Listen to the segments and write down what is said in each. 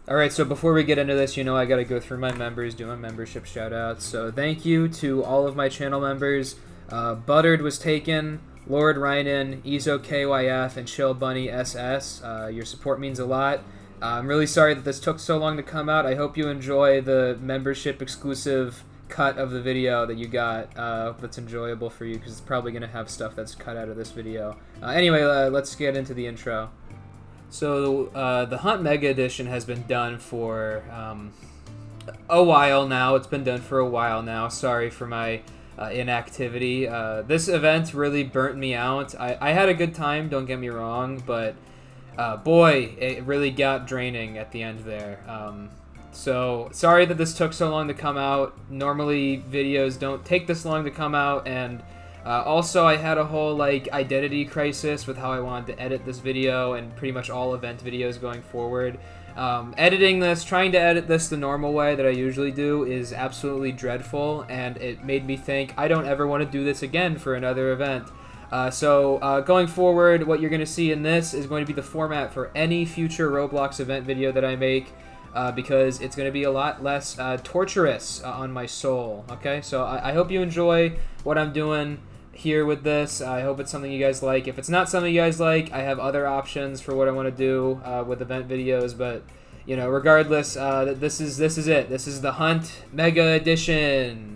Alright, so before we get into this, I gotta go through my members, do my membership shoutouts. So thank you to all of my channel members. Buttered was taken, Lord Rynan, Ezo KYF, and Chill Bunny SS. Your support means a lot. I'm really sorry that this took so long to come out. I hope you enjoy the membership exclusive cut of the video that you got that's enjoyable for you, because it's probably going to have stuff that's cut out of this video. Anyway, let's get into the intro. So the Hunt Mega Edition has been done for a while now. It's been done for a while now. Sorry for my inactivity. This event really burnt me out. I had a good time, don't get me wrong, but boy, it really got draining at the end there. So sorry that this took so long to come out. Normally videos don't take this long to come out, and also I had a whole identity crisis with how I wanted to edit this video and pretty much all event videos going forward. Trying to edit this the normal way that I usually do is absolutely dreadful, and it made me think I don't ever want to do this again for another event. So going forward, what you're going to see in this is going to be the format for any future Roblox event video that I make, because it's going to be a lot less torturous on my soul. Okay, so I hope you enjoy what I'm doing here with this. I hope it's something you guys like. If it's not something you guys like, I have other options for what I want to do with event videos, but regardless, this is it. This is the Hunt Mega Edition.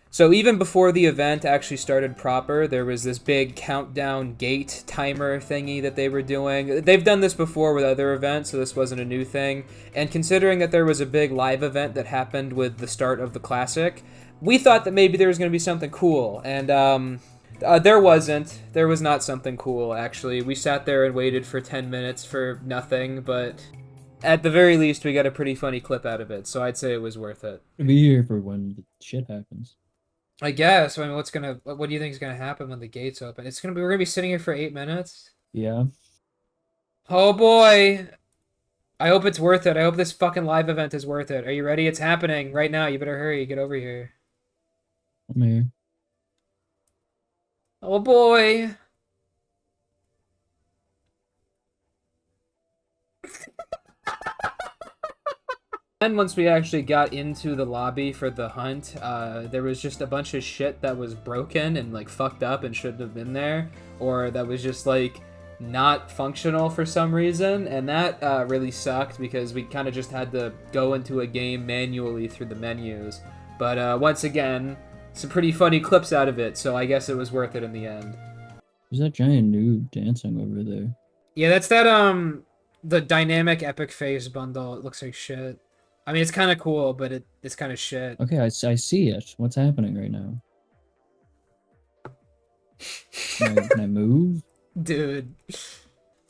So even before the event actually started proper, there was this big countdown gate timer thingy that they were doing. They've done this before with other events, so this wasn't a new thing. And considering that there was a big live event that happened with the start of the Classic, we thought that maybe there was going to be something cool. And there wasn't. There was not something cool, actually. We sat there and waited for 10 minutes for nothing, but at the very least, we got a pretty funny clip out of it, so I'd say it was worth it. Be here for when the shit happens. I guess. I mean, what do you think is gonna happen when the gates open? We're gonna be sitting here for 8 minutes. Yeah. Oh boy. I hope it's worth it. I hope this fucking live event is worth it. Are you ready? It's happening right now. You better hurry. Get over here. I'm here. Oh boy. And once we actually got into the lobby for the hunt, there was just a bunch of shit that was broken and fucked up and shouldn't have been there, or that was just not functional for some reason, and that really sucked because we kind of just had to go into a game manually through the menus. But once again, some pretty funny clips out of it, so I guess it was worth it in the end. There's that giant noob dancing over there. Yeah, that's that the dynamic epic phase bundle. It looks like shit. I mean, it's kind of cool, but it's kind of shit. Okay, I see it. What's happening right now? Can I move? Dude.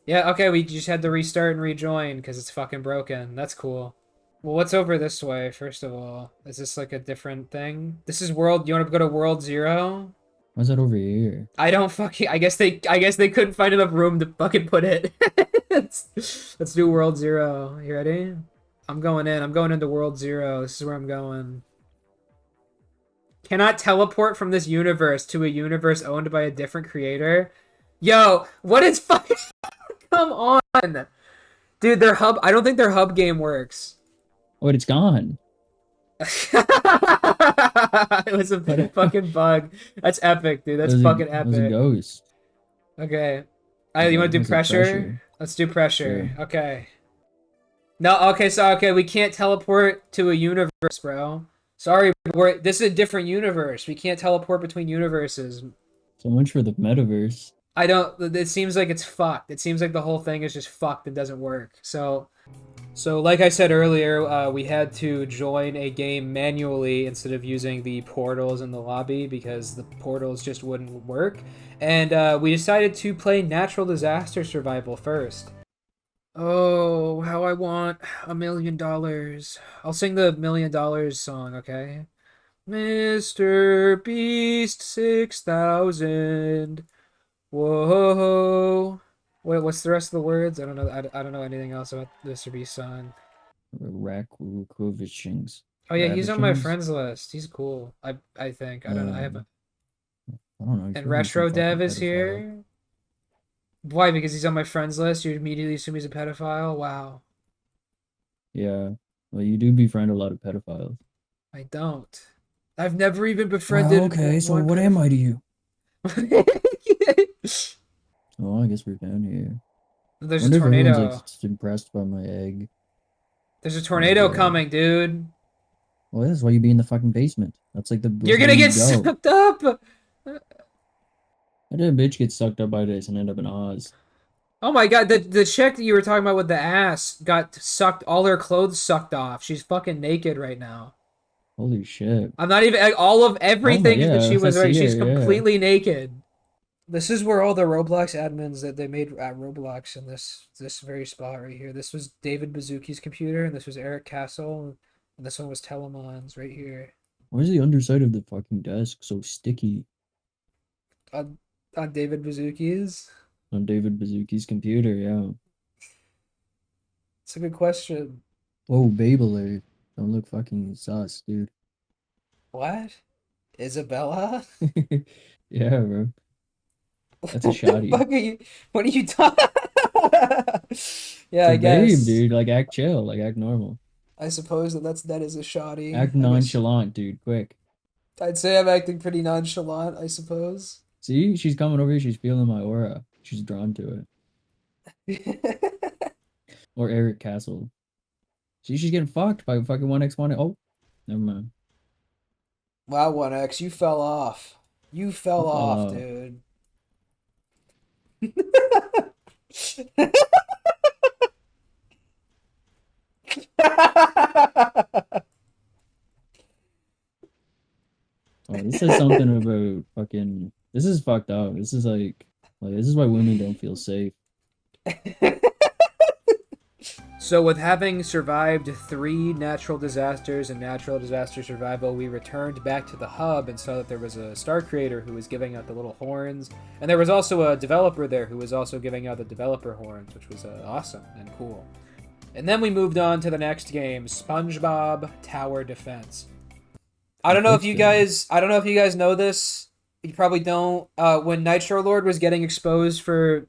Yeah, okay, we just had to restart and rejoin because it's fucking broken. That's cool. Well, what's over this way, first of all? Is this a different thing? This is world... You want to go to World 0? Why's that over here? I don't fucking... I guess they couldn't find enough room to fucking put it. Let's do World 0. You ready? I'm going in. I'm going into World 0. This is where I'm going. Cannot teleport from this universe to a universe owned by a different creator. Yo, what is fucking... Come on! Dude, their hub... I don't think their hub game works. Oh, wait, it's gone. It was a fucking bug. That's epic, dude. That's fucking epic. It was a ghost. Okay. You want to do pressure? Let's do pressure. Sure. Okay. No, okay, we can't teleport to a universe, bro. Sorry, this is a different universe. We can't teleport between universes. So much for the metaverse. It seems like it's fucked. It seems like the whole thing is just fucked and doesn't work. So like I said earlier, we had to join a game manually instead of using the portals in the lobby because the portals just wouldn't work. And we decided to play natural disaster survival first. Oh, how I want $1 million. I'll sing the $1 million song, okay? Mr. Beast 6000. Whoa. Wait, what's the rest of the words? I don't know. I don't know anything else about Mr. Beast song. Rakovicings. Oh yeah, he's on my friends list. He's cool. I think. I don't know. I don't know. And Retro Dev is here. Why? Because he's on my friends list. You immediately assume he's a pedophile. Wow. Yeah. Well, you do befriend a lot of pedophiles. I don't. I've never even Well, befriended okay, so one what am I to pedophile. you? Oh, I guess we're down here. I There's a wonder if everyone's like tornado. impressed by my egg. There's a My tornado coming, dude. Well, that's why you be in the fucking basement. You're That's where gonna you get go. sucked up. I did a bitch get sucked up by this and end up in Oz. Oh my god, the chick that you were talking about with the ass got sucked, all her clothes sucked off. She's fucking naked right now. Holy shit. I'm not even, like, all of Oh my, everything that yeah, she I was wearing, see she's her, yeah. completely naked. This is where all the Roblox admins that they made at Roblox in this very spot right here. This was David Bazuki's computer, and this was Eric Castle, and this one was Telemon's right here. Why is the underside of the fucking desk so sticky On on David Bazuki's? on David Bazuki's computer? Yeah. It's a good question. Whoa, Babler. Don't look fucking sus, dude. What? Isabella? Yeah, bro. That's a What the shoddy. fuck are you? What are you talking? Yeah, It's a I babe, guess. dude. Like, act chill. Like, act normal. I suppose that is a shoddy. Act I guess nonchalant, dude. Quick. I'd say I'm acting pretty nonchalant, I suppose. See? She's coming over here. She's feeling my aura. She's drawn to it. Or Eric Castle. See, she's getting fucked by fucking 1x1. Oh, never mind. Wow, 1X, you fell off. You You fell fell off, off. dude. Oh, this says something about fucking. This is fucked up. This is like this is why women don't feel safe. So, with having survived 3 natural disasters and natural disaster survival, we returned back to the hub and saw that there was a star creator who was giving out the little horns, and there was also a developer there who was also giving out the developer horns, which was awesome and cool. And then we moved on to the next game, SpongeBob Tower Defense. I don't know if you guys know this. You probably don't. When Nitro Lord was getting exposed for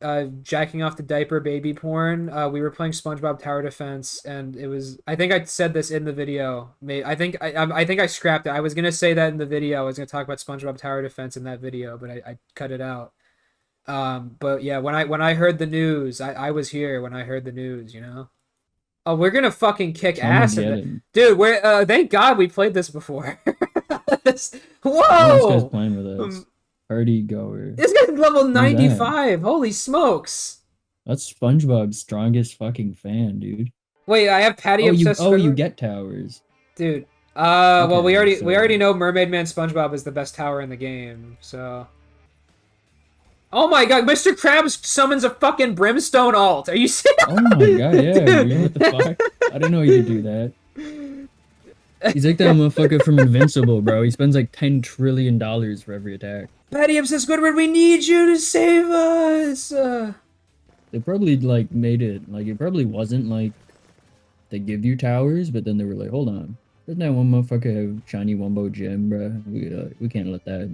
jacking off the diaper baby porn, we were playing SpongeBob Tower Defense, and it was. I think I said this in the video. I think I scrapped it. I was gonna say that in the video. I was gonna talk about SpongeBob Tower Defense in that video, but I cut it out. But yeah, when I heard the news, I was here when I heard the news. You know. Oh, we're gonna fucking kick ass in the Armageddon. dude. We're thank God we played this before. Oh, this guy's Whoa! playing with us. Party goer. This guy's level Who's that? 95. Holy smokes! That's SpongeBob's strongest fucking fan, dude. Wait, I have Patty obsessed. You get towers. Dude. Okay, Well, we so already know Mermaid Man SpongeBob is the best tower in the game. So. Oh my God! Mr. Krabs summons a fucking brimstone alt. Are you serious? Oh my god, yeah, dude, what the Dude. fuck? I didn't know you could do that. He's like that motherfucker from Invincible, bro. He spends like $10 trillion for every attack. Patty obsessed Squidward, we need you to save us. They probably like made it like it probably wasn't like they give you towers, but then they were like, hold on, doesn't that one motherfucker have shiny Wumbo gem, bro? We can't let that.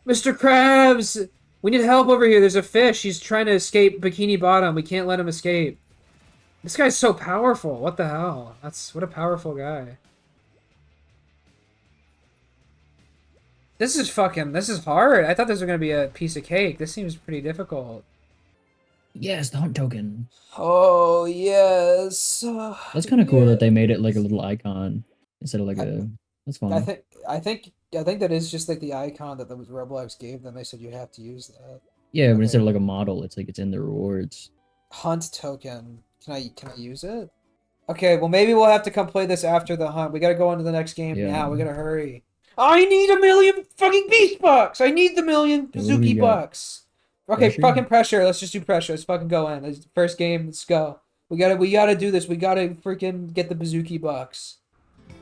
Mr. Krabs, we need help over here. There's a fish. He's trying to escape Bikini Bottom. We can't let him escape. This guy's so powerful. What the hell? What a powerful guy. This is hard. I thought this was gonna be a piece of cake. This seems pretty difficult. Yes, the hunt token. Oh yes. That's kind of cool that they made it like a little icon instead of like a. That's fun. I think that is just like the icon that the Roblox gave them. They said you have to use that. Yeah, but Okay. instead of like a model, it's like it's in the rewards. Hunt token. Can I use it? Okay, well maybe we'll have to come play this after the hunt. We gotta go on to the next game now. We gotta hurry. I need a million fucking beast bucks! I need the million Yeah, what do we Suzuki got? bucks. Okay, Pressure? fucking pressure. Let's just do pressure. Let's fucking go in. It's the first game. Let's go. We gotta do this. We gotta freaking get the Bazooki bucks.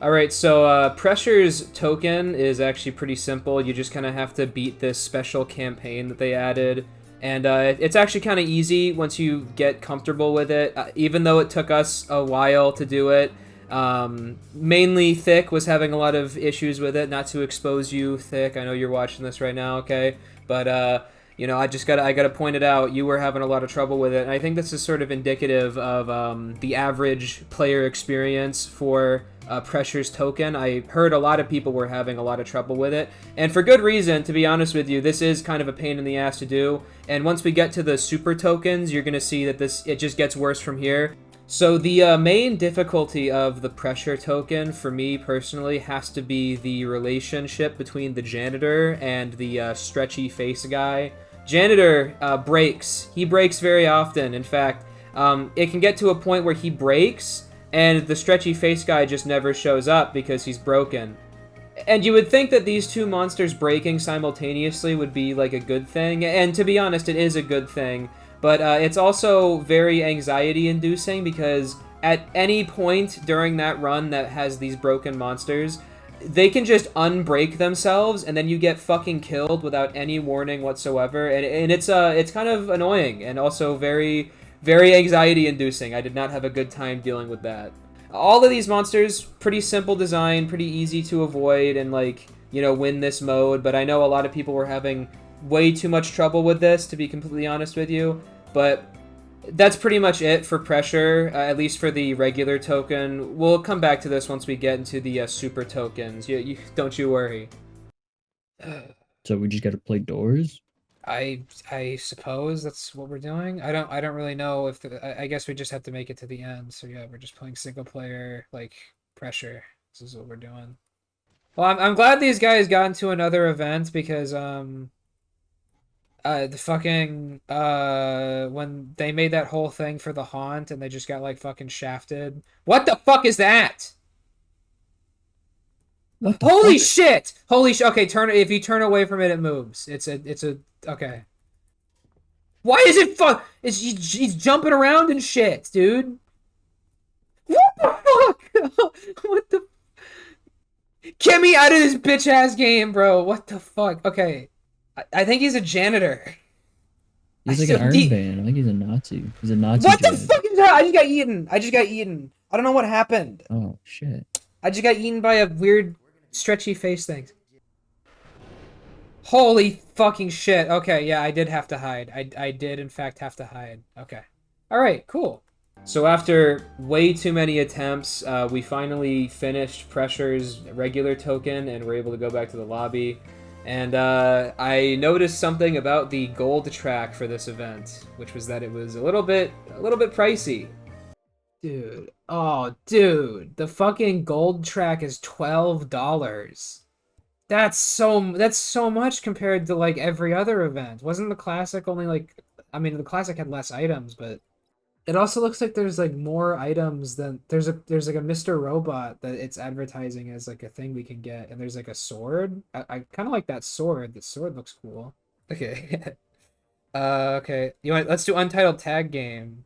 Alright, so Pressure's token is actually pretty simple. You just kind of have to beat this special campaign that they added. And it's actually kind of easy once you get comfortable with it, even though it took us a while to do it. Mainly Thick was having a lot of issues with it, not to expose you, Thick. I know you're watching this right now, okay? But you know, I gotta point it out. You were having a lot of trouble with it, and I think this is sort of indicative of the average player experience for Pressure's token. I heard a lot of people were having a lot of trouble with it, and for good reason. To be honest with you, this is kind of a pain in the ass to do. And once we get to the super tokens, you're gonna see that it just gets worse from here. So the main difficulty of the pressure token for me personally has to be the relationship between the janitor and the stretchy face guy. Janitor breaks. He breaks very often. In fact, it can get to a point where he breaks and the stretchy face guy just never shows up because he's broken. And you would think that these two monsters breaking simultaneously would be like a good thing, and to be honest, it is a good thing. But it's also very anxiety-inducing because at any point during that run that has these broken monsters, they can just unbreak themselves, and then you get fucking killed without any warning whatsoever. And it's kind of annoying and also very, very anxiety-inducing. I did not have a good time dealing with that. All of these monsters, pretty simple design, pretty easy to avoid and, like, you know, win this mode. But I know a lot of people were having way too much trouble with this, to be completely honest with you. But that's pretty much it for pressure, at least for the regular token. We'll come back to this once we get into the super tokens. Don't you worry. So we just gotta play doors? I suppose that's what we're doing. I don't really know if I guess we just have to make it to the end. So yeah, we're just playing single player, like, pressure. This is what we're doing. Well, I'm glad these guys got into another event because the fucking when they made that whole thing for the haunt and they just got like fucking shafted. What the fuck is that? What the Holy fuck? shit! Holy shit! Okay, if you turn away from it, it moves. It's a okay. Why is it fuck? He's jumping around and shit, dude. What the fuck? What the? Get me out of this bitch ass game, bro. What the fuck? Okay. I think he's a janitor. He's like an Iron Man. I think he's a Nazi. He's a Nazi What janitor. the fuck is that? I just got eaten. I just got eaten. I don't know what happened. Oh, shit. I just got eaten by a weird stretchy face thing. Holy fucking shit. Okay, yeah, I did have to hide. I did, in fact, have to hide. Okay. Alright, cool. So after way too many attempts, we finally finished Pressure's regular token and were able to go back to the lobby. And I noticed something about the gold track for this event, which was that it was a little bit pricey. Dude, oh dude, the fucking gold track is $12. That's so much compared to like every other event. Wasn't the classic only like, I mean, the classic had less items, but it also looks like there's like more items than there's like a Mr. Robot that it's advertising as like a thing we can get, and there's like a sword. I kind of like that sword. The sword looks cool. Okay. Okay. Let's do Untitled Tag Game.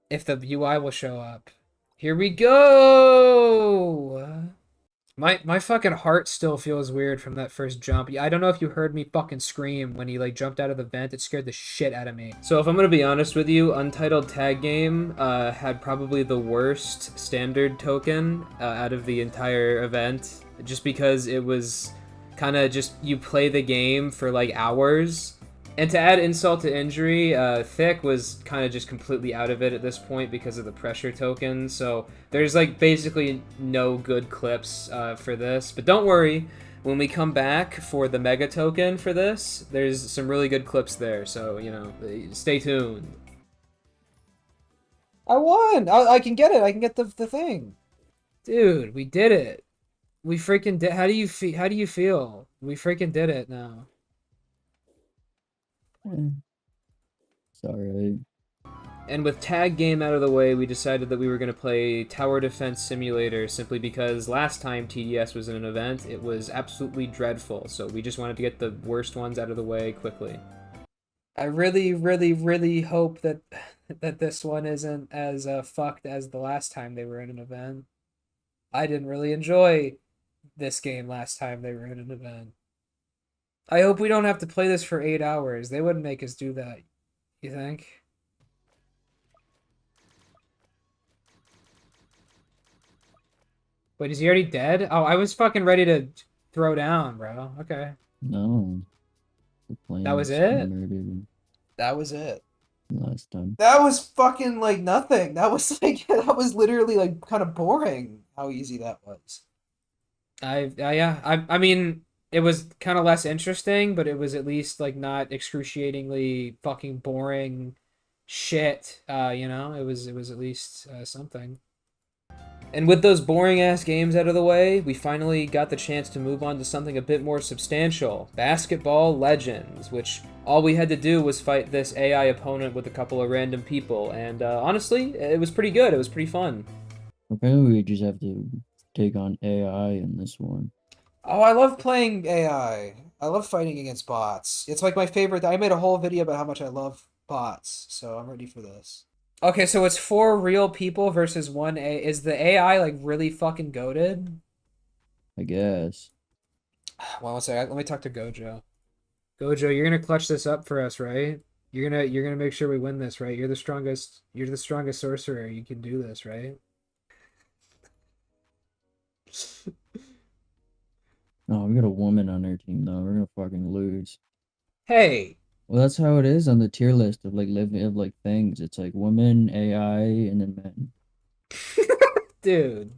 If the UI will show up. Here we go. My fucking heart still feels weird from that first jump. I don't know if you heard me fucking scream when he like jumped out of the vent. It scared the shit out of me. So if I'm gonna be honest with you, Untitled Tag Game had probably the worst standard token out of the entire event, just because it was kind of just you play the game for like hours. And to add insult to injury, Thick was kind of just completely out of it at this point because of the pressure token. So there's like basically no good clips for this. But don't worry, when we come back for the Mega Token for this, there's some really good clips there. So, you know, stay tuned. I won! I can get it. I can get the thing. Dude, we did it. We freaking did. How do you feel? How do you feel? We freaking did it now. It's alright. And with Tag Game out of the way, we decided that we were going to play Tower Defense Simulator simply because last time TDS was in an event, it was absolutely dreadful. So we just wanted to get the worst ones out of the way quickly. I really, really, really hope that this one isn't as fucked as the last time they were in an event. I didn't really enjoy this game last time they were in an event. I hope we don't have to play this for 8 hours. They wouldn't make us do that, you think? Wait, is he already dead? Oh, I was fucking ready to throw down, bro. Okay. No. The That was planes it? murdered That was it. last time. That was fucking like nothing. That was like that was literally like kind of boring how easy that was. I mean it was kind of less interesting, but it was at least like not excruciatingly fucking boring shit. It was at least something. And with those boring ass games out of the way, we finally got the chance to move on to something a bit more substantial, Basketball Legends, which all we had to do was fight this AI opponent with a couple of random people, and honestly, it was pretty good. It was pretty fun. Apparently, we just have to take on AI in this one. Oh, I love playing AI. I love fighting against bots. It's like my favorite. I made a whole video about how much I love bots, so I'm ready for this. Okay, so it's 4 real people versus 1 A. Is the AI like really fucking goated? I guess. Well, one second. Let me talk to Gojo. Gojo, you're gonna clutch this up for us, right? You're gonna make sure we win this, right? You're the strongest. You're the strongest sorcerer. You can do this, right? Oh, we got a woman on our team though. We're gonna fucking lose. Hey, Well, that's how it is on the tier list of like living of like things. It's like women, AI, and then men. dude.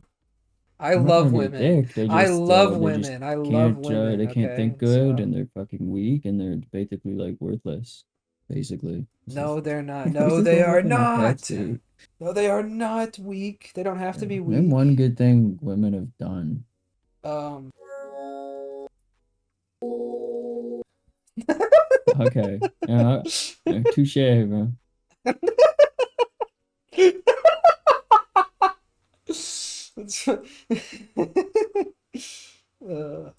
I I'm not love trying to be a women. dick. They I just love they just women. I love can't women. they can't Okay, think good so and they're fucking weak and they're basically like worthless. Basically. no, they're not. This No, is they what are women have not. to. No, they are not weak. They don't have to be Name weak. one good thing women have done. Um. Okay. Yeah, touche, bro. uh,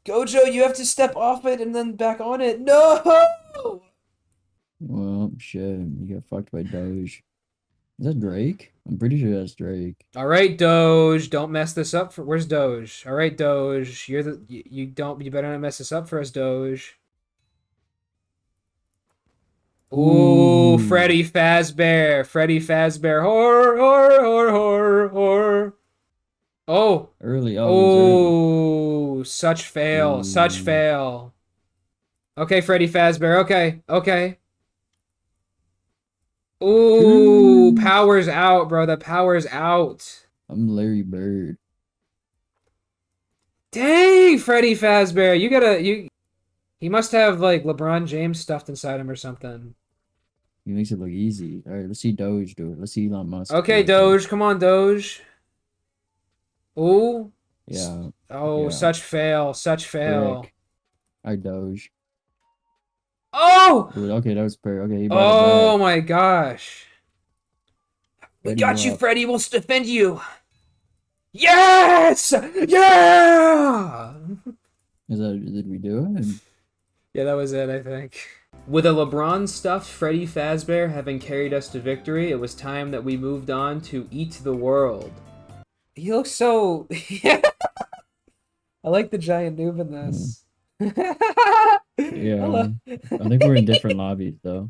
Gojo, you have to step off it and then back on it. No! Well, shit. You got fucked by Doge. Is that Drake? I'm pretty sure that's Drake. All right, Doge, don't mess this up for. Where's Doge? All right, Doge, you better not mess this up for us, Doge. Ooh, Ooh. Freddy Fazbear, Freddy Fazbear, horror. Oh, Early. Oh, he's early. oh, such fail, such Ooh. fail. Okay, Freddy Fazbear. Okay. Ooh, Ooh. power's out, bro. The power's out. I'm Larry Bird. Dang, Freddy Fazbear. He must have like LeBron James stuffed inside him or something. He makes it look easy. All right, let's see Doge do it. Let's see Elon Musk do Okay, it first. Doge. Come on, Doge. Ooh. Yeah. Oh, Yeah. such fail. Such fail. Frick. I Doge. Oh! Ooh, okay, that was per. Okay, he brought it Oh back. my gosh. We Ready got you, up. Freddy. We'll defend you. Yes! Yeah! Did we do it? Yeah, that was it, I think. With a LeBron stuffed Freddy Fazbear having carried us to victory, it was time that we moved on to Eat the World. He looks so... I like the giant noob in this. Yeah. Hello. I think we're in different lobbies though.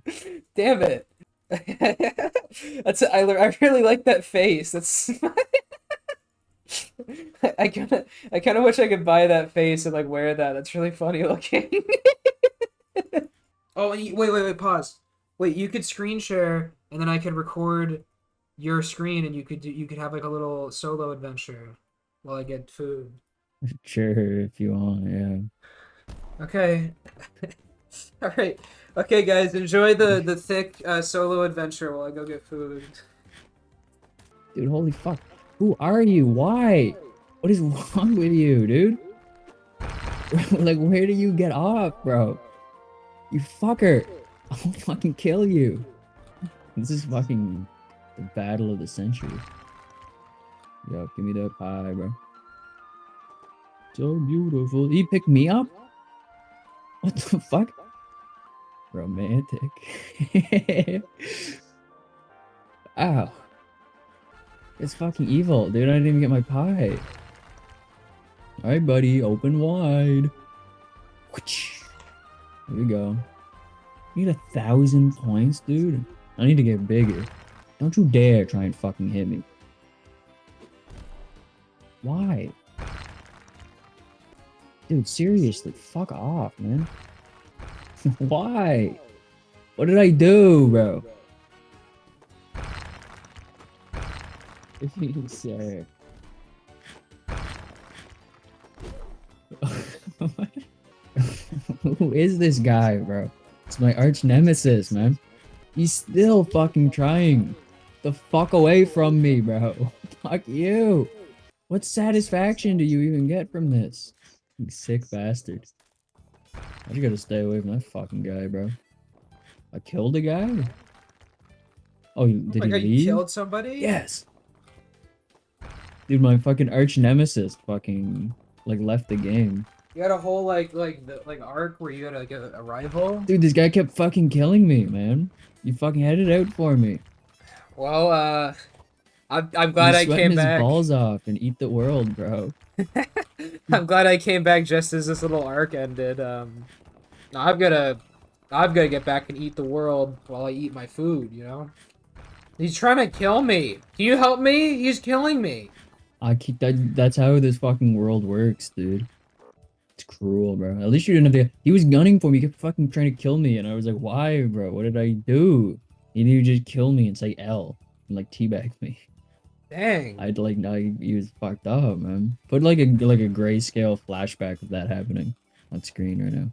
Damn it. I really like that face. That's I kind of wish I could buy that face and like wear that. That's really funny looking. Oh, and wait, pause. Wait, you could screen share and then I could record your screen and you could have like a little solo adventure while I get food. Sure, if you want, yeah. Okay. All right. Okay, guys, enjoy the thick solo adventure while I go get food. Dude, holy fuck. Who are you? Why? What is wrong with you, dude? Like, where do you get off, bro? You fucker. I'll fucking kill you. This is fucking the battle of the century. Yo, give me that pie, bro. So beautiful. He picked me up? What the fuck? Romantic. Ow. It's fucking evil, dude. I didn't even get my pie. Alright, buddy. Open wide. Here we go. You need 1,000 points, dude. I need to get bigger. Don't you dare try and fucking hit me. Why? Dude, seriously, fuck off, man. Why? What did I do, bro? Sir. Who is this guy, bro? It's my arch nemesis, man. He's still fucking trying. The fuck away from me, bro. Fuck you. What satisfaction do you even get from this? You sick bastard. I just gotta stay away from that fucking guy, bro. I killed a guy? Oh, Oh did my he god, you leave? killed somebody? Yes. Dude, my fucking arch nemesis fucking like left the game. You had a whole like arc where you gotta get a rival. Dude, this guy kept fucking killing me, man. You fucking had it out for me. Well, I'm He glad was I sweating came his back. balls off and eat the world, bro. I'm glad I came back just as this little arc ended. I've gotta, I've gotta get back and eat the world while I eat my food. You know. He's trying to kill me. Can you help me? He's killing me. I keep that's how this fucking world works, dude. It's cruel, bro. At least you didn't have to. He was gunning for me. He kept fucking trying to kill me, and I was like, "Why, bro? What did I do?" He knew just kill me and say L and like teabag me. Dang. I'd like, he was fucked up, man. Put like a grayscale flashback of that happening on screen right now.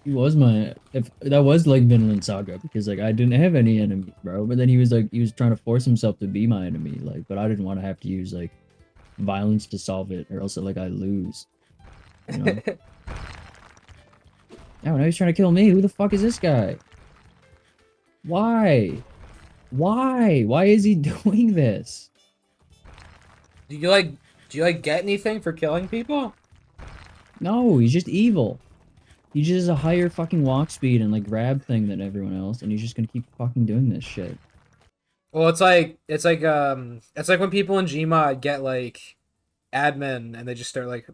He was my if that was like Vinland Saga because like I didn't have any enemies, bro. But then he was like he was trying to force himself to be my enemy, like. But I didn't want to have to use like violence to solve it, or else like I lose. You know. Oh, now he's trying to kill me. Who the fuck is this guy? Why? Why? Why is he doing this? Do you like, do you like get anything for killing people? No, he's just evil. He just has a higher fucking walk speed and like grab thing than everyone else, and he's just gonna keep fucking doing this shit. Well, it's like when people in Gmod get like admin and they just start like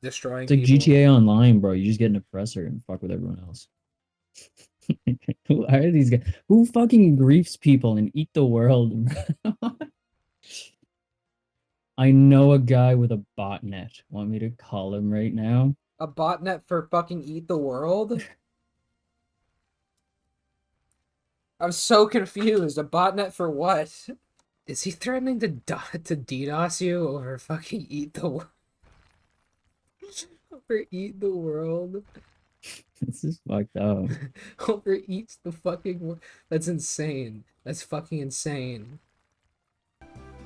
destroying It's like people. GTA Online, bro. You just get an oppressor and fuck with everyone else. Who are these guys? Who fucking griefs people and eat the world? I know a guy with a botnet. Want me to call him right now? A botnet for fucking eat the world? I'm so confused. A botnet for what? Is he threatening to to DDoS you over fucking eat the world? Over eat the world? This is fucked up. Over eats the fucking world? That's insane. That's fucking insane.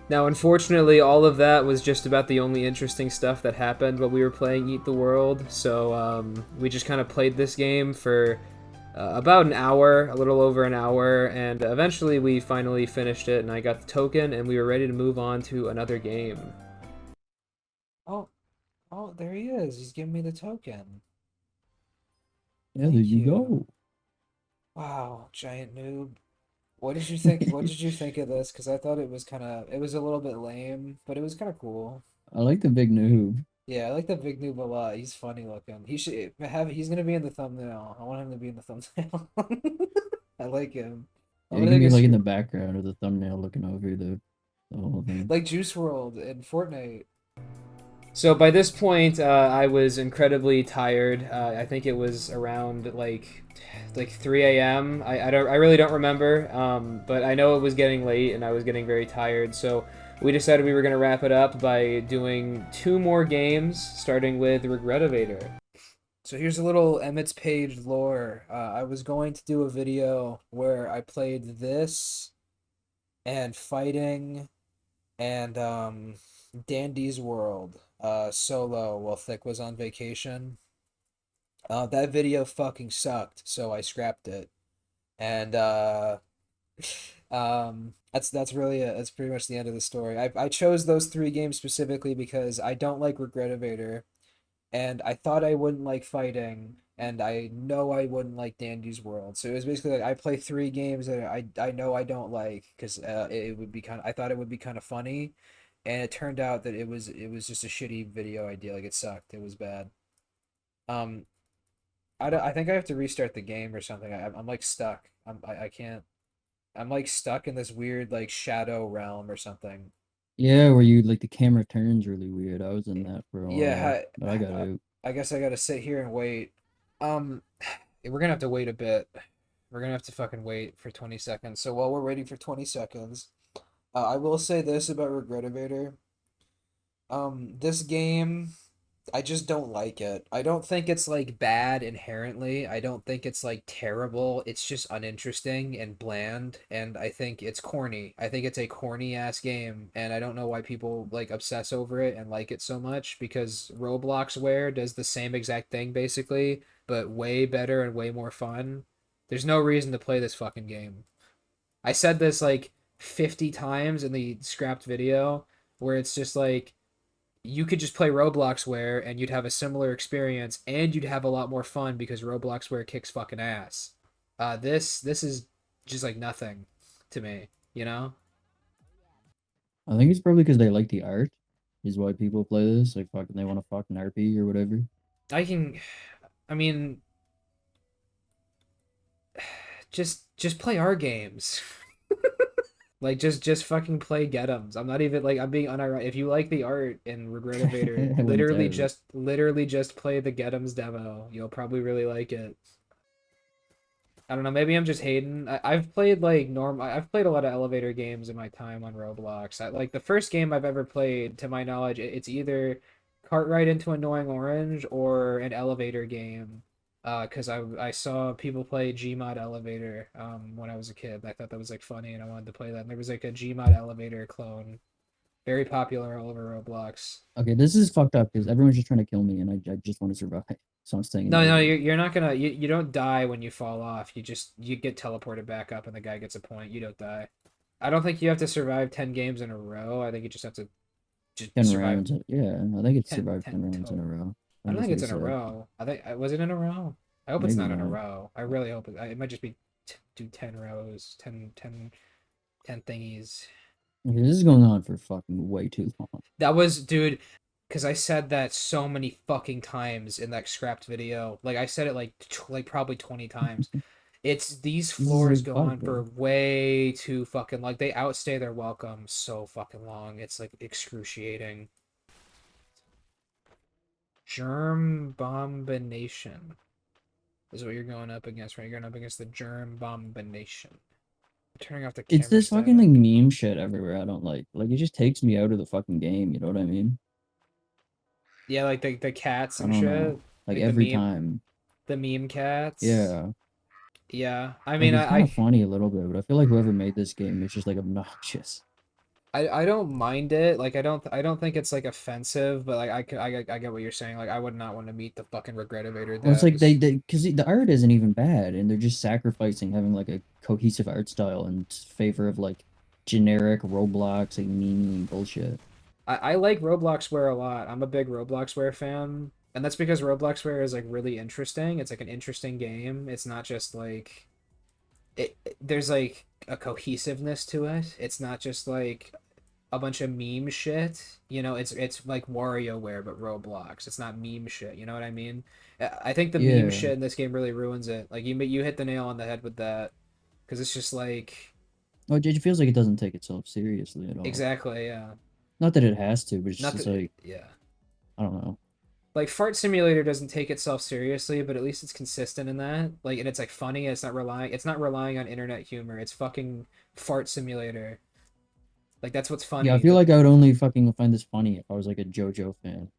Now, unfortunately, all of that was just about the only interesting stuff that happened while we were playing Eat the World, so we just kind of played this game for about an hour, a little over an hour, and eventually we finally finished it, and I got the token, and we were ready to move on to another game. Oh, oh, there he is. He's giving me the token. Yeah, there Thank you you. go. Wow, giant noob. What did you think? What did you think of this? Because I thought it was it was a little bit lame, but it was kind of cool. I like the big noob. Yeah, I like the big noob a lot. He's funny looking. He should have. He's gonna be in the thumbnail. I want him to be in the thumbnail. I like him. I'm Yeah, you gonna can take be a like in screen the background of the thumbnail looking over the whole thing. like Juice World in Fortnite. So by this point, I was incredibly tired. I think it was around like 3 a.m. I really don't remember, but I know it was getting late and I was getting very tired. So we decided we were gonna wrap it up by doing two more games, starting with Regretevator. So here's a little EmmetsPage lore. I was going to do a video where I played this and fighting and Dandy's World solo while Thick was on vacation. That video fucking sucked, so I scrapped it. And that's really it. That's pretty much the end of the story. I chose those three games specifically because I don't like Regretevator, and I thought I wouldn't like fighting, and I know I wouldn't like Dandy's World. So it was basically like I play three games that I know I don't like because it would be I thought it would be kind of funny, and it turned out that it was just a shitty video idea. Like it sucked. It was bad. Um, I think I have to restart the game or something. I'm like stuck. I can't. I'm like stuck in this weird like shadow realm or something. Yeah, where you like the camera turns really weird. I was in that for a while, Yeah, but I got I, out. I guess I gotta sit here and wait. Um, We're gonna have to wait a bit. We're gonna have to fucking wait for 20 seconds. So while we're waiting for 20 seconds, I will say this about Regretevator. This game, I just don't like it. I don't think it's like bad inherently. I don't think it's like terrible. It's just uninteresting and bland, and I think it's corny. I think it's a corny ass game, and I don't know why people like obsess over it and like it so much because Robloxware does the same exact thing basically, but way better and way more fun. There's no reason to play this fucking game. I said this like 50 times in the scrapped video where it's just like you could just play Robloxware and you'd have a similar experience and you'd have a lot more fun because Robloxware kicks fucking ass. This is just like nothing to me, you know? I think it's probably because they like the art, is why people play this. Like fucking, they want to fucking RP or whatever. I can, I mean, just play our games. Like just fucking play Get'ems. I'm not even like I'm being unironic. If you like the art in Regretevator, I wouldn't doubt it. literally just play the Get'ems demo. You'll probably really like it. I don't know. Maybe I'm just hating. I've played like I've played a lot of elevator games in my time on Roblox. Like the first game I've ever played, to my knowledge, it's either Cartwright into Annoying Orange or an elevator game. Cause I saw people play Gmod Elevator when I was a kid. I thought that was like funny, and I wanted to play that. And there was like a Gmod Elevator clone, very popular all over Roblox. Okay, this is fucked up because everyone's just trying to kill me, and I just want to survive. So I'm staying in the No, elevator. you're not gonna you don't die when you fall off. You get teleported back up and the guy gets a point. You don't die. I don't think you have to survive 10 games in a row. I think you just have to just 10 survive rounds. Yeah, I think it's 10 survived 10 10 rounds in a total. row. I I think don't that's think what it's he in a said. row. I think was it in a row? I hope it's Maybe not in a not. row. I really hope it might just be do 10 rows, 10 thingies. Okay, this is going on for fucking way too long. That was, dude, because I said that so many fucking times in that scrapped video. Like I said it like probably 20 times. It's these This is floors like go fuck, on for bro. way too fucking like they outstay their welcome so fucking long. It's like excruciating. Germ bombination is what you're going up against, right? You're going up against the germ bombination. Turning off the It's camera this fucking like static. meme shit everywhere. I don't like. Like it just takes me out of the fucking game. You know what I mean? Yeah, like the cats I and don't shit. know. Like Like every time. the meme cats. Yeah. Yeah. I Like mean it's kind of funny a little bit, but I feel like whoever made this game is just like obnoxious. I don't mind it. Like I don't think it's like offensive, but like I get what you're saying. Like I would not want to meet the fucking Regretevator Well, it's like devs. because the art isn't even bad, and they're just sacrificing having like a cohesive art style in favor of like generic Roblox like meme bullshit. I like Robloxware a lot. I'm a big Robloxware fan, and that's because Robloxware is like really interesting. It's like an interesting game. It's not just like there's like a cohesiveness to it. It's not just like a bunch of meme shit. You know, it's like WarioWare but Roblox. It's not meme shit. You know what I mean? I think the meme Yeah. shit in this game really ruins it. Like you hit the nail on the head with that because it's just like Well, it feels like it doesn't take itself seriously at all. exactly, yeah. Not that it has to, but it's Not just that like yeah. I don't know. Like Fart Simulator doesn't take itself seriously, but at least it's consistent in that. Like, and it's like funny. It's not relying on internet humor. It's fucking Fart Simulator. Like that's what's Yeah, I funny. feel The like I would only fucking find this funny if I was like a JoJo fan.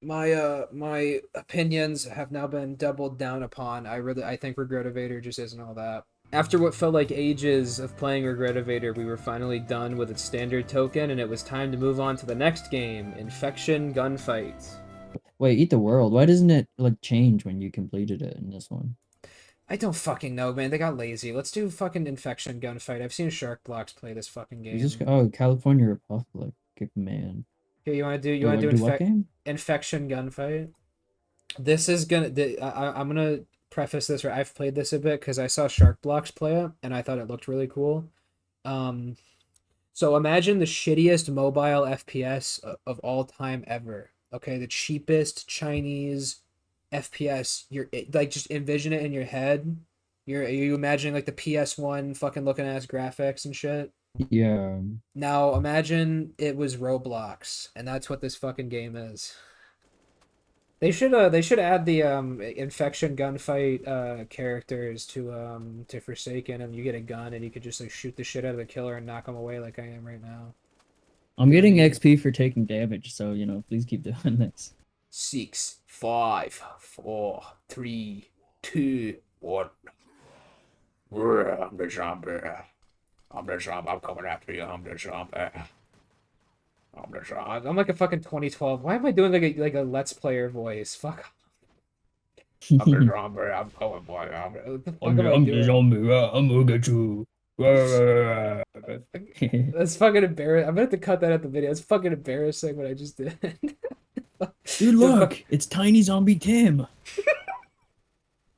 my opinions have now been doubled down upon. I think Regretevator just isn't all that. After what felt like ages of playing Regretevator, we were finally done with its standard token, and it was time to move on to the next game, Infection Gunfight. Wait, Eat the World. Why doesn't it like change when you completed it in this one? I don't fucking know, man. They got lazy. Let's do fucking Infection Gunfight. I've seen Shark Blocks play this fucking Is this game. oh California Republic? Man. Here, you Wait, wanna what? do Do what game? Infection Gunfight? This is gonna I'm gonna preface this right. I've played this a bit because I saw Shark Blocks play it and I thought it looked really cool. Um, so imagine the shittiest mobile FPS of all time ever. Okay, the cheapest Chinese FPS. Like just envision it in your head. Are you imagining like the PS1 fucking looking ass graphics and shit? Yeah. Now imagine it was Roblox, and that's what this fucking game is. They should add the infection gunfight characters to Forsaken, and you get a gun and you could just like shoot the shit out of the killer and knock them away like I am right now. I'm That'd getting be XP for taking damage, so you know, please keep doing this. 6, 5, 4, 3, 2, 1. I'm the zombie. I'm the zombie. I'm coming after you. I'm the zombie. I'm the zombie. I'm like a fucking 2012. Why am I doing like a Let's Player voice? Fuck. I'm the zombie. I'm coming, boy. What the fuck am I I'm the doing? zombie. I'm gonna get you. That's fucking embarrassing. I'm gonna have to cut that out the video. It's fucking embarrassing what I just did. Dude, look, it's Tiny Zombie Tim.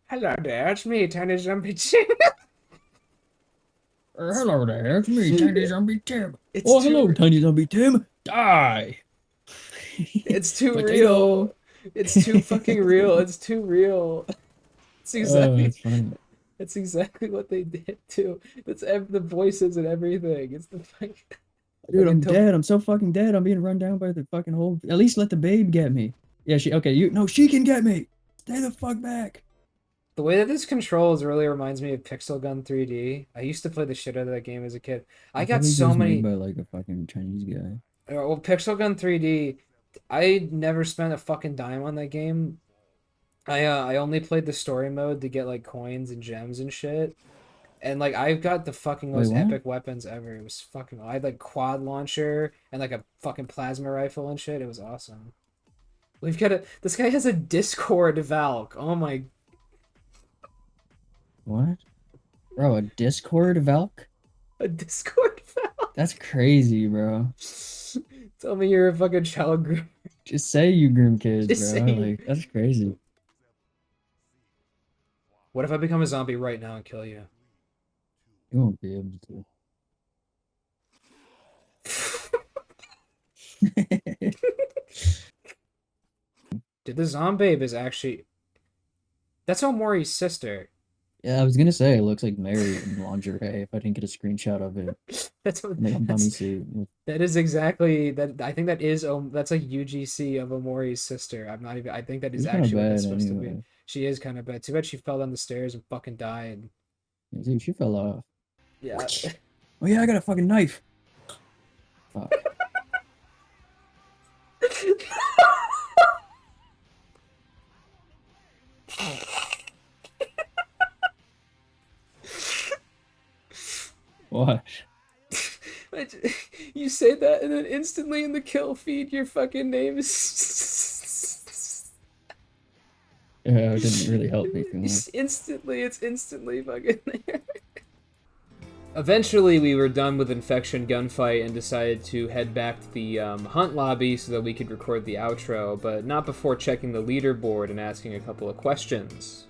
Hello there, it's me, Tiny Zombie Tim. Hello there, it's me, Tiny Zombie Tim. It's Oh, too hello, re- Tiny Zombie Tim. Die. It's too Potato. real. It's too fucking real. It's too real. It's exactly. It's funny. That's exactly what they did too. The voices and everything. It's the fucking. Dude, I'm fucking dead. I'm so fucking dead. I'm being run down by the fucking whole. At least let the babe get me. Yeah, she can get me. Stay the fuck back. The way that this controls really reminds me of Pixel Gun 3D. I used to play the shit out of that game as a kid. I got so many. Made by like a fucking Chinese guy. Well, Pixel Gun 3D. I never spent a fucking dime on that game. I only played the story mode to get like coins and gems and shit. And like I've got the fucking Wait, most what? epic weapons ever. It was fucking. I had like quad launcher and like a fucking plasma rifle and shit. It was awesome. We've got a. This guy has a Discord Valk. Oh my. What? Bro, a Discord Valk? A Discord Valk. That's crazy, bro. Tell me you're a fucking child group. Just say you groom kids, Just bro. say- Like, that's crazy. What if I become a zombie right now and kill you? You won't be able to. Dude, the zombie is actually. That's Omori's sister. Yeah, I was gonna say it looks like Mary in lingerie if I didn't get a screenshot of it. That's what. Like a bunny That's, suit. that is exactly that. I think that is that's like UGC of Omori's sister. I'm not even. I think that is She's kinda actually what that's bad supposed to be. anyway. She is kind of bad. Too bad she fell down the stairs and fucking died. Dude, she fell off. Yeah. Oh yeah, I got a fucking knife. Fuck. What? You say that and then instantly in the kill feed your fucking name is. Yeah, it didn't really help me too much. It's instantly fucking there. Eventually, we were done with Infection Gunfight and decided to head back to the hunt lobby so that we could record the outro, but not before checking the leaderboard and asking a couple of questions.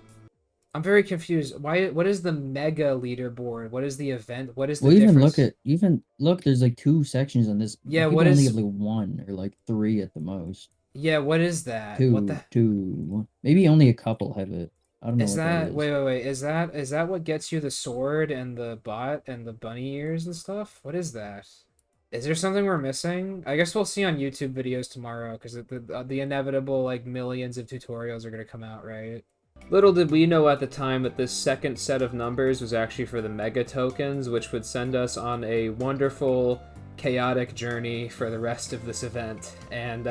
I'm very confused. What is the mega leaderboard? What is the event? What is the difference? Even look, there's like 2 sections on this. Yeah, People what only is- have like 1 or like 3 at the most. Yeah, what is that? 2, What the 2, maybe only a couple have it. I don't know is what that? that is. Wait. Is that what gets you the sword and the bot and the bunny ears and stuff? What is that? Is there something we're missing? I guess we'll see on YouTube videos tomorrow because the inevitable like millions of tutorials are gonna come out, right? Little did we know at the time that this second set of numbers was actually for the Mega Tokens, which would send us on a wonderful, chaotic journey for the rest of this event. And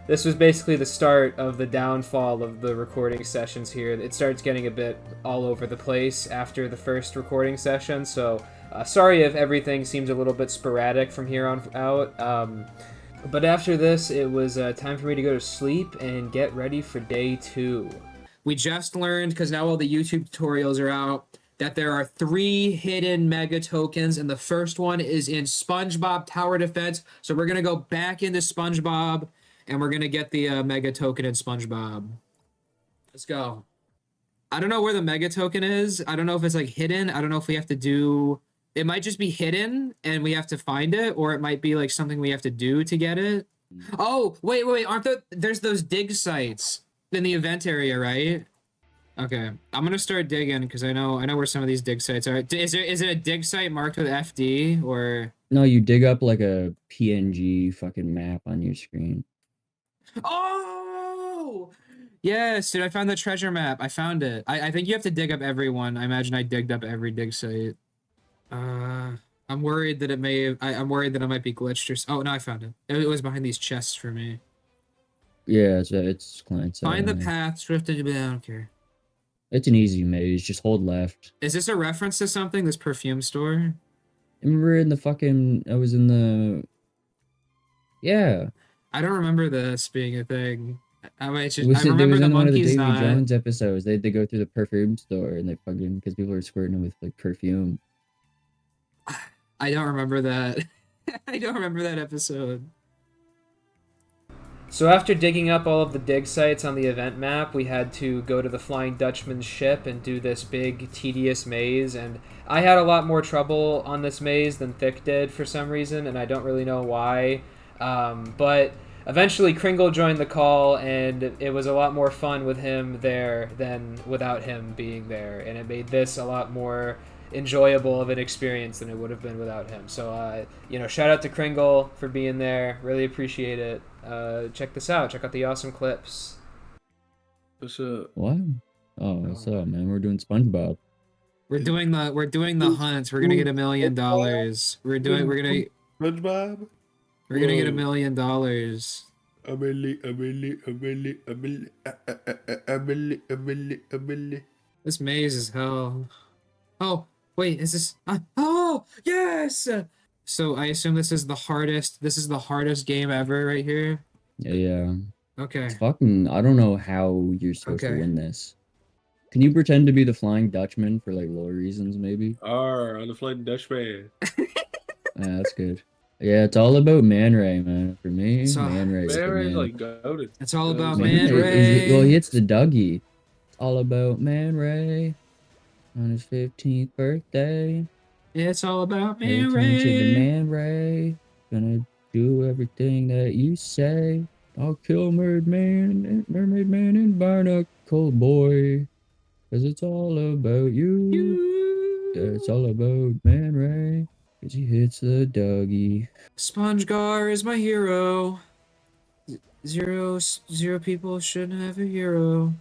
this was basically the start of the downfall of the recording sessions here. It starts getting a bit all over the place after the first recording session, so sorry if everything seems a little bit sporadic from here on out. But after this, it was time for me to go to sleep and get ready for day 2. We just learned, because now all the YouTube tutorials are out, that there are 3 hidden Mega Tokens, and the first one is in Spongebob Tower Defense. So we're going to go back into Spongebob, and we're going to get the Mega Token in Spongebob. Let's go. I don't know where the Mega Token is. I don't know if it's like hidden. I don't know if we have to do... It might just be hidden, and we have to find it, or it might be like something we have to do to get it. Oh, wait. Aren't there's those dig sites in the event area, right? Okay, I'm gonna start digging because I know where some of these dig sites are. Is it a dig site marked with FD or? No, you dig up like a PNG fucking map on your screen. Oh, Yes, dude, I found the treasure map. I found it. I think you have to dig up everyone. I imagine I digged up every dig site. I'm worried that it may have, I'm worried that it might be glitched or oh, no, I found it. It was behind these chests for me. Yeah, so it's client side. Find the path, swift into, I don't care. It's an easy maze. Just hold left. Is this a reference to something? This perfume store? Remember in the fucking... I was in the... Yeah. I don't remember this being a thing. I It remember was the in one of the monkey's Davy not. Jones episodes. They go through the perfume store and they fucking... Because people are squirting them with, like, perfume. I don't remember that. I don't remember that episode. So after digging up all of the dig sites on the event map, we had to go to the Flying Dutchman's ship and do this big, tedious maze, and I had a lot more trouble on this maze than Thick did for some reason, and I don't really know why. But eventually Kringle joined the call, and it was a lot more fun with him there than without him being there, and it made this a lot more enjoyable of an experience than it would have been without him. So, shout out to Kringle for being there. Really appreciate it. Check this out. Check out the awesome clips. What's up? What? Oh, what's up, man? We're doing Spongebob. We're doing the hunts. We're gonna get $1 million. We're gonna SpongeBob? We're gonna get $1 million. This maze is hell. Oh, wait, is this... oh, yes! So I assume this is the hardest game ever right here? Yeah. Okay. It's fucking... I don't know how you're supposed to win this. Can you pretend to be the Flying Dutchman for, like, lore reasons, maybe? I'm the Flying Dutchman. That's good. Yeah, it's all about Man Ray, man. For me, Man Ray's the Man Ray's man. like goated. It's all about Man Man Ray. Well, he hits the Dougie. It's all about Man Ray on his 15th birthday. It's all about Pay Man attention to Ray. Man Ray. Gonna do everything that you say. I'll kill Mermaid Man, and Barnacle Boy. 'Cause it's all about you. Yeah, it's all about Man Ray. 'Cause he hits the Dougie. SpongeGar is my hero. Zero people shouldn't have a hero.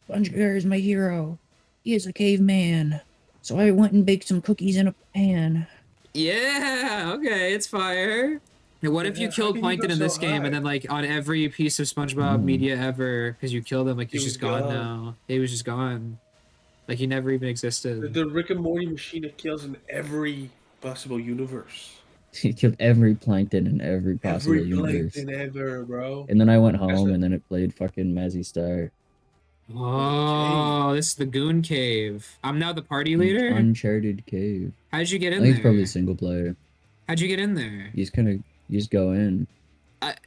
SpongeBob is my hero. He is a caveman. So I went and baked some cookies in a pan. Yeah, okay, it's fire. And what if you killed Plankton in this game and then, like, on every piece of SpongeBob media ever, because you killed him, like, he's just gone now. He was just gone. Like, he never even existed. The Rick and Morty machine that kills in every possible universe. He killed every plankton in every possible universe. Plankton ever, bro. And then I went home and then it played fucking Mazzy Star. Oh, this is the Goon Cave. I'm now the party leader? Uncharted cave. How'd you get in I think there? it's probably single player. How'd you get in there? You just go in.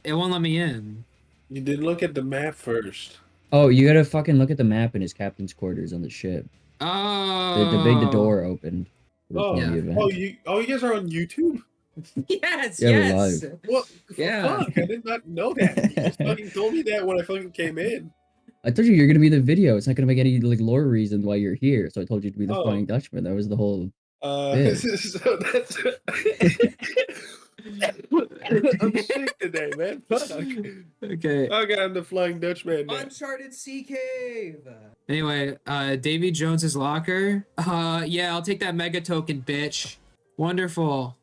It won't let me in. You didn't look at the map first. Oh, you gotta fucking look at the map in his captain's quarters on the ship. Oh. The door opened. Oh, Yeah. you guys are on YouTube? Yes, Yeah, we're yes. live. What? Yeah. Fuck, I did not know that. You just fucking told me that when I fucking came in. I told you you're gonna be the video. It's not gonna make any like lore reason why you're here. So I told you to be the Oh. Flying Dutchman. That was the whole. So that's... I'm sick today, man. Fuck. Okay. Okay, I'm the Flying Dutchman now. Uncharted Sea Cave. Anyway, Davy Jones's locker. Yeah, I'll take that Mega Token, bitch. Wonderful.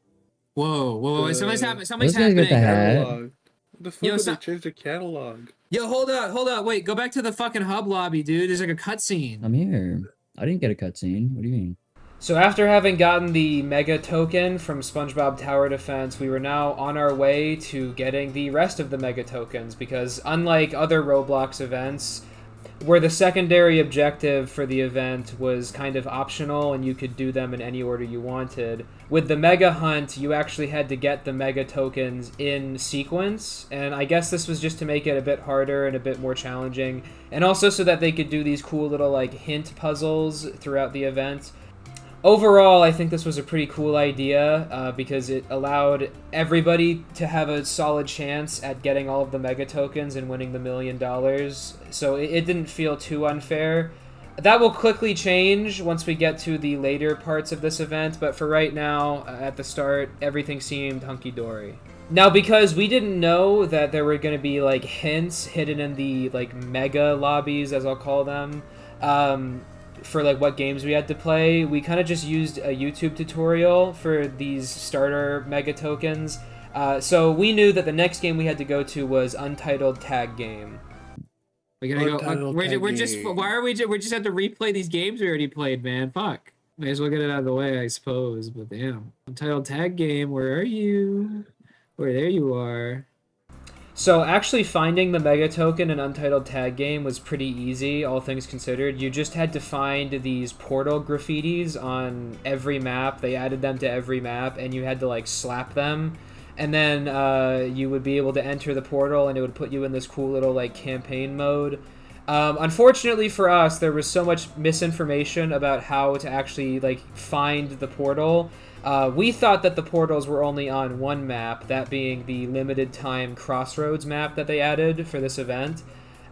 Whoa. Something's happening. Something's Those guys got happening. the hat. Catalog. What the fuck Yo, did so- they change the catalog? Yo, hold up. Wait, go back to the fucking hub lobby, dude. There's like a cutscene. I'm here. I didn't get a cutscene. What do you mean? So after having gotten the Mega Token from SpongeBob Tower Defense, we were now on our way to getting the rest of the Mega Tokens, because unlike other Roblox events, where the secondary objective for the event was kind of optional and you could do them in any order you wanted, with the Mega Hunt, you actually had to get the Mega Tokens in sequence, and I guess this was just to make it a bit harder and a bit more challenging, and also so that they could do these cool little, like, hint puzzles throughout the event. Overall, I think this was a pretty cool idea because it allowed everybody to have a solid chance at getting all of the Mega Tokens and winning the $1 million. So it didn't feel too unfair. That will quickly change once we get to the later parts of this event, but for right now, at the start, everything seemed hunky-dory. Now, because we didn't know that there were going to be, like, hints hidden in the, like, mega lobbies, as I'll call them, for, like, what games we had to play, we kind of just used a YouTube tutorial for these starter mega tokens. So we knew that the next game we had to go to was Untitled Tag Game. We gotta go. We're just. Why are we? We just have to replay these games we already played, man. Fuck. May as well get it out of the way, I suppose. But damn, Untitled Tag Game. Where are you? Where there you are. So actually finding the Mega Token in Untitled Tag Game was pretty easy, all things considered. You just had to find these portal graffitis on every map. They added them to every map, and you had to like slap them. And then you would be able to enter the portal, and it would put you in this cool little like campaign mode. Unfortunately for us, there was so much misinformation about how to actually like find the portal. We thought that the portals were only on one map, that being the limited time Crossroads map that they added for this event.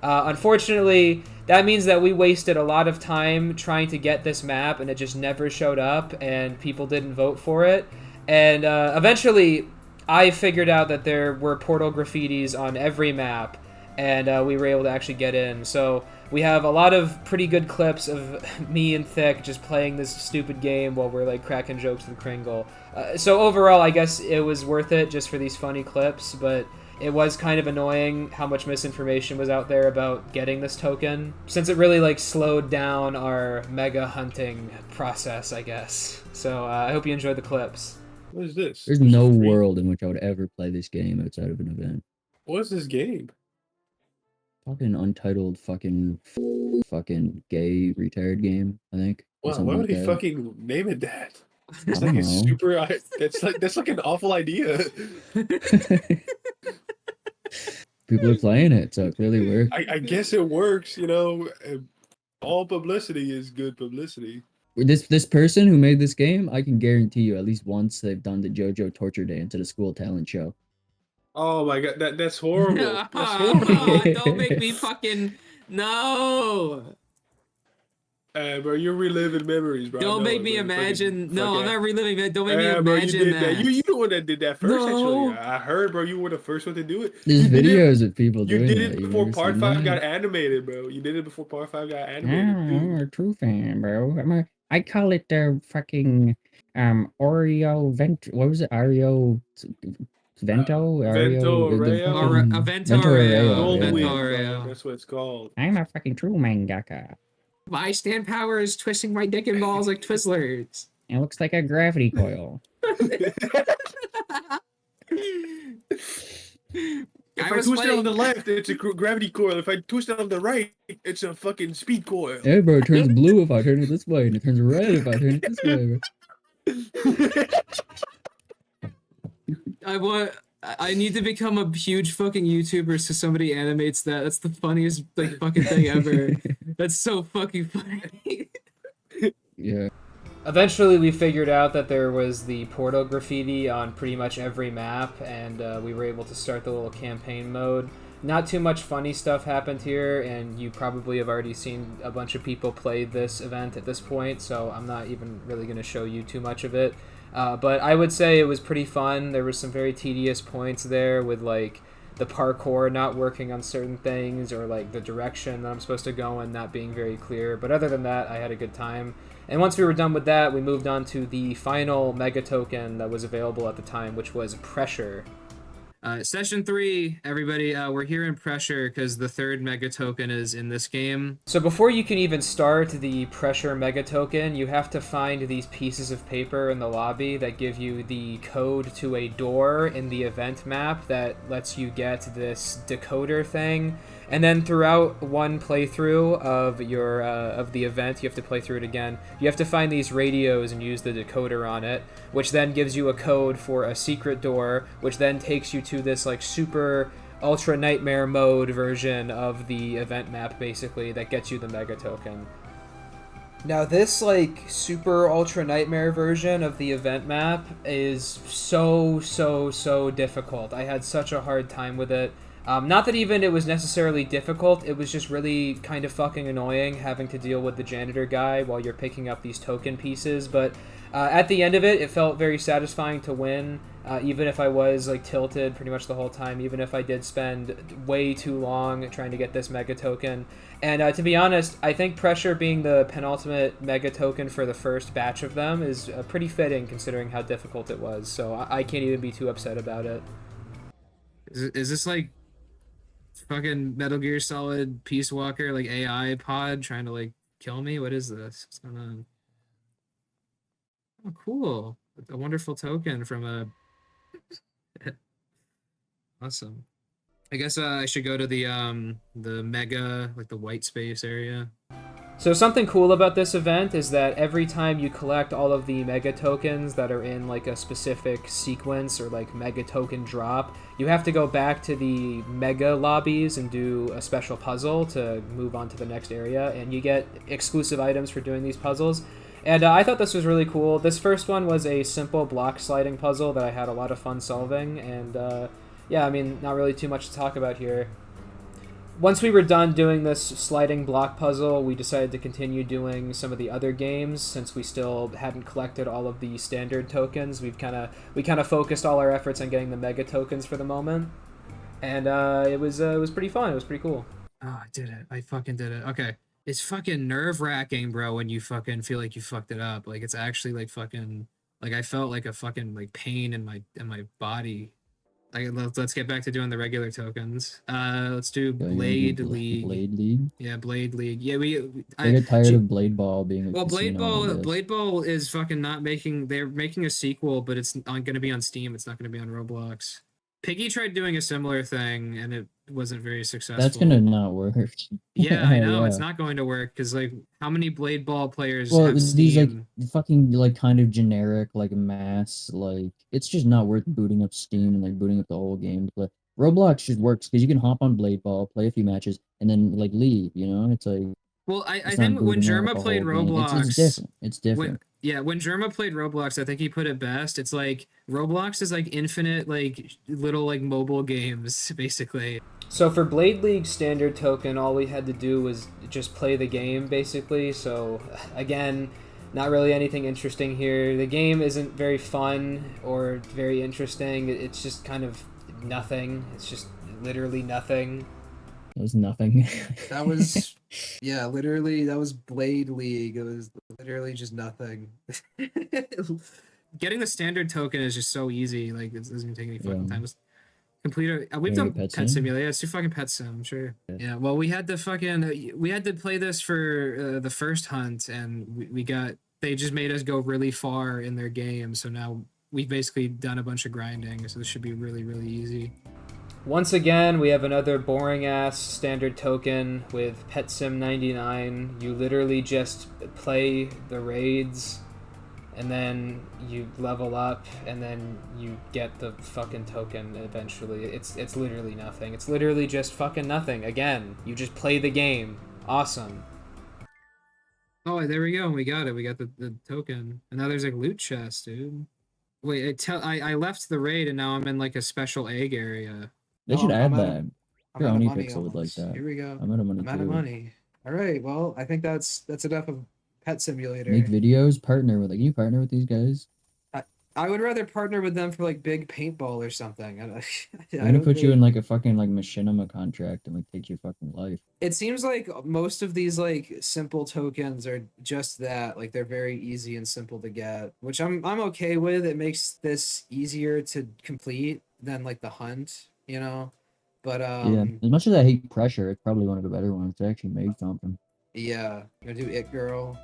Unfortunately, that means that we wasted a lot of time trying to get this map, and it just never showed up, and people didn't vote for it. And eventually, I figured out that there were portal graffitis on every map, and we were able to actually get in. So we have a lot of pretty good clips of me and Thick just playing this stupid game while we're like cracking jokes with Kringle. So overall, I guess it was worth it just for these funny clips, but it was kind of annoying how much misinformation was out there about getting this token, since it really like slowed down our mega hunting process, I guess. So I hope you enjoyed the clips. What is this? There's no world in which I would ever play this game outside of an event. What's this game? Fucking untitled fucking gay retard game, I think. Wow, why would he fucking name it that? It's I like don't a know. super. That's like an awful idea. People are playing it, so it clearly works. I guess it works. You know, all publicity is good publicity. This person who made this game, I can guarantee you at least once they've done the JoJo torture dance at a school talent show. Oh my god, that's horrible. That's horrible. Don't make me fucking no. Bro, you're reliving memories, bro. Don't make me imagine. No, I'm not reliving that. Don't make me bro, imagine that. You the one that did that first. No. Actually, I heard, bro. You were the first one to do it. There's videos of people You doing did that. it You've before never Part seen 5 that? got animated, bro. You did it before Part 5 got Yeah, animated. I'm a true fan, bro. I call it the fucking Oreo vent. What was it? Oreo Vento? Vento Oreo? Vento Oreo. Gold wing, Oreo. bro. That's what it's called. I'm a fucking true mangaka. My stand power is twisting my dick and balls like Twizzlers. It looks like a gravity coil. If I twist it on the left, it's a gravity coil. If I twist it on the right, it's a fucking speed coil. Yeah, bro, it turns blue if I turn it this way, and it turns red if I turn it this way, bro. I need to become a huge fucking YouTuber so somebody animates that. That's the funniest like fucking thing ever. That's so fucking funny. Yeah. Eventually, we figured out that there was the portal graffiti on pretty much every map, and we were able to start the little campaign mode. Not too much funny stuff happened here, and you probably have already seen a bunch of people play this event at this point, so I'm not even really going to show you too much of it. But I would say it was pretty fun. There were some very tedious points there with, like, the parkour not working on certain things, or, like, the direction that I'm supposed to go in not being very clear. But other than that, I had a good time. And once we were done with that, we moved on to the final Mega Token that was available at the time, which was Pressure. Session 3, everybody, we're here in Pressure because the third Mega Token is in this game. So before you can even start the Pressure Mega Token, you have to find these pieces of paper in the lobby that give you the code to a door in the event map that lets you get this decoder thing. And then throughout one playthrough of your of the event, you have to play through it again. You have to find these radios and use the decoder on it, which then gives you a code for a secret door, which then takes you to this like super ultra nightmare mode version of the event map, basically, that gets you the Mega Token. Now this like super ultra nightmare version of the event map is so difficult. I had such a hard time with it. Not that even it was necessarily difficult, it was just really kind of fucking annoying having to deal with the janitor guy while you're picking up these token pieces, but at the end of it, it felt very satisfying to win, even if I was like tilted pretty much the whole time, even if I did spend way too long trying to get this mega token. And to be honest, I think Pressure being the penultimate mega token for the first batch of them is pretty fitting considering how difficult it was, so I can't even be too upset about it. Is this like fucking Metal Gear Solid Peace Walker, like AI pod trying to like kill me? What is this? What's going on? Oh, cool. A wonderful token from a... Awesome. I guess I should go to the mega, like the white space area. So something cool about this event is that every time you collect all of the mega tokens that are in like a specific sequence or like mega token drop, you have to go back to the mega lobbies and do a special puzzle to move on to the next area, and you get exclusive items for doing these puzzles. And I thought this was really cool. This first one was a simple block sliding puzzle that I had a lot of fun solving, and yeah, I mean, not really too much to talk about here. Once we were done doing this sliding block puzzle, we decided to continue doing some of the other games since we still hadn't collected all of the standard tokens. We kind of focused all our efforts on getting the mega tokens for the moment, and it was pretty fun. It was pretty cool. Oh, I did it. I fucking did it. Okay. It's fucking nerve-wracking, bro, when you fucking feel like you fucked it up. Like, it's actually like fucking... Like, I felt like a fucking like pain in my body. Like, let's get back to doing the regular tokens. Let's do Blade League. Blade League. Yeah, Blade League. Yeah, I get tired of Blade Ball being. Well, Blade Ball is fucking not making. They're making a sequel, but it's going to be on Steam. It's not going to be on Roblox. Piggy tried doing a similar thing, and it wasn't very successful. That's gonna not work. Yeah, I know. Yeah. It's not going to work because like, how many Blade Ball players well, have Steam? These like fucking like kind of generic like mass like it's just not worth booting up Steam and like booting up the whole game. But Roblox just works because you can hop on Blade Ball, play a few matches, and then like leave. You know, it's like. Well, I think when Germa played Roblox, it's different. It's different. When Germa played Roblox, I think he put it best. It's like Roblox is like infinite, like little like mobile games, basically. So for Blade League standard token, all we had to do was just play the game, basically. So again, not really anything interesting here. The game isn't very fun or very interesting. It's just kind of nothing. It's just literally nothing. It was nothing. That was, yeah, literally, that was Blade League. It was literally just nothing. Getting the standard token is just so easy. Like, it doesn't take any fucking time. Just complete it. We've done Pet Simulator. Yeah, it's too fucking Pet Sim, sure. Yeah, well, we had to play this for the first hunt, and they just made us go really far in their game, so now we've basically done a bunch of grinding, so this should be really, really easy. Once again, we have another boring-ass standard token with Pet Sim 99. You literally just play the raids, and then you level up, and then you get the fucking token eventually. It's literally nothing. It's literally just fucking nothing. Again, you just play the game. Awesome. Oh, there we go. We got it. We got the token. And now there's like loot chest, dude. Wait, I left the raid, and now I'm in like a special egg area. They should add that. Sure, Onipixel would like that. Here we go. I'm out of money. I'm out of money. All right. Well, I think that's enough of Pet Simulator. Make videos. Partner with. Like, can you partner with these guys? I would rather partner with them for like big paintball or something. I'm gonna put you in like a fucking like machinima contract and like take your fucking life. It seems like most of these like simple tokens are just that. Like, they're very easy and simple to get, which I'm okay with. It makes this easier to complete than like the hunt. You know, but yeah, as much as I hate Pressure, it's probably one of the better ones. It actually made something. Yeah, gonna do It Girl.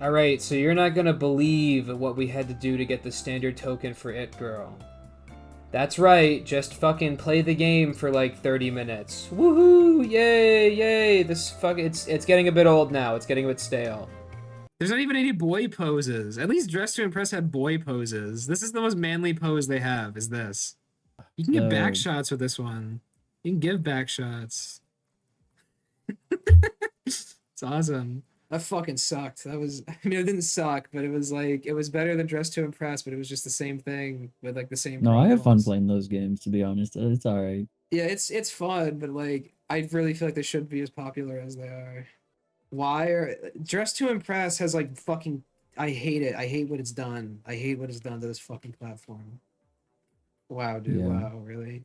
All right, so you're not gonna believe what we had to do to get the standard token for It Girl. That's right, just fucking play the game for like 30 minutes. Woohoo! Yay! Yay! It's getting a bit old now. It's getting a bit stale. There's not even any boy poses. At least Dress to Impress had boy poses. This is the most manly pose they have. Is this? You can give back shots with this one. You can give back shots. It's awesome. That fucking sucked. That was, I mean, it didn't suck, but it was like, it was better than Dress to Impress, but it was just the same thing with like the same. No, I have fun playing those games, to be honest. It's alright. Yeah, it's fun, but like I really feel like they shouldn't be as popular as they are. Why are Dress to Impress has like fucking I hate it. I hate what it's done. I hate what it's done to this fucking platform. Wow, dude. Yeah. Wow, really?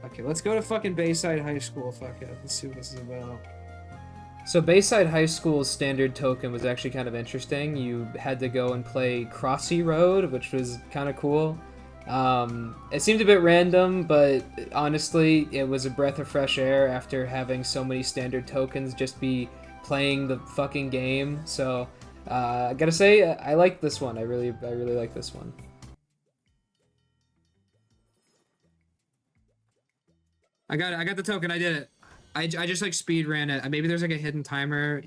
Okay, let's go to fucking Bayside High School. Fuck it. Let's see what this is about. So Bayside High School's standard token was actually kind of interesting. You had to go and play Crossy Road, which was kind of cool. It seemed a bit random, but honestly, it was a breath of fresh air after having so many standard tokens just be playing the fucking game. So I gotta say, I like this one. I really like this one. I got the token. I did it. I just like speed ran it. Maybe there's like a hidden timer.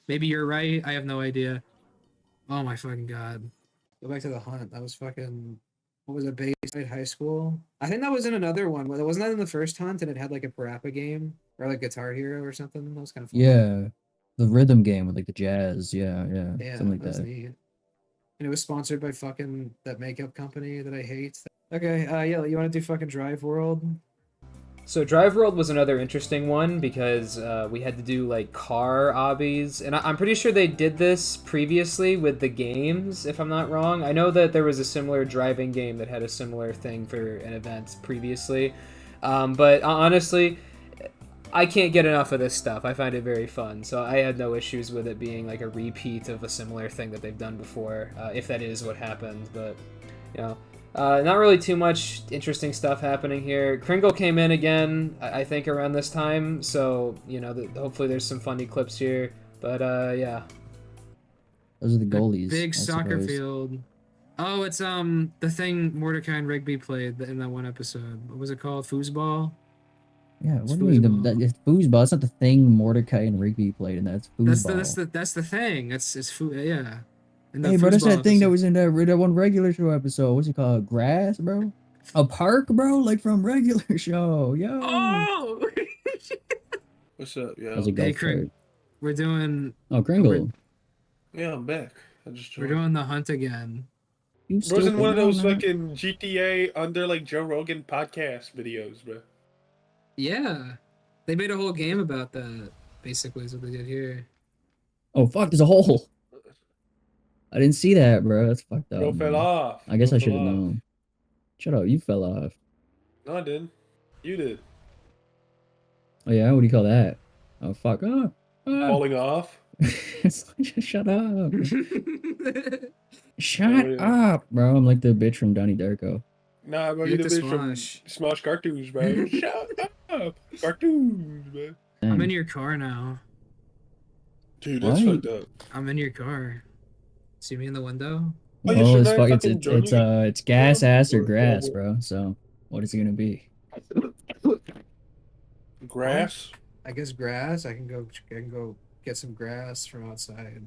Maybe you're right. I have no idea. Oh my fucking god. Go back to the hunt. That was fucking. What was it? Bayside High School. I think that was in another one. Wasn't that in the first hunt? And it had like a parappa game or like Guitar Hero or something. That was kind of fun. Yeah, the rhythm game with like the jazz. Yeah, something like that. Neat. And it was sponsored by fucking that makeup company that I hate. Okay, yeah, you want to do fucking Drive World? So Drive World was another interesting one because we had to do like car obbies, and I'm pretty sure they did this previously with the games, if I'm not wrong. I know that there was a similar driving game that had a similar thing for an event previously, but honestly, I can't get enough of this stuff. I find it very fun, so I had no issues with it being like a repeat of a similar thing that they've done before, if that is what happened, but, you know. Not really too much interesting stuff happening here. Kringle came in again, I think, around this time, so, you know, hopefully there's some funny clips here, but, yeah. Those are the goalies. Big soccer field. Oh, it's, the thing Mordecai and Rigby played in that one episode. What was it called? Foosball? Yeah, what do you mean? It's foosball. It's not the thing Mordecai and Rigby played in that. It's foosball. That's the thing. It's yeah. Hey, bro, that's that thing that was in that one regular show episode. What's it called? Grass, bro? A park, bro? Like from regular show. Yo. Oh! What's up, yo? Hey, Kring. We're doing... Oh, Kringle. Yeah, I'm back. We're doing the hunt again. Wasn't one of those fucking GTA under, like, Joe Rogan podcast videos, bro? Yeah. They made a whole game about that, basically, is what they did here. Oh, fuck, there's a hole. I didn't see that, bro. That's fucked up. Bro fell off. I guess I should have known. Shut up. You fell off. No, I didn't. You did. Oh, yeah? What do you call that? Oh, fuck. Oh. Falling off? Shut up. Shut up, bro. I'm like the bitch from Donnie Darko. Nah, bro. You're the bitch from Smosh Cartoons, bro. Shut up. Cartoons, bro. Dang. I'm in your car now. Dude, that's fucked up. I'm in your car. See me in the window? Oh, it's gas, ass, or grass, bro. So, what is it gonna be? Grass? I guess grass. I can go get some grass from outside.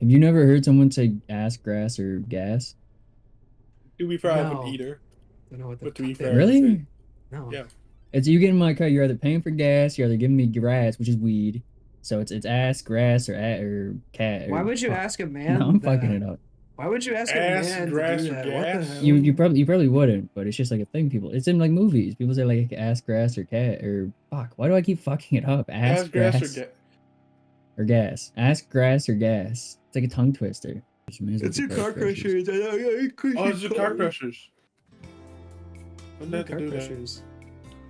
Have you never heard someone say ass, grass, or gas? To be fair, I have an eater. I don't know what but to be fair, really? No. Yeah. It's you get in my car. You're either paying for gas, you're either giving me grass, which is weed. So it's ass, grass, or cat. Why would you ask a man? No, I'm fucking it up. Why would you ask a man grass, to do that? What the hell? You probably wouldn't, but it's just like a thing. People, it's in like movies. People say like ass, grass, or cat, or fuck. Why do I keep fucking it up? Ass, grass, or gas. Ass, grass, or gas. It's like a tongue twister. It's your car crushers. Oh, it's your car crushers. Car crushers.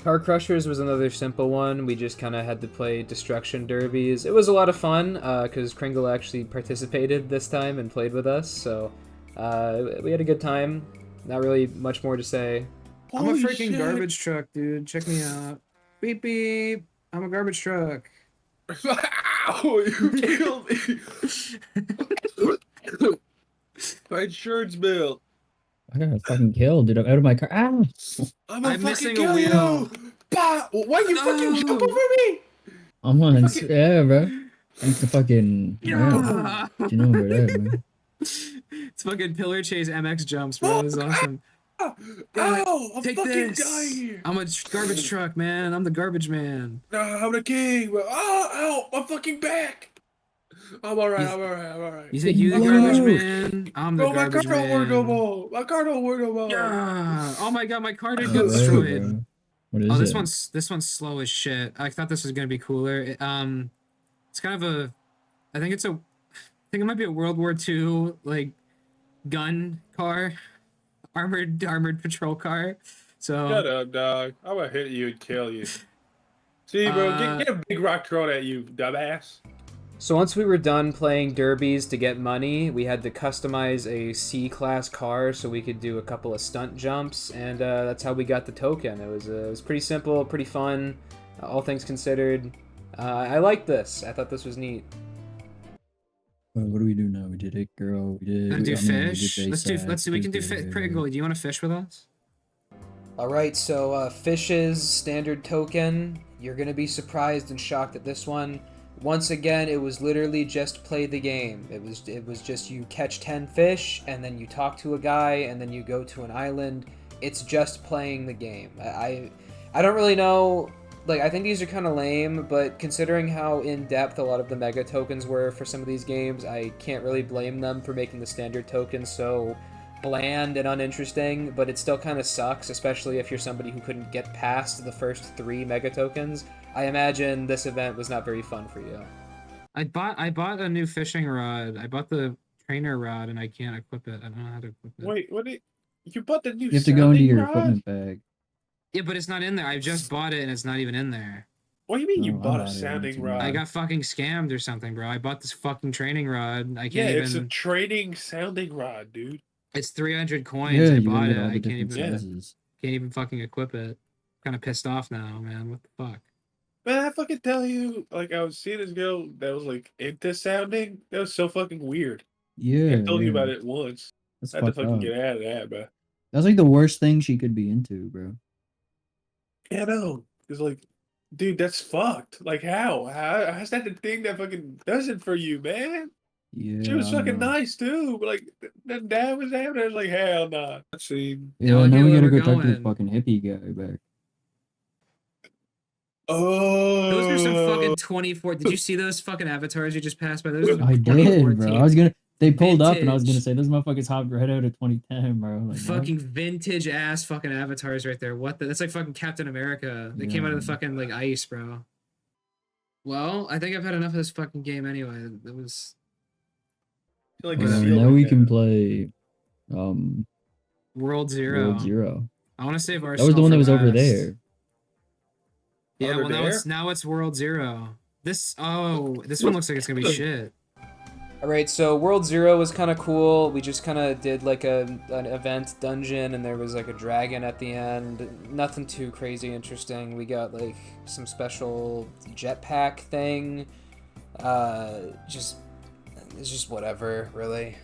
Car Crushers was another simple one. We just kind of had to play Destruction Derbies. It was a lot of fun because Kringle actually participated this time and played with us, so we had a good time. Not really much more to say. I'm a freaking garbage truck, dude. Check me out. Beep beep. I'm a garbage truck. Ow! You killed me. My shirt's built. I got fucking killed, dude. I'm out of my car. Ah! I'm missing a wheel. Why you fucking jump over me? I'm on. Yeah, bro. I used to fucking. Yeah. You know about that, man. It's fucking Pillar Chase MX jumps, bro. It was awesome. Ow! I'm Take fucking this. dying here. I'm a garbage truck, man. I'm the garbage man. I'm the king. Ow! My fucking back. I'm alright. I'm alright. You think you the garbage man? I'm the garbage man. My car don't work no more. Yeah. Oh my god, my car did get destroyed. What is Oh, it? this one's slow as shit. I thought this was gonna be cooler. It's kind of a, I think it might be a World War II like gun car, armored patrol car. So Shut up, dog. I'm gonna hit you and kill you. See, bro, get a big rock thrown at you, dumbass. So once we were done playing derbies to get money, we had to customize a C-class car so we could do a couple of stunt jumps, and that's how we got the token. It was pretty simple, pretty fun, all things considered. I liked this. I thought this was neat. Well, what do we do now? We did it, girl. We did. Gonna do fish. We did Let's Bayside, see. We can do Bayside. Pringle. Do you want to fish with us? All right, so Fish's standard token. You're gonna be surprised and shocked at this one. Once again, it was literally just play the game. It was just you catch 10 fish, and then you talk to a guy, and then you go to an island. It's just playing the game. I don't really know. Like, I think these are kind of lame, but considering how in-depth a lot of the mega tokens were for some of these games, I can't really blame them for making the standard token so bland and uninteresting, but it still kind of sucks, especially if you're somebody who couldn't get past the first 3 mega tokens. I imagine this event was not very fun for you. I bought a new fishing rod. I bought the trainer rod, and I can't equip it. I don't know how to equip it. Wait, what? You bought the new? You have to go into your rod? equipment bag. Yeah, but it's not in there. I just bought it, and it's not even in there. What do you mean you Oh, bought I'm a not sounding even- rod? I got fucking scammed or something, bro. I bought this fucking training rod. I Yeah, can't it's a even. training sounding rod, dude. It's 300 coins. Yeah, I you bought get it. all I the can't different even. sizes. Can't even fucking equip it. Kind of pissed off now, man. What the fuck? Man, I fucking tell you, like I was seeing this girl that was like into sounding. That was so fucking weird. Yeah, I told you yeah. about it once. That's I had to fucked fucking up. get out of that, bro. That's like the worst thing she could be into, bro. Yeah, no, it's like, dude, that's fucked. Like, how's that the thing that fucking does it for you, man? Yeah. She was I don't fucking know. nice too, but like, then dad was there, and I was like, hell nah. Let's see. Yeah, look now at we where gotta we're go talk to the going. fucking hippie guy back. Oh, Those are some fucking 24. Did you see those fucking avatars you just passed by? Those are I did, bro. I was gonna. They pulled up, and I was gonna Vintage. say, "This motherfucker's hopped right out of 2010, bro." Like, what? Fucking vintage ass fucking avatars right there. What the? That's like fucking Captain America. They came out of the Yeah. fucking like ice, bro. Well, I think I've had enough of this fucking game anyway. It was I feel like Well, a seal now right we there. can play World Zero. World Zero. I want to save our. That was the one that was over there. Yeah, Over well now it's World Zero. This one looks like it's gonna be shit. Alright, so World Zero was kind of cool. We just kind of did like an event dungeon, and there was like a dragon at the end. Nothing too crazy interesting. We got like some special jetpack thing. It's just whatever, really.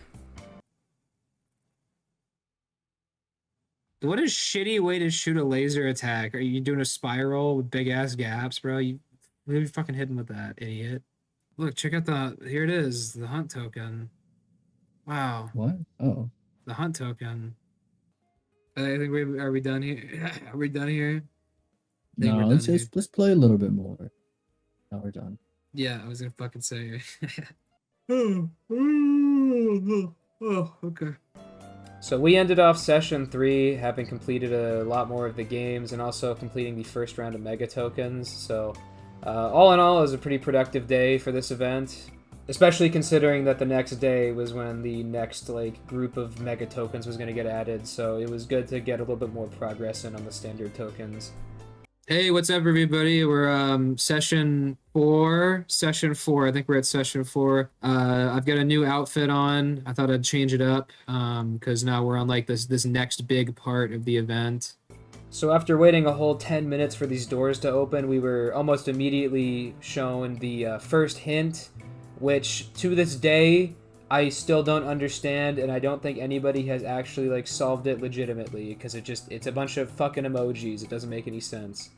What a shitty way to shoot a laser attack. Are you doing a spiral with big ass gaps, bro? You really fucking hitting with that, idiot. Look, check out here it is, the hunt token. Wow, What? Oh, the hunt token. I think are we done here? Are we done here? I think no. we're Let's done let's play a little bit more. Now we're done. Yeah, I was gonna fucking say. Oh, okay. So we ended off session 3 having completed a lot more of the games and also completing the first round of mega tokens. So all in all, it was a pretty productive day for this event, especially considering that the next day was when the next like group of mega tokens was going to get added. So it was good to get a little bit more progress in on the standard tokens. Hey, what's up, everybody? We're session 4. I think we're at session 4. I've got a new outfit on. I thought I'd change it up because now we're on like this next big part of the event. So after waiting a whole 10 minutes for these doors to open, we were almost immediately shown the first hint, which to this day I still don't understand, and I don't think anybody has actually like solved it legitimately because it's a bunch of fucking emojis. It doesn't make any sense.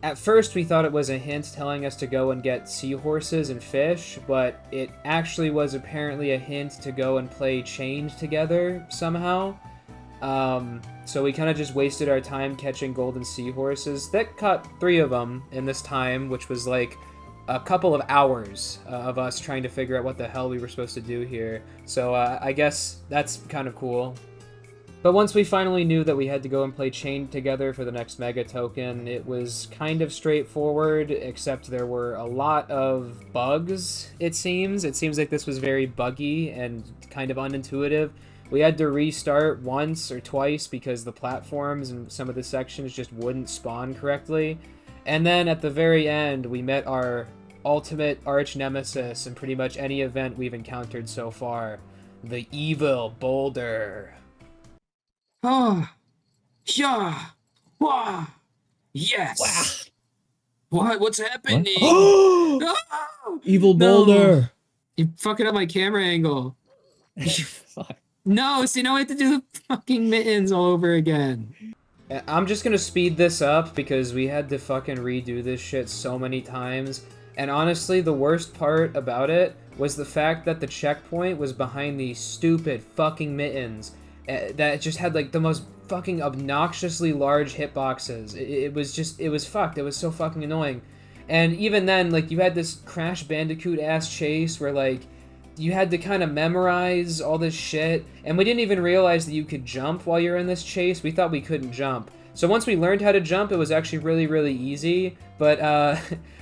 At first we thought it was a hint telling us to go and get seahorses and fish, but it actually was apparently a hint to go and play Change together somehow. So we kind of just wasted our time catching golden seahorses. That caught 3 of them in this time, which was like a couple of hours of us trying to figure out what the hell we were supposed to do here. So I guess that's kind of cool. But once we finally knew that we had to go and play Chain together for the next Mega Token, it was kind of straightforward, except there were a lot of bugs, it seems. It seems like this was very buggy and kind of unintuitive. We had to restart once or twice because the platforms and some of the sections just wouldn't spawn correctly. And then at the very end, we met our ultimate arch nemesis in pretty much any event we've encountered so far. The Evil Boulder. Ah, yeah, wow, yes. What? What's happening? What? No! Evil No. Boulder. You fucking up my camera angle. Fuck. No, see, now I have to do the fucking mittens all over again. I'm just gonna speed this up because we had to fucking redo this shit so many times. And honestly, the worst part about it was the fact that the checkpoint was behind these stupid fucking mittens that just had like the most fucking obnoxiously large hitboxes. It was fucked. It was so fucking annoying. And even then, like, you had this Crash Bandicoot ass chase where like you had to kind of memorize all this shit, and we didn't even realize that you could jump while you're in this chase. We thought we couldn't jump. So once we learned how to jump, it was actually really, really easy. But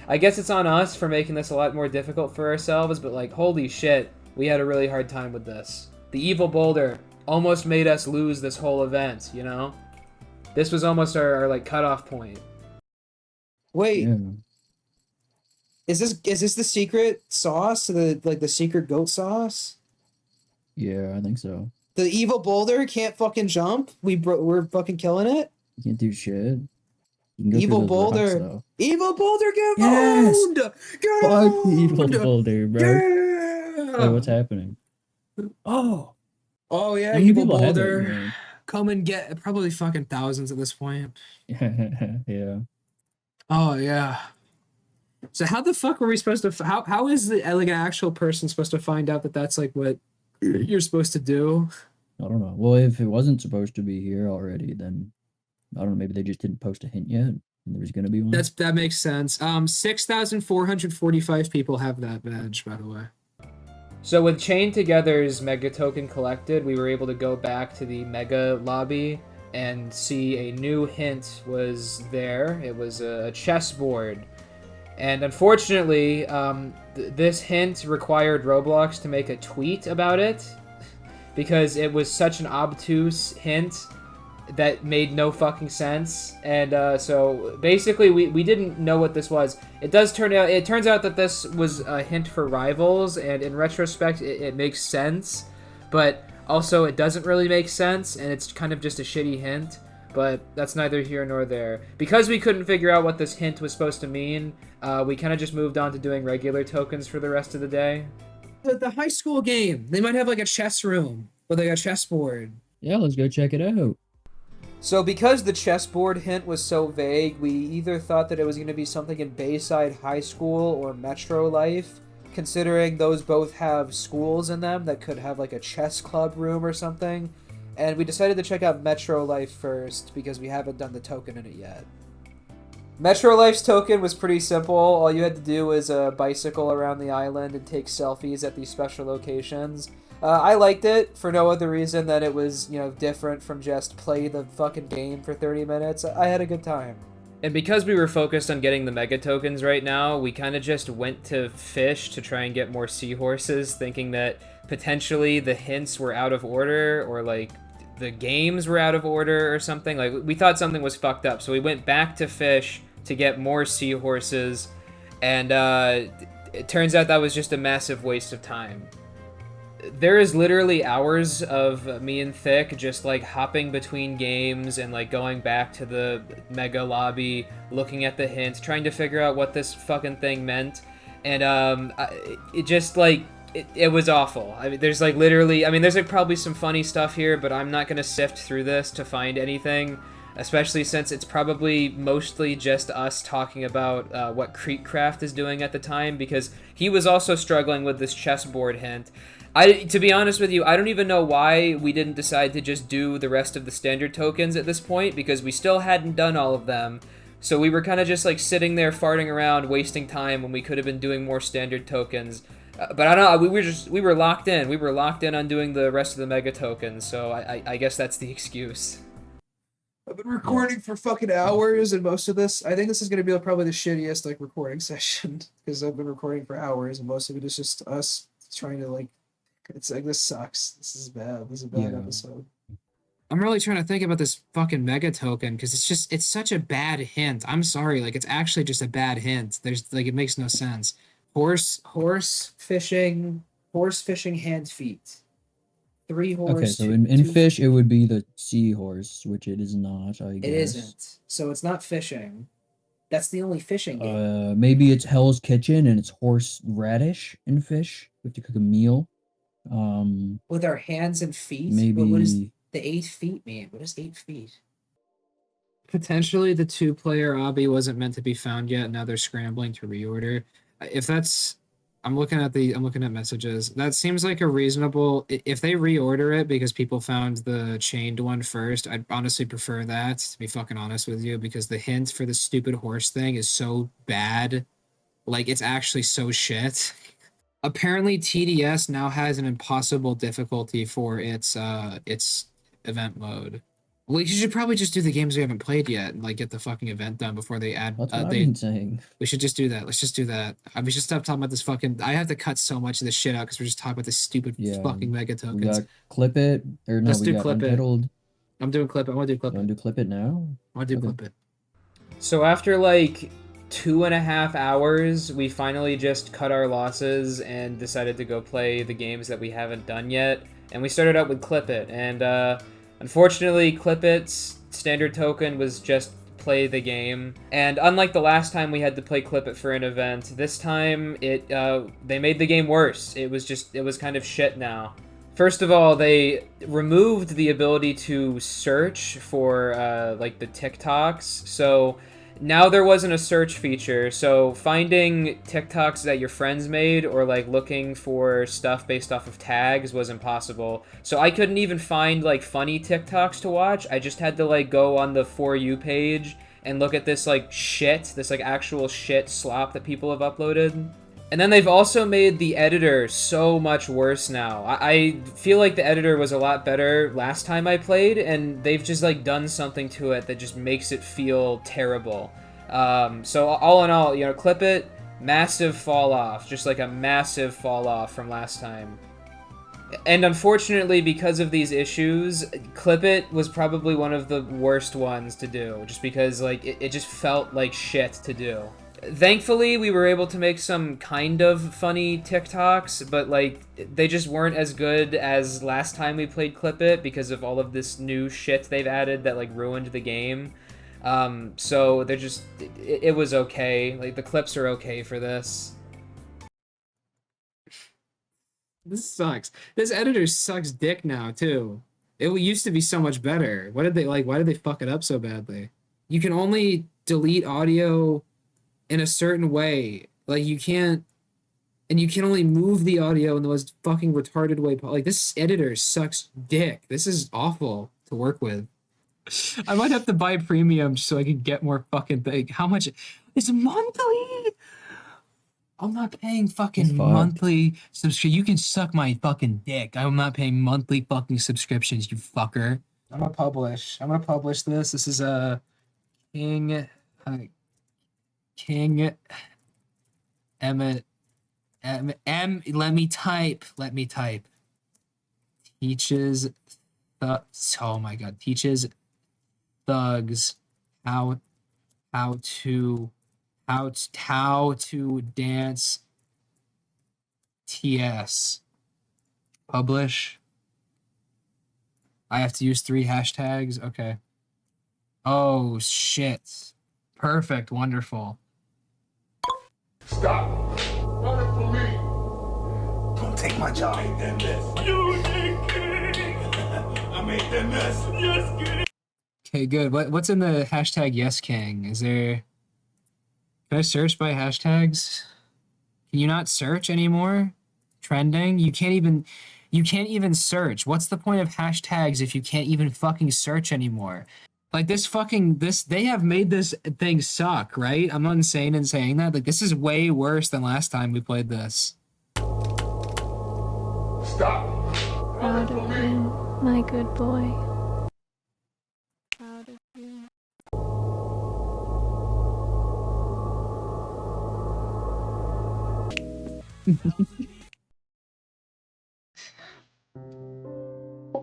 I guess it's on us for making this a lot more difficult for ourselves, but like, holy shit, we had a really hard time with this. The Evil Boulder almost made us lose this whole event, you know? This was almost our like cutoff point. Wait, Yeah. is this the secret sauce? The secret goat sauce? Yeah, I think so. The Evil Boulder can't fucking jump. We're fucking killing it. You can't do shit. You can go Evil through those rocks, Boulder. though. Evil Boulder, get Yes! owned! Get Fuck the Evil owned! Boulder, bro. Yeah! Wait, what's happening? Oh yeah, How many Evil people have that Boulder. game? Come and get probably fucking thousands at this point. Yeah. Oh yeah. So how the fuck were we supposed to? How is the like an actual person supposed to find out that that's like what you're supposed to do? I don't know. Well, if it wasn't supposed to be here already, then I don't know. Maybe they just didn't post a hint yet. And there was gonna be one. That makes sense. 6,445 people have that badge, by the way. So with Chain Together's Mega Token collected, we were able to go back to the Mega lobby and see a new hint was there. It was a chessboard. And unfortunately, this hint required Roblox to make a tweet about it because it was such an obtuse hint that made no fucking sense. And so basically we didn't know what this was. It turns out that this was a hint for rivals, and in retrospect it makes sense, but also it doesn't really make sense, and it's kind of just a shitty hint. But that's neither here nor there. Because we couldn't figure out what this hint was supposed to mean, we kind of just moved on to doing regular tokens for the rest of the day. The high school game, they might have like a chess room with like a chessboard. Yeah, let's go check it out. So because the chessboard hint was so vague, we either thought that it was going to be something in Bayside High School or Metro Life, considering those both have schools in them that could have like a chess club room or something. And we decided to check out Metro Life first because we haven't done the token in it yet. Metro Life's token was pretty simple. All you had to do was bicycle around the island and take selfies at these special locations. I liked it for no other reason than it was, different from just play the fucking game for 30 minutes. I had a good time. And because we were focused on getting the Mega Tokens right now, we kind of just went to fish to try and get more seahorses, thinking that potentially the hints were out of order, or like the games were out of order or something. Like, we thought something was fucked up, so we went back to fish to get more seahorses, and it turns out that was just a massive waste of time. There is literally hours of me and Thick just like hopping between games and like going back to the Mega lobby, looking at the hints, trying to figure out what this fucking thing meant, and it just like it was awful. I mean, there's like literally, there's like probably some funny stuff here, but I'm not gonna sift through this to find anything, especially since it's probably mostly just us talking about what Creekcraft is doing at the time, because he was also struggling with this chessboard hint. To be honest with you, I don't even know why we didn't decide to just do the rest of the standard tokens at this point, because we still hadn't done all of them. So we were kind of just like sitting there farting around, wasting time when we could have been doing more standard tokens. But I don't know. We were locked in. We were locked in on doing the rest of the Mega Tokens. So I guess that's the excuse. I've been recording for fucking hours, and most of this, I think this is gonna be probably the shittiest like recording session because I've been recording for hours, and most of it is just us trying to like. It's like this sucks. This is bad. This is a bad episode. I'm really trying to think about this fucking Mega Token because it's such a bad hint. I'm sorry, like it's actually just a bad hint. There's like it makes no sense. Horse fishing hand feet. 3 horse. Okay, so in fish, it would be the seahorse, which it is not, I guess. It isn't. So it's not fishing. That's the only fishing game. Maybe it's Hell's Kitchen and it's horse radish and fish. We have to cook a meal. With our hands and feet? Maybe. What does the 8 feet mean? What is 8 feet? Potentially the 2-player obby wasn't meant to be found yet. Now they're scrambling to reorder. If that's... I'm looking at messages. That seems like a reasonable... If they reorder it because people found the chained one first, I'd honestly prefer that, to be fucking honest with you, because the hint for the stupid horse thing is so bad. Like, it's actually so shit. Apparently, TDS now has an impossible difficulty for its event mode. Well, you should probably just do the games we haven't played yet and like get the fucking event done before they add. That's what I've been saying. We should just do that. Let's just do that. We should stop talking about this fucking. I have to cut so much of this shit out because we're just talking about this stupid fucking Mega Tokens. We got Clip It or no? Let's we do got Clip Untitled. It. I'm doing Clip It. I want to do Clip It. You want to do Clip It now? I want to do Clip It. So after like 2.5 hours, we finally just cut our losses and decided to go play the games that we haven't done yet. And we started out with Clip It, and unfortunately, Clip It's standard token was just play the game. And unlike the last time we had to play Clip It for an event, this time they made the game worse. It was kind of shit now. First of all, they removed the ability to search for like the TikToks. So now there wasn't a search feature, so finding TikToks that your friends made or like looking for stuff based off of tags was impossible. So I couldn't even find like funny TikToks to watch. I just had to like go on the For You page and look at this like shit, this like actual shit slop that people have uploaded. And then they've also made the editor so much worse now. I feel like the editor was a lot better last time I played, and they've just like done something to it that just makes it feel terrible. So all in all, you know, Clip It, massive fall off, just like a massive fall off from last time. And unfortunately, because of these issues, Clip It was probably one of the worst ones to do, just because like it just felt like shit to do. Thankfully, we were able to make some kind of funny TikToks, but like they just weren't as good as last time we played Clip It because of all of this new shit they've added that like ruined the game. So they're just it was okay. Like the clips are okay for this. This sucks. This editor sucks dick now too. It used to be so much better. What did they like? Why did they fuck it up so badly? You can only delete audio in a certain way. Like you can't, and you can only move the audio in the most fucking retarded way. Like this editor sucks dick. This is awful to work with. I might have to buy premium so I can get more fucking thing. How much is monthly? I'm not paying fucking monthly subscription. You can suck my fucking dick. I'm not paying monthly fucking subscriptions, you fucker. I'm gonna publish this. This is a King Emmet let me type teaches oh my god, teaches thugs how to dance TS. Publish. I have to use 3 hashtags. Okay. Oh shit. Perfect. Wonderful. Stop. Run it for me. Don't take my job. I made that mess. You did kidding. I made that mess. Yes, kidding. Okay, good. What's in the hashtag Yes King? Is there... Can I search by hashtags? Can you not search anymore? Trending? You can't even search. What's the point of hashtags if you can't even fucking search anymore? Like they have made this thing suck, right? I'm not insane in saying that. Like this is way worse than last time we played this. Stop. Proud of you, my good boy. Proud of you.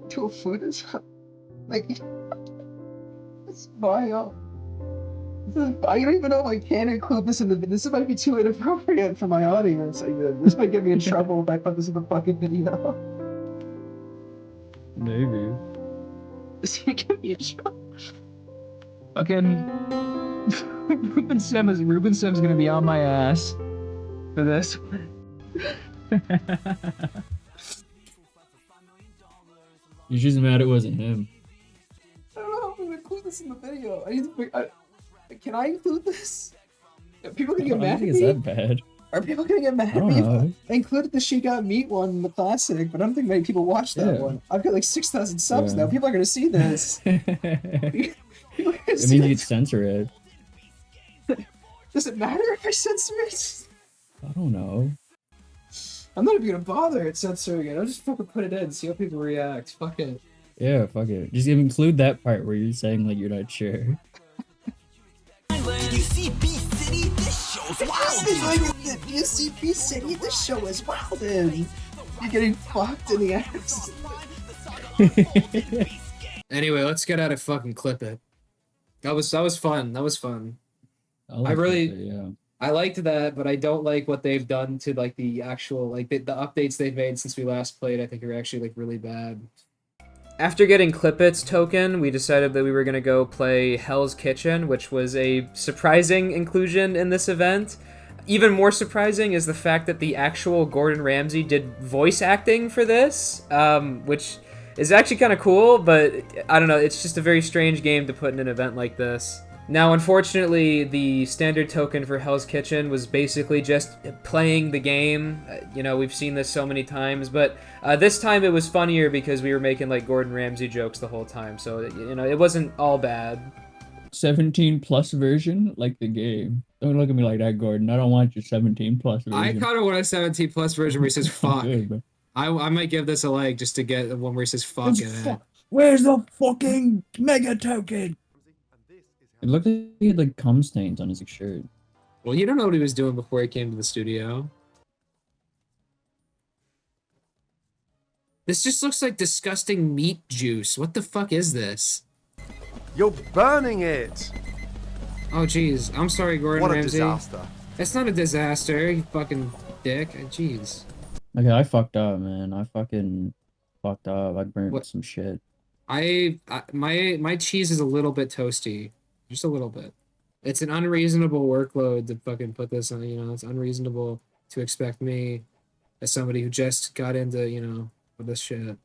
To food is like it's vile. I don't even know if I can include this in the video. This might be too inappropriate for my audience. Like, this might get me in trouble if I put this in the fucking video. Maybe. This might get me in trouble. Fucking Ruben Sim's gonna be on my ass for this. You're just mad it wasn't him. I don't know how I'm gonna include this in the video. I need to figure. Can I include this? Are people gonna get mad at I don't think me? it's that bad. Are people gonna get mad I at don't me? know. I included the She Got Meat one in the classic, but I don't think many people watched that Yeah. one. I've got like 6,000 subs Yeah. now. People are gonna see this. It means you'd censor it. Does it matter if I censor it? I don't know. I'm not even gonna bother at censoring it. I'll just fucking put it in, see how people react. Fuck it. Yeah, fuck it. Just include that part where you're saying like you're not sure. You see B City, this show's wild. You see B City, this show is wild. You're getting fucked in the ass. Anyway, let's get out of fucking clip it. That was fun. That was fun. I really- that, yeah. I liked that, but I don't like what they've done to like the actual like the updates they've made since we last played. I think are actually like really bad. After getting Clipit's token, we decided that we were going to go play Hell's Kitchen, which was a surprising inclusion in this event. Even more surprising is the fact that the actual Gordon Ramsay did voice acting for this, which is actually kind of cool, but I don't know, it's just a very strange game to put in an event like this. Now, unfortunately, the standard token for Hell's Kitchen was basically just playing the game. You know, we've seen this so many times, but this time it was funnier because we were making, like, Gordon Ramsay jokes the whole time, so, you know, it wasn't all bad. 17 plus version, like the game. Don't look at me like that, Gordon. I don't want your 17 plus version. I kind of want a 17 plus version where he says fuck. Good, bro. I might give this a like just to get the one where he says fuck in it. Where's the fucking mega token? It looked like he had like cum stains on his shirt. Well, you don't know what he was doing before he came to the studio. This just looks like disgusting meat juice. What the fuck is this? You're burning it! Oh, jeez. I'm sorry, Gordon What a Ramsay. disaster. It's not a disaster, you fucking dick. Jeez. Okay, I fucked up, man. I fucking fucked up. I burnt What? some shit. My cheese is a little bit toasty. Just a little bit. It's an unreasonable workload to fucking put this on, you know, it's unreasonable to expect me as somebody who just got into, you know, this shit.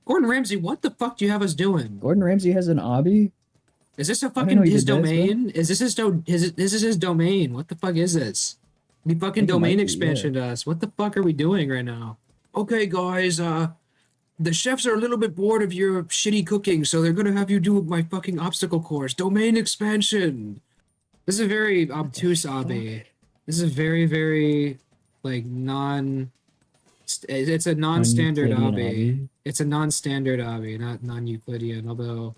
Gordon Ramsay, what the fuck do you have us doing? Gordon Ramsay has an obby? Is this a I didn't fucking know he his did this, domain? Is this his this is his domain? What the fuck is this? The fucking think it domain might be, expansion to us. What the fuck are we doing right now? Okay, guys, the chefs are a little bit bored of your shitty cooking, so they're gonna have you do my fucking obstacle course. Domain expansion. This is a very obtuse obby. This is a very, very, like, it's a non-standard Non-Euclidean obby. It's a non-standard obby, not non-Euclidean, although...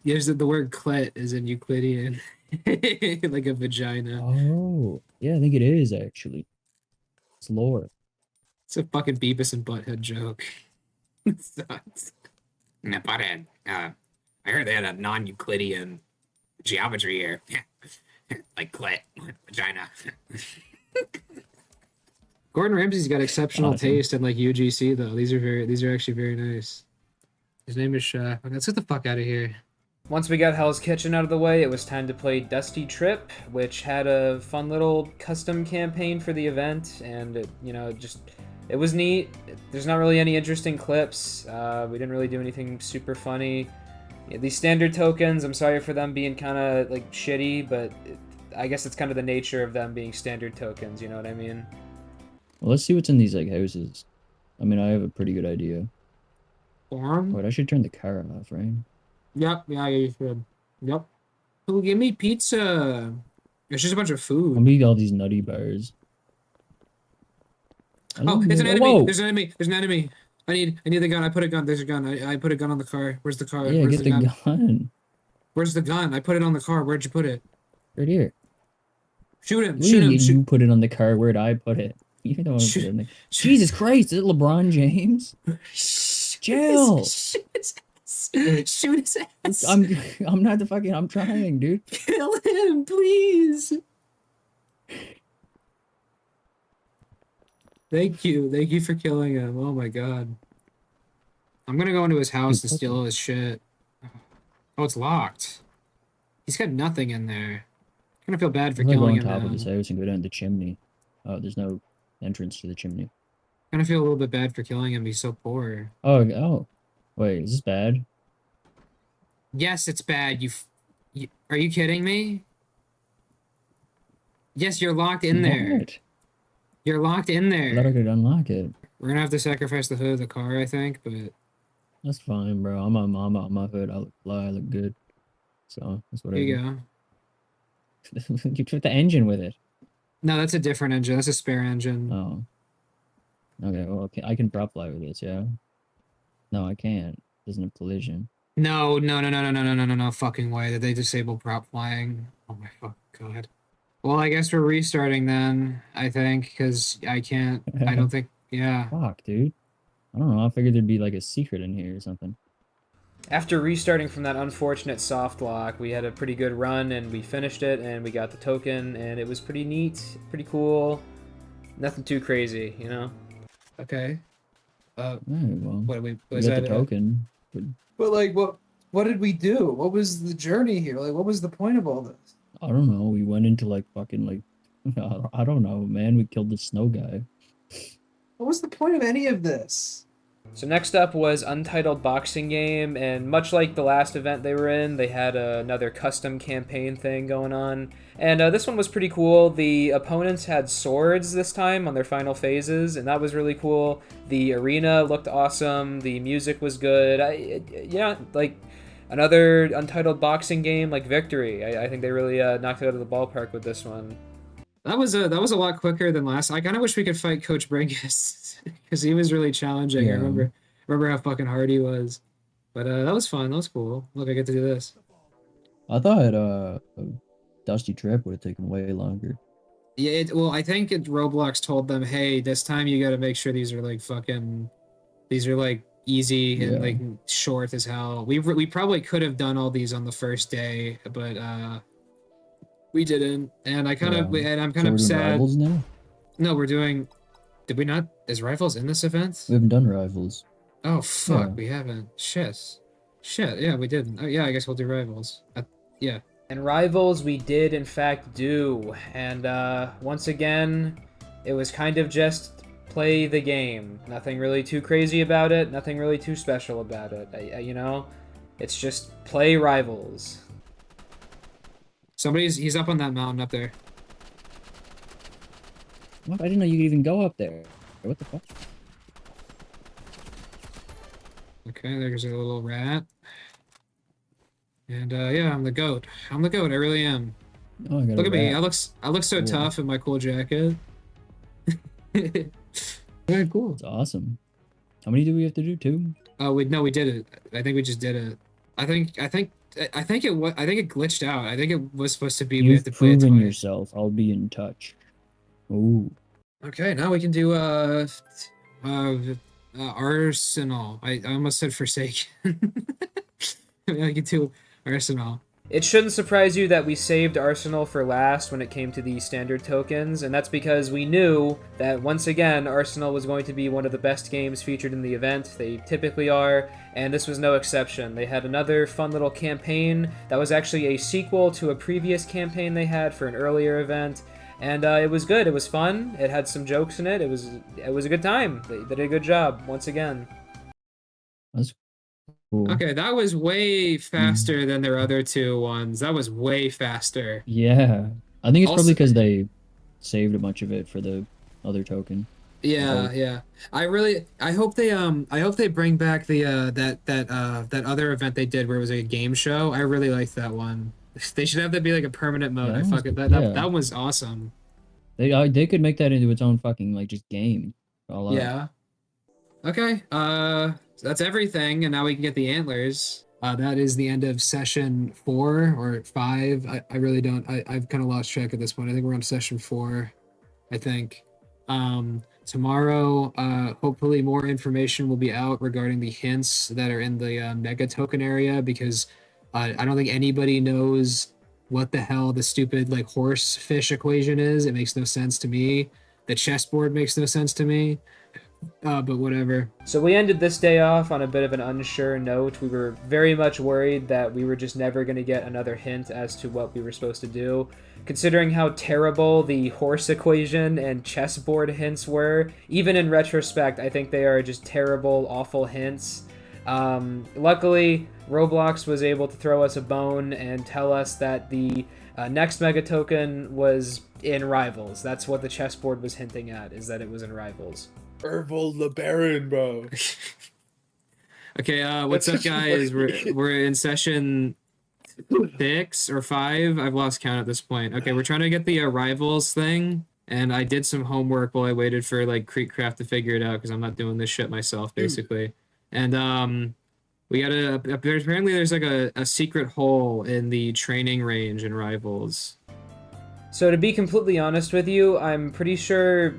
There's the word clit is in Euclidean. Like a vagina. Oh, yeah, I think it is actually. It's lore. It's a fucking Beavis and Butthead joke. It sucks. Now, Butthead, I heard they had a non-Euclidean geometry here. Like clit, vagina. Gordon Ramsay's got exceptional Awesome. taste in like UGC though. These are actually very nice. His name is Shaq. Okay, let's get the fuck out of here. Once we got Hell's Kitchen out of the way, it was time to play Dusty Trip, which had a fun little custom campaign for the event, and it was neat. There's not really any interesting clips. We didn't really do anything super funny. Yeah, these standard tokens, I'm sorry for them being kind of like shitty, but I guess it's kind of the nature of them being standard tokens, you know what I mean? Well, let's see what's in these like houses. I mean, I have a pretty good idea. Farm? Wait, I should turn the car off, right? Yep, yeah, you should. Yep. Oh, give me pizza. It's just a bunch of I'm food. gonna eat all these nutty bars. Oh, it's an enemy. Whoa. There's an enemy. There's an enemy. I need the gun. I put a gun. There's a gun. I put a gun on the car. Where's the car? Yeah, Where's get the gun. Where's the gun? I put it on the car. Where'd you put it? Right here. Shoot him. What Shoot do you him. mean Shoot. you put it on the car? Where'd I put it? You don't want to put it in the... Jesus Christ, is it LeBron James? Chill. Shoot his ass. I'm not the fucking... I'm trying, dude. Kill him, please. Thank you. Thank you for killing him. Oh my god. I'm gonna go into his house and steal all his shit. Oh, it's locked. He's got nothing in there. I'm gonna feel bad for I'm gonna go killing on him top now. of his house and go down the chimney. Oh, there's no entrance to the chimney. I'm gonna feel a little bit bad for killing him. He's so poor. Oh. Wait, is this bad? Yes, it's bad. Are you kidding me? Yes, you're locked in there. What? You're locked in I thought I there. could unlock it. We're gonna have to sacrifice the hood of the car, I think, but That's fine, bro. I'm on my hood. I look fly. I look good. So that's what here I you do. go. You put the engine with it. No, that's a different engine. That's a spare engine. Oh. Okay, well, okay. I can prop fly with this, yeah? No, I can't. Doesn't have collision. No, fucking way. Did they disable prop flying? Oh my fuck god. Well, I guess we're restarting then, I think, because I don't think, yeah. Fuck, dude. I don't know. I figured there'd be like a secret in here or something. After restarting from that unfortunate soft lock, we had a pretty good run and we finished it and we got the token and it was pretty neat, pretty cool. Nothing too crazy, you know? Okay. Alright, well, What we was got that? the token. But like, what did we do? What was the journey here? Like, what was the point of all this? I don't know. We went into like fucking like... I don't know, man. We killed the snow guy. What was the point of any of this? So next up was Untitled Boxing Game, and much like the last event they were in, they had another custom campaign thing going on. And this one was pretty cool. The opponents had swords this time on their final phases, and that was really cool. The arena looked awesome. The music was good. Yeah, like another Untitled Boxing Game, like victory. I think they really knocked it out of the ballpark with this one. That was a lot quicker than last. I kind of wish we could fight Coach Brinkus because he was really challenging. Yeah. I remember how fucking hard he was. But that was fun. That was cool. Look, I get to do this. I thought a Dusty Trip would have taken way longer. Yeah, well, I think Roblox told them, hey, this time you got to make sure these are like easy and like short as hell. We probably could have done all these on the first day, but we didn't, and I'm kind of sad. Rivals now? No, we're doing. Did we not? Is Rivals in this event? We haven't done Rivals. Oh fuck, Yeah. we haven't. Shit. Yeah, we didn't. Oh yeah, I guess we'll do Rivals. Yeah. And Rivals we did in fact do, and once again, it was kind of just play the game. Nothing really too crazy about it, nothing really too special about it, you know? It's just play Rivals. He's up on that mountain up there. What? I didn't know you could even go up there. What the fuck? Okay, there's a little rat. And yeah, I'm the goat. I'm the goat, I really am. Oh, I got Look at me, rat. I look so Cool. tough in my cool jacket. Very cool. It's awesome. How many do we have to do? 2? Oh, we did it. I think we just did it. I think it glitched out. I think it was supposed to be we have You've to play it proven twice. yourself. I'll be in touch. Ooh. Okay, now we can do Arsenal. I almost said Forsaken. I can do Arsenal. It shouldn't surprise you that we saved Arsenal for last when it came to the standard tokens, and that's because we knew that once again Arsenal was going to be one of the best games featured in the event. They typically are, and this was no exception. They had another fun little campaign that was actually a sequel to a previous campaign they had for an earlier event, and it was good. It was fun. It had some jokes in it. It was a good time. They did a good job once again. That's cool. Okay, that was way faster than their other 2 ones. That was way faster. Yeah. I think it's Also- probably because they saved a bunch of it for the other token. Yeah. I hope they bring back the that other event they did where it was like a game show. I really liked that one. They should have that be like a permanent mode. Yeah, I fucking yeah. that was awesome. They could make that into its own fucking like just game. All out. Yeah. Okay. So that's everything, and now we can get the antlers. That is the end of session 4 or 5. I really don't. I've kind of lost track at this point. I think we're on session 4. I think. Tomorrow, hopefully more information will be out regarding the hints that are in the Mega Token area, because I don't think anybody knows what the hell the stupid like horse fish equation is. It makes no sense to me. The chessboard makes no sense to me. But whatever. So we ended this day off on a bit of an unsure note. We were very much worried that we were just never going to get another hint as to what we were supposed to do. Considering how terrible the horse equation and chessboard hints were, even in retrospect, I think they are just terrible, awful hints. Luckily, Roblox was able to throw us a bone and tell us that the next Mega Token was in Rivals. That's what the chessboard was hinting at, is that it was in Rivals. Ervil the Baron, bro. Okay, what's up, guys? We're in session 6 or 5. I've lost count at this point. Okay, we're trying to get the Rivals thing, and I did some homework while I waited for like Creekcraft to figure it out, because I'm not doing this shit myself, basically. And we gotta. Apparently, there's like a secret hole in the training range in Rivals. So to be completely honest with you, I'm pretty sure,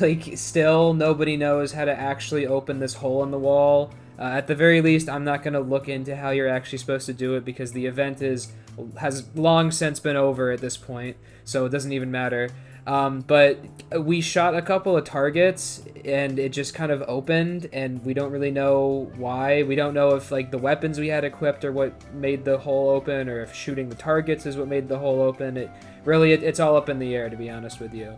like, still nobody knows how to actually open this hole in the wall. At the very least, I'm not going to look into how you're actually supposed to do it, because the event has long since been over at this point, so it doesn't even matter. But we shot a couple of targets, and it just kind of opened, and we don't really know why. We don't know if, like, the weapons we had equipped are what made the hole open, or if shooting the targets is what made the hole open. It's all up in the air, to be honest with you.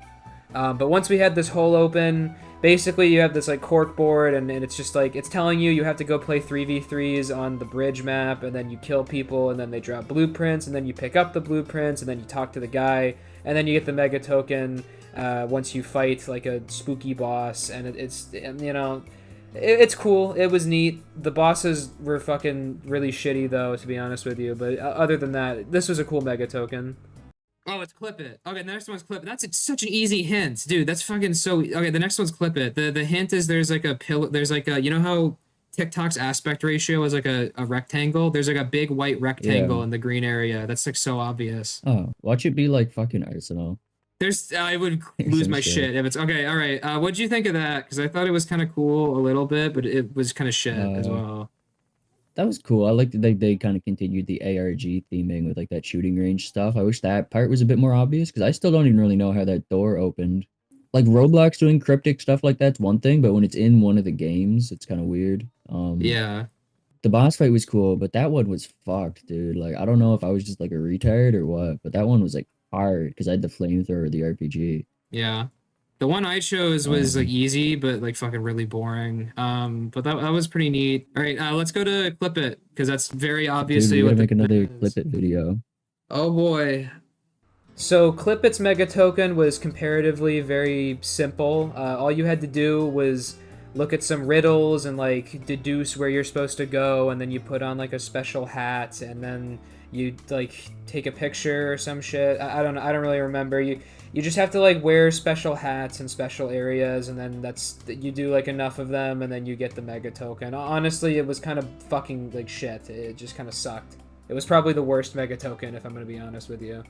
But once we had this hole open, basically you have this like cork board, and it's just like, it's telling you have to go play 3v3s on the bridge map, and then you kill people, and then they drop blueprints, and then you pick up the blueprints, and then you talk to the guy, and then you get the Mega Token once you fight like a spooky boss, and it's cool. It was neat. The bosses were fucking really shitty though, to be honest with you, but other than that, this was a cool Mega Token. Oh, it's Clip It. Okay, the next one's Clip It. That's such an easy hint, dude. That's fucking so. Okay, the next one's Clip It. The hint is there's like a pillar. There's like a, you know how TikTok's aspect ratio is like a rectangle. There's like a big white rectangle in the green area. That's like so obvious. Oh, watch it be like fucking Arsenal. I would lose my shit if it's okay. All right. What'd you think of that? Because I thought it was kind of cool a little bit, but it was kind of shit as well. That was cool. I liked that they kind of continued the ARG theming with like that shooting range stuff. I wish that part was a bit more obvious, because I still don't even really know how that door opened. Like Roblox doing cryptic stuff like that's one thing, but when it's in one of the games, it's kind of weird. Yeah. The boss fight was cool, but that one was fucked, dude. Like, I don't know if I was just like a retard or what, but that one was like hard because I had the flamethrower or the RPG. Yeah. The one I chose was like easy, but like fucking really boring. But that was pretty neat. All right, let's go to Clip It, because that's very obviously Dude, we what gotta make another is. Clip It video. Oh boy. So Clip It's Mega Token was comparatively very simple. All you had to do was look at some riddles and like deduce where you're supposed to go, and then you put on like a special hat, and then you like take a picture or some shit. I don't know. I don't really remember. You just have to like wear special hats in special areas, and then you do like enough of them, and then you get the Mega Token. Honestly, it was kind of fucking like shit. It just kind of sucked. It was probably the worst Mega Token, if I'm gonna be honest with you.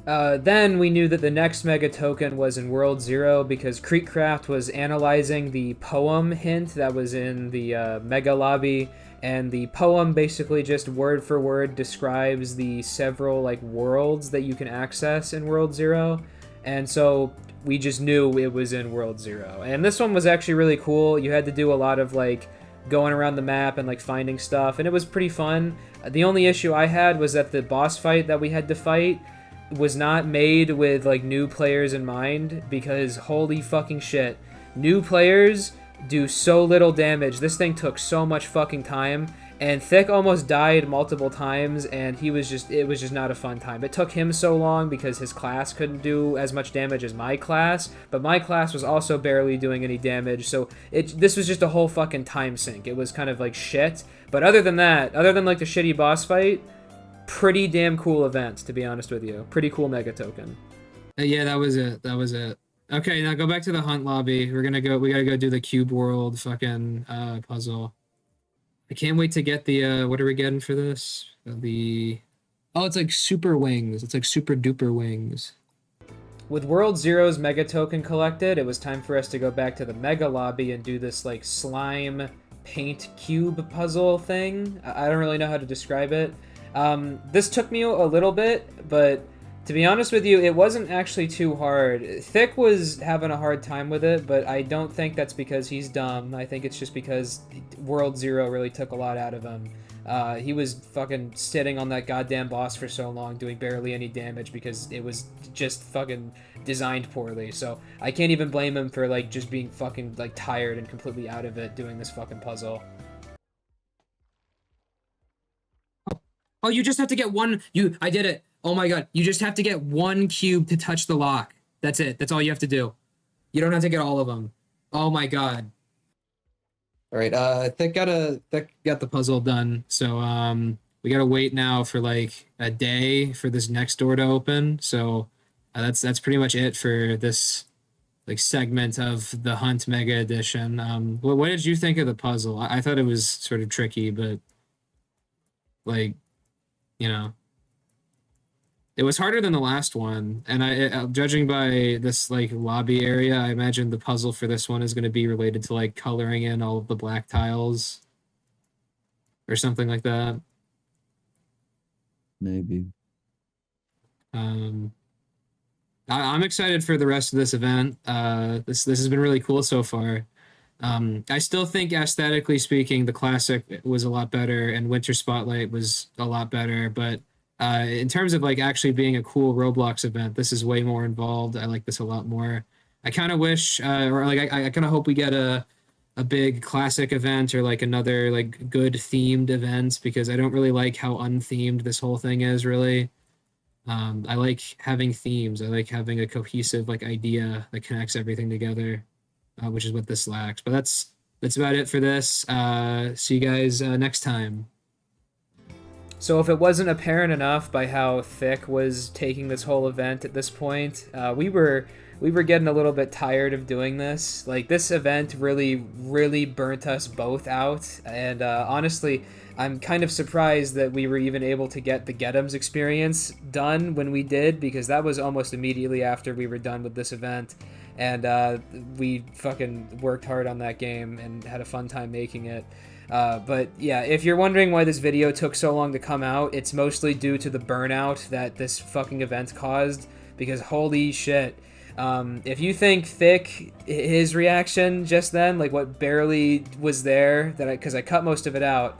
Then we knew that the next Mega Token was in World 0, because Creekcraft was analyzing the poem hint that was in the Mega Lobby, and the poem basically just word for word describes the several like worlds that you can access in World 0, and so we just knew it was in World 0. And this one was actually really cool. You had to do a lot of like going around the map and like finding stuff, and it was pretty fun. The only issue I had was that the boss fight that we had to fight was not made with like new players in mind, because holy fucking shit, new players do so little damage. This thing took so much fucking time, and Thick almost died multiple times, and it was just not a fun time. It took him so long because his class couldn't do as much damage as my class, but my class was also barely doing any damage, so this was just a whole fucking time sink. It was kind of like shit. But other than that, other than like the shitty boss fight, pretty damn cool event, to be honest with you. Pretty cool Mega Token. Yeah, that was it. That was it. Okay, now go back to the hunt lobby. We gotta go do the Cube World fucking puzzle. I can't wait to get the what are we getting for this? Oh, it's like super wings. It's like super duper wings. With World Zero's Mega Token collected, it was time for us to go back to the Mega Lobby and do this like slime paint cube puzzle thing. I don't really know how to describe it. This took me a little bit, but to be honest with you, it wasn't actually too hard. Thick was having a hard time with it, but I don't think that's because he's dumb. I think it's just because World Zero really took a lot out of him. He was fucking sitting on that goddamn boss for so long, doing barely any damage because it was just fucking designed poorly. So I can't even blame him for like just being fucking like tired and completely out of it doing this fucking puzzle. Oh, you just have to get one. I did it. Oh my god, you just have to get one cube to touch the lock. That's it. That's all you have to do. You don't have to get all of them. Oh my god. All right, Thick got the puzzle done. So we gotta wait now for like a day for this next door to open. So that's pretty much it for this like segment of the Hunt Mega Edition. What did you think of the puzzle? I thought it was sort of tricky, but like, you know, it was harder than the last one, and judging by this like lobby area, I imagine the puzzle for this one is going to be related to like coloring in all of the black tiles or something like that. Maybe. I'm excited for the rest of this event. This has been really cool so far. I still think aesthetically speaking, the classic was a lot better, and Winter Spotlight was a lot better, but in terms of like actually being a cool Roblox event, this is way more involved. I like this a lot more. I kind of wish, or like I kind of hope we get a big classic event or like another like good themed event, because I don't really like how unthemed this whole thing is really. I like having themes. I like having a cohesive like idea that connects everything together, which is what this lacks. But that's about it for this. See you guys next time. So if it wasn't apparent enough by how Thick was taking this whole event at this point, we were getting a little bit tired of doing this. Like, this event really burnt us both out, and honestly, I'm kind of surprised that we were even able to get the Get'ems experience done when we did, because that was almost immediately after we were done with this event, and we fucking worked hard on that game and had a fun time making it. But yeah, if you're wondering why this video took so long to come out, it's mostly due to the burnout that this fucking event caused, because holy shit. If you think Thick, his reaction just then, like what barely was there, because I cut most of it out,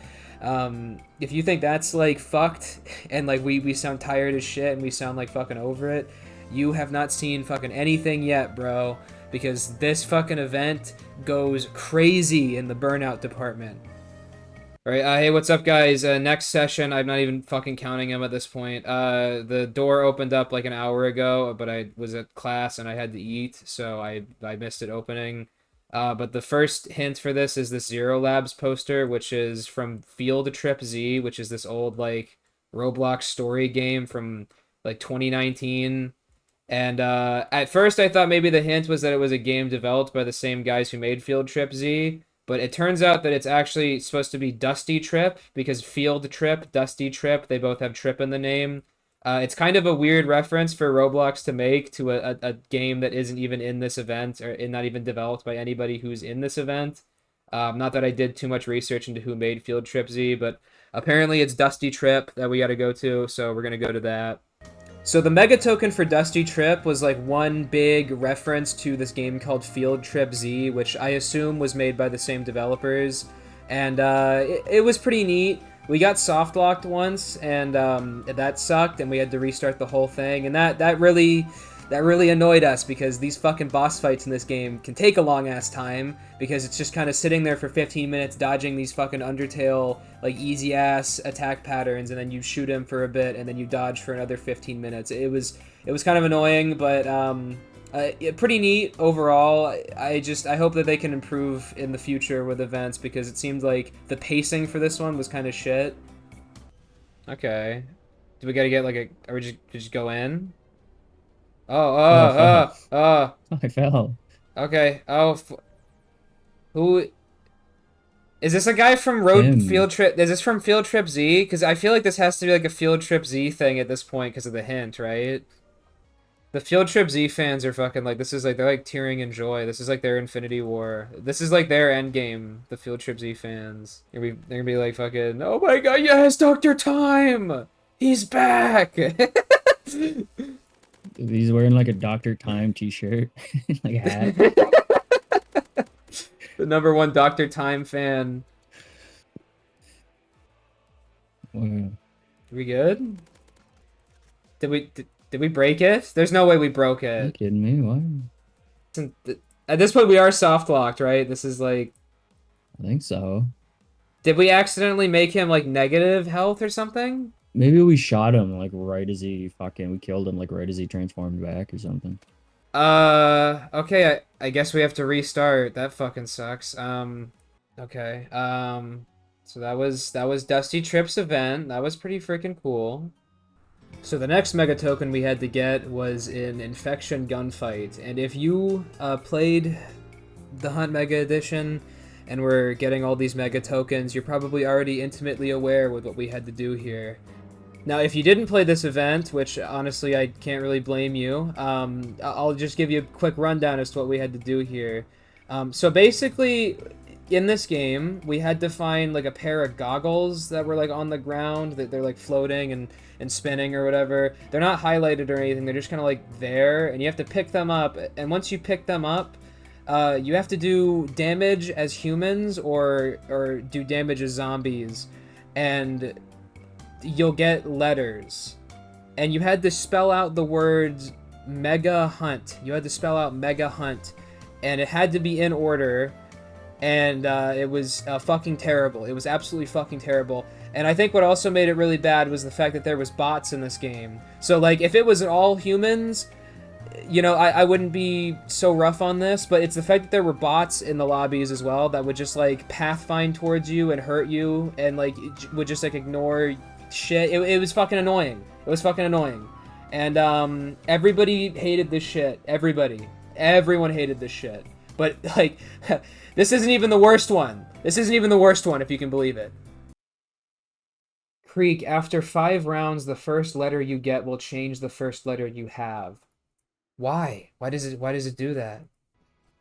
if you think that's like fucked, and like we sound tired as shit and we sound like fucking over it, you have not seen fucking anything yet, bro, because this fucking event goes crazy in the burnout department. All right, hey, what's up, guys? Next session, I'm not even fucking counting them at this point. The door opened up like an hour ago, but I was at class and I had to eat, so I missed it opening. But the first hint for this is this Zero Labs poster, which is from Field Trip Z, which is this old like Roblox story game from like 2019. And at first I thought maybe the hint was that it was a game developed by the same guys who made Field Trip Z, but it turns out that it's actually supposed to be Dusty Trip, because Field Trip, Dusty Trip, they both have Trip in the name. It's kind of a weird reference for Roblox to make to a game that isn't even in this event, or not even developed by anybody who's in this event. Not that I did too much research into who made Field Trip Z, but apparently it's Dusty Trip that we got to go to, so we're going to go to that. So the Mega Token for Dusty Trip was like one big reference to this game called Field Trip Z, which I assume was made by the same developers, and it was pretty neat. We got soft locked once, and that sucked, and we had to restart the whole thing, and that really annoyed us, because these fucking boss fights in this game can take a long ass time, because it's just kind of sitting there for 15 minutes dodging these fucking Undertale like easy ass attack patterns, and then you shoot him for a bit and then you dodge for another 15 minutes. It was kind of annoying, but pretty neat overall. I hope that they can improve in the future with events, because it seemed like the pacing for this one was kind of shit. Okay. Do we gotta get like a? Or we just go in? Oh, I fell. Okay. Oh, who? Is this a guy from Field Trip? Is this from Field Trip Z? Because I feel like this has to be like a Field Trip Z thing at this point because of the hint, right? The Field Trip Z fans are fucking like, this is like, they're like tearing in joy. This is like their Infinity War. This is like their end game, the Field Trip Z fans. They're gonna be like fucking, oh my god, yes, Dr. Time! He's back! He's wearing like a Dr. Time t-shirt, like a hat. The #1 Dr. Time fan. Wow. We good? Did we break it? There's no way we broke it. Are you kidding me? Why? At this point, we are soft locked, right? This is like... I think so. Did we accidentally make him like negative health or something? Maybe we shot him like right as he we killed him like right as he transformed back or something. Okay, I guess we have to restart. That fucking sucks. Okay. So that was Dusty Trip's event. That was pretty freaking cool. So the next Mega Token we had to get was an Infection Gunfight. And if you played the Hunt Mega Edition and were getting all these Mega Tokens, you're probably already intimately aware with what we had to do here. Now, if you didn't play this event, which honestly I can't really blame you, I'll just give you a quick rundown as to what we had to do here. So basically, in this game, we had to find like a pair of goggles that were like on the ground, that they're like floating and spinning or whatever. They're not highlighted or anything, they're just kind of like there, and you have to pick them up, and once you pick them up, you have to do damage as humans or do damage as zombies, and you'll get letters. And you had to spell out the words Mega Hunt. You had to spell out Mega Hunt, and it had to be in order, and it was fucking terrible. It was absolutely fucking terrible. And I think what also made it really bad was the fact that there was bots in this game. So like, if it was all humans, you know, I wouldn't be so rough on this, but it's the fact that there were bots in the lobbies as well that would just like pathfind towards you and hurt you, and like would just like ignore shit. It was fucking annoying. It was fucking annoying. And everybody hated this shit. Everyone hated this shit. But like, this isn't even the worst one. This isn't even the worst one, if you can believe it. Creek, after 5 rounds, the first letter you get will change the first letter you have. Why? Why does it do that?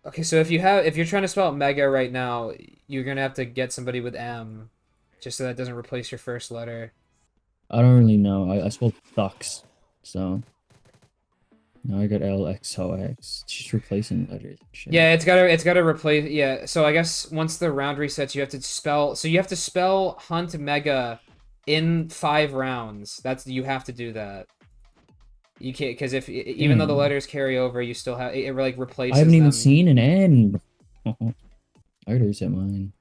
Okay, so if you're trying to spell out mega right now, you're gonna have to get somebody with M, just so that doesn't replace your first letter. I don't really know. I spelled thucks, so now I got LXOX. It's just replacing letters. Shit. Yeah, it's gotta replace. Yeah, so I guess once the round resets, you have to spell. So you have to spell Hunt Mega in 5 rounds. You have to do that. You can't, because if even though the letters carry over, you still have it like replaces. I haven't even them. seen an N. I gotta reset mine.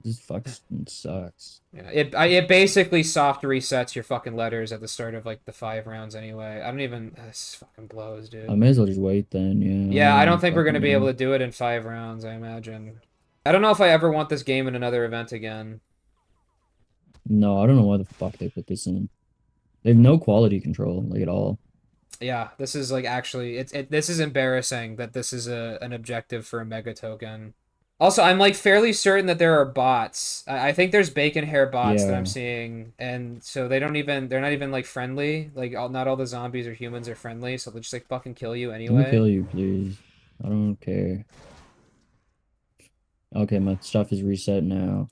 This fucking sucks. Yeah, it basically soft resets your fucking letters at the start of like the 5 rounds anyway. I don't even. This fucking blows, dude. I may as well just wait then. Yeah. Yeah, I don't think we're gonna be able to do it in 5 rounds. I imagine. I don't know if I ever want this game in another event again. No, I don't know why the fuck they put this in. They have no quality control, like at all. Yeah, this is like actually this is embarrassing that this is an objective for a Mega Token. Also, I'm like fairly certain that there are bots. I think there's bacon hair bots that I'm seeing, and so they're not even like friendly. Like not all the zombies or humans are friendly, so they'll just like fucking kill you anyway. Let me kill you, please. I don't care. Okay, my stuff is reset now.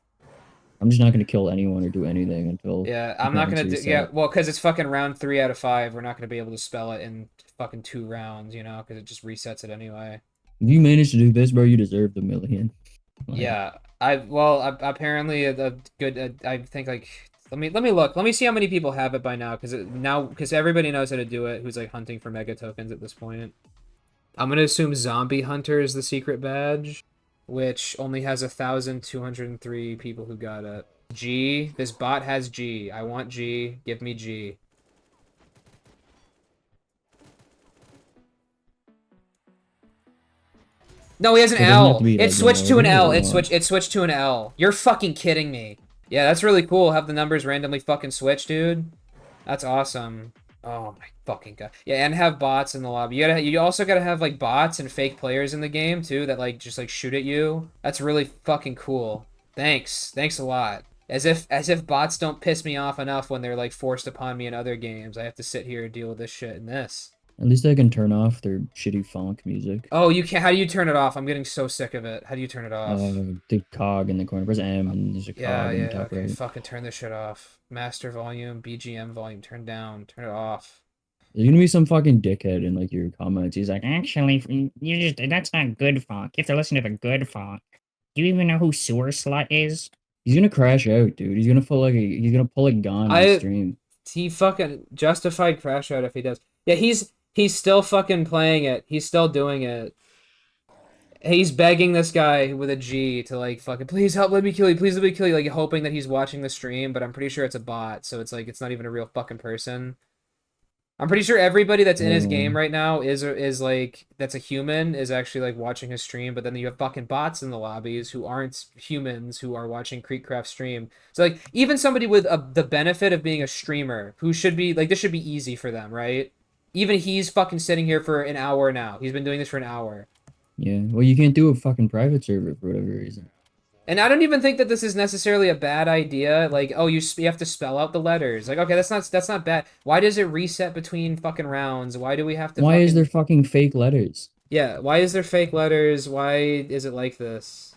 I'm just not gonna kill anyone or do anything until. Yeah, I'm not gonna do. Yeah, well, because it's fucking round 3 out of 5. We're not gonna be able to spell it in fucking 2 rounds, you know, because it just resets it anyway. If you managed to do this, bro, you deserve the million. Like, yeah, apparently a good. I think like let me look. Let me see how many people have it by now, because everybody knows how to do it. Who's like hunting for Mega Tokens at this point? I'm gonna assume Zombie Hunter is the secret badge, which only has 1,203 people who got it. G. This bot has G. I want G. Give me G. No, he has an L. It switched to an L. It switched to an L. You're fucking kidding me. Yeah, that's really cool. Have the numbers randomly fucking switch, dude. That's awesome. Oh my fucking god. Yeah, and have bots in the lobby. You also gotta have like bots and fake players in the game too that like just like shoot at you. That's really fucking cool. Thanks. Thanks a lot. As if bots don't piss me off enough when they're like forced upon me in other games. I have to sit here and deal with this shit in this. At least I can turn off their shitty funk music. Oh, you can. How do you turn it off? I'm getting so sick of it. How do you turn it off? The cog in the corner. Press M and there's a cog in the top okay. right. Fucking turn this shit off. Master volume, BGM volume, turn down. Turn it off. There's gonna be some fucking dickhead in like your comments. He's like, actually, that's not good funk. You have to listen to the good funk. Do you even know who Sewer Slut is? he's gonna crash out, dude. He's gonna pull a gun on stream. He fucking justified crash out if he does. Yeah, he's still fucking playing it. He's still doing it. He's begging this guy with a G to like fucking please help, let me kill you, please let me kill you, like hoping that he's watching the stream, but I'm pretty sure it's a bot, so it's like it's not even a real fucking person. I'm pretty sure everybody that's in his game right now is like that's a human is actually like watching his stream, but then you have fucking bots in the lobbies who aren't humans who are watching Creekcraft stream. So like even somebody with the benefit of being a streamer who should be like this should be easy for them, right? Even he's fucking sitting here for an hour now. He's been doing this for an hour. Yeah, well, you can't do a fucking private server for whatever reason. And I don't even think that this is necessarily a bad idea. Like, oh, you have to spell out the letters. Like, okay, that's not bad. Why does it reset between fucking rounds? Why do we have to? Why is there fucking fake letters? Yeah, why is there fake letters? Why is it like this?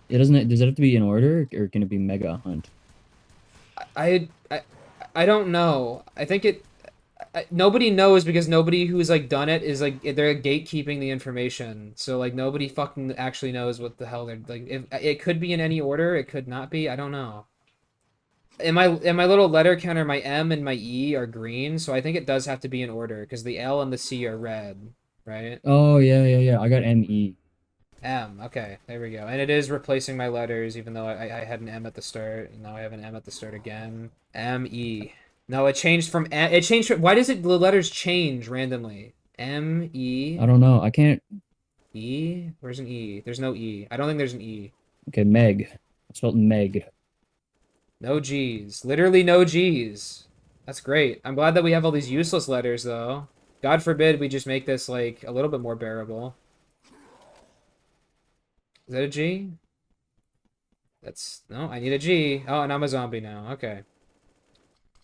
It doesn't. Does it have to be in order, or can it be mega hunt? I don't know. I think it. Nobody knows because nobody who's like done it is like they're gatekeeping the information, so like nobody fucking actually knows what the hell they're like. If it could be in any order, it could not be. I don't know. In my little letter counter, my M and my E are green, so I think it does have to be in order because the L and the C are red, right? Oh yeah. I got ME. M. Okay, there we go. And it is replacing my letters, even though I had an M at the start, and now I have an M at the start again. M-E. No, it changed from... Why does the letters change randomly? M-E... I don't know. I can't... E? Where's an E? There's no E. I don't think there's an E. Okay, Meg. I spelled Meg. No G's. Literally no G's. That's great. I'm glad that we have all these useless letters, though. God forbid we just make this, like, a little bit more bearable. Is that a G? That's... No, I need a G. Oh, and I'm a zombie now. Okay.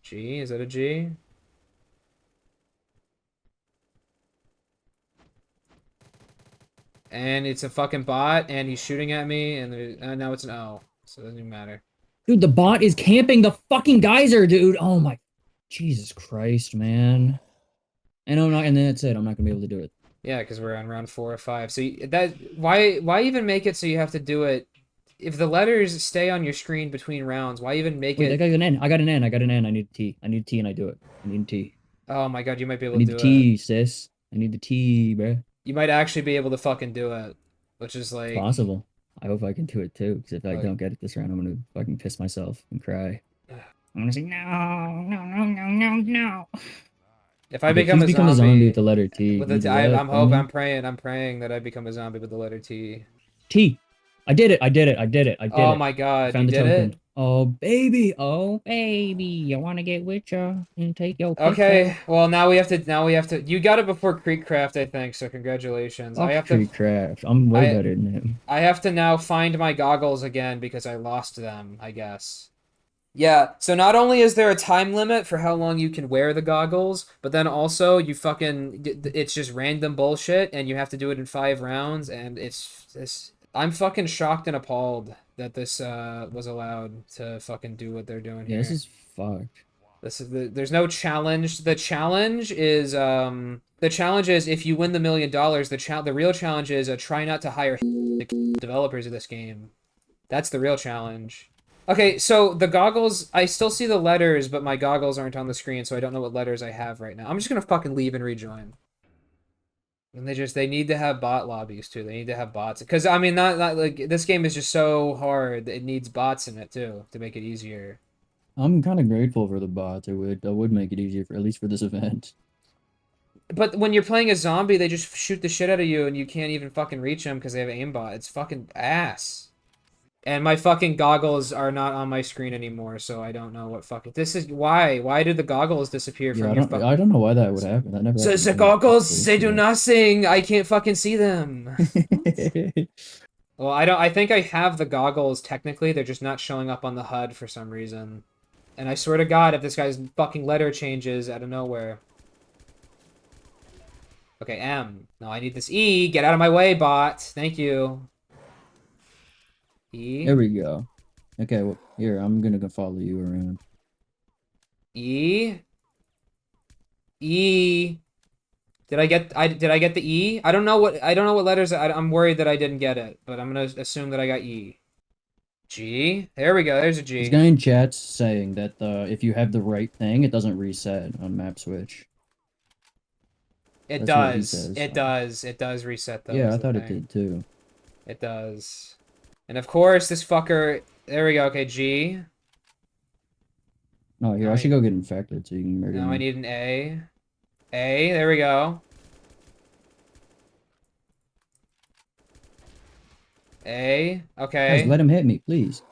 G? Is that a G? And it's a fucking bot, and he's shooting at me, and now it's an O. So it doesn't even matter. Dude, the bot is camping the fucking geyser, dude! Oh my... Jesus Christ, man. And I'm not... And then that's it. I'm not gonna be able to do it. Yeah, because we're on round 4 or 5. So why even make it so you have to do it... If the letters stay on your screen between rounds, why even make it... I got an N. I got an N. I need a T. I need a T and I do it. I need a T. Oh my god, you might be able to do it. I need the T, sis. I need the T, bruh. You might actually be able to fucking do it. Which is like... It's possible. I hope I can do it too, because if I don't get it this round, I'm gonna fucking piss myself and cry. I'm gonna say, no. If I become a zombie with the letter T. I'm praying that I become a zombie with the letter T. T. I did it. Oh my god, you did it? Oh baby, you wanna get with ya and take your picture? Okay, well now we have to you got it before Creekcraft, I think, so congratulations. I have to Creekcraft. I'm way better than him. I have to now find my goggles again because I lost them, I guess. Yeah, so not only is there a time limit for how long you can wear the goggles, but then also it's just random bullshit and you have to do it in 5 rounds, and I'm fucking shocked and appalled that this was allowed to fucking do what they're doing here. Yeah, this is fucked. There's no challenge. The challenge is if you win the $1 million, the real challenge is try not to hire the developers of this game. That's the real challenge. Okay, so the goggles, I still see the letters, but my goggles aren't on the screen, so I don't know what letters I have right now. I'm just gonna fucking leave and rejoin. And they need to have bot lobbies too. They need to have bots. Because, I mean, not like, this game is just so hard. It needs bots in it too, to make it easier. I'm kind of grateful for the bots. It would make it easier, at least for this event. But when you're playing a zombie, they just shoot the shit out of you, and you can't even fucking reach them because they have aimbot. It's fucking ass. And my fucking goggles are not on my screen anymore, so I don't know what fucking... This is... Why? Why did the goggles disappear Yeah, from I your don't. fucking... I don't know why that would happen. That never. So, happened the to me. goggles, they do nothing! I can't fucking see them! Well, I think I have the goggles, technically. They're just not showing up on the HUD for some reason. And I swear to God, if this guy's fucking letter changes out of nowhere... Okay, M. No, I need this E. Get out of my way, bot. Thank you. E. There we go. Okay, well, here, I'm gonna go follow you around. E. E. Did I get the E? I don't know what letters. I'm worried that I didn't get it, but I'm gonna assume that I got E. G. There we go. There's a G. This guy in chat's saying that if you have the right thing, it doesn't reset on map switch. It That's what he does. says. It does. It does reset though. Yeah, is I the thought it thing. did too. It does. And of course, this fucker. There we go. Okay, G. Oh, here, I should go get infected so you can murder Now me. I need an A. A. There we go. A. Okay. Guys, let him hit me, please.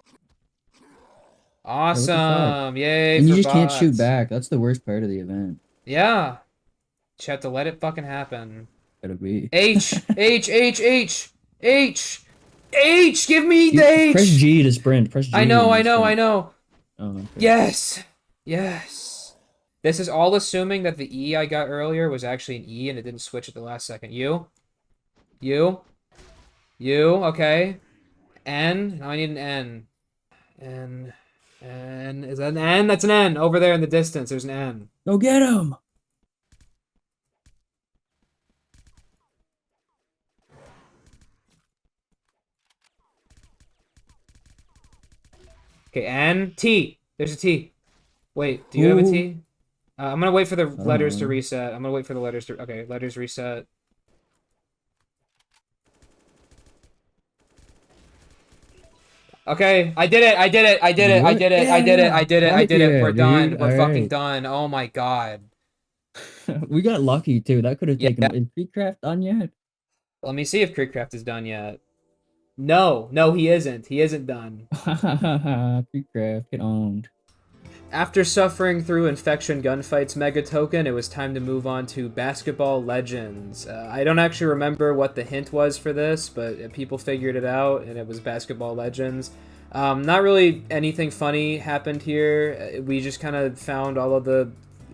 Awesome. Yay. And you for just can't shoot bots. back. That's the worst part of the event. Yeah. Just have to let it fucking happen. Gotta be. H. H. H. H. H. H. Give me the H. Press G to sprint. Press G. I know. to I know. sprint. I know. Oh, okay. Yes. Yes. This is all assuming that the E I got earlier was actually an E and it didn't switch at the last second. U. U. U. Okay. N. Now I need an N. N. N. Is that an N? That's an N. Over there in the distance, there's an N. Go get him. Okay, N. T. There's a T. Wait, do you have a T? I'm gonna wait for the letters to reset. I'm gonna wait for the letters to... Okay, letters reset. Okay, I did it, I did it, I did it, I did it, I did it, I did it, I did it. We're done. We're fucking done. Oh my god. We got lucky too. That could have taken... Is FreeCraft done yet? Let me see if Creekcraft is done yet. No, he isn't. He isn't done. FreeCraft, get owned. After suffering through Infection Gunfight's Mega Token, it was time to move on to Basketball Legends. I don't actually remember what the hint was for this, but people figured it out, and it was Basketball Legends. Not really anything funny happened here. We just kind of found all of the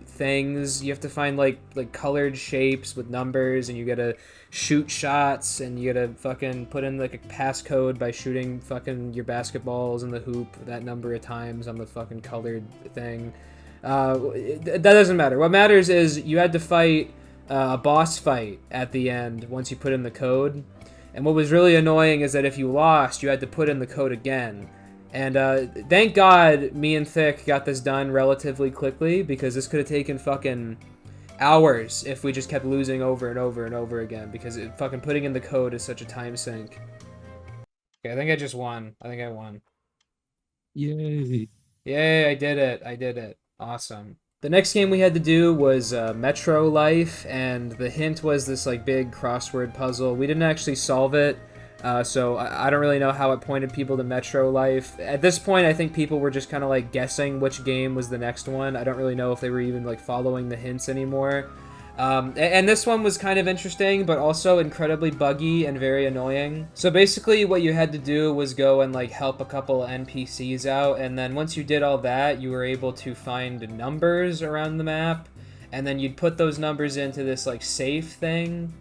things. You have to find like colored shapes with numbers, and you gotta shoot shots, and you gotta fucking put in like a passcode by shooting fucking your basketballs in the hoop that number of times on the fucking colored thing. That doesn't matter. What matters is you had to fight a boss fight at the end once you put in the code. And what was really annoying is that if you lost, you had to put in the code again. And thank God me and Thick got this done relatively quickly, because this could have taken fucking hours if we just kept losing over and over and over again, because fucking putting in the code is such a time sink. Okay, I think I just won. I think I won. Yay. Yay, I did it. I did it. Awesome. The next game we had to do was Metro Life, and the hint was this like big crossword puzzle. We didn't actually solve it. So I don't really know how it pointed people to Metro Life. At this point, I think people were just kind of like guessing which game was the next one. I don't really know if they were even like following the hints anymore. And this one was kind of interesting, but also incredibly buggy and very annoying. So basically what you had to do was go and like help a couple NPCs out, and then once you did all that, you were able to find numbers around the map, and then you'd put those numbers into this like safe thing.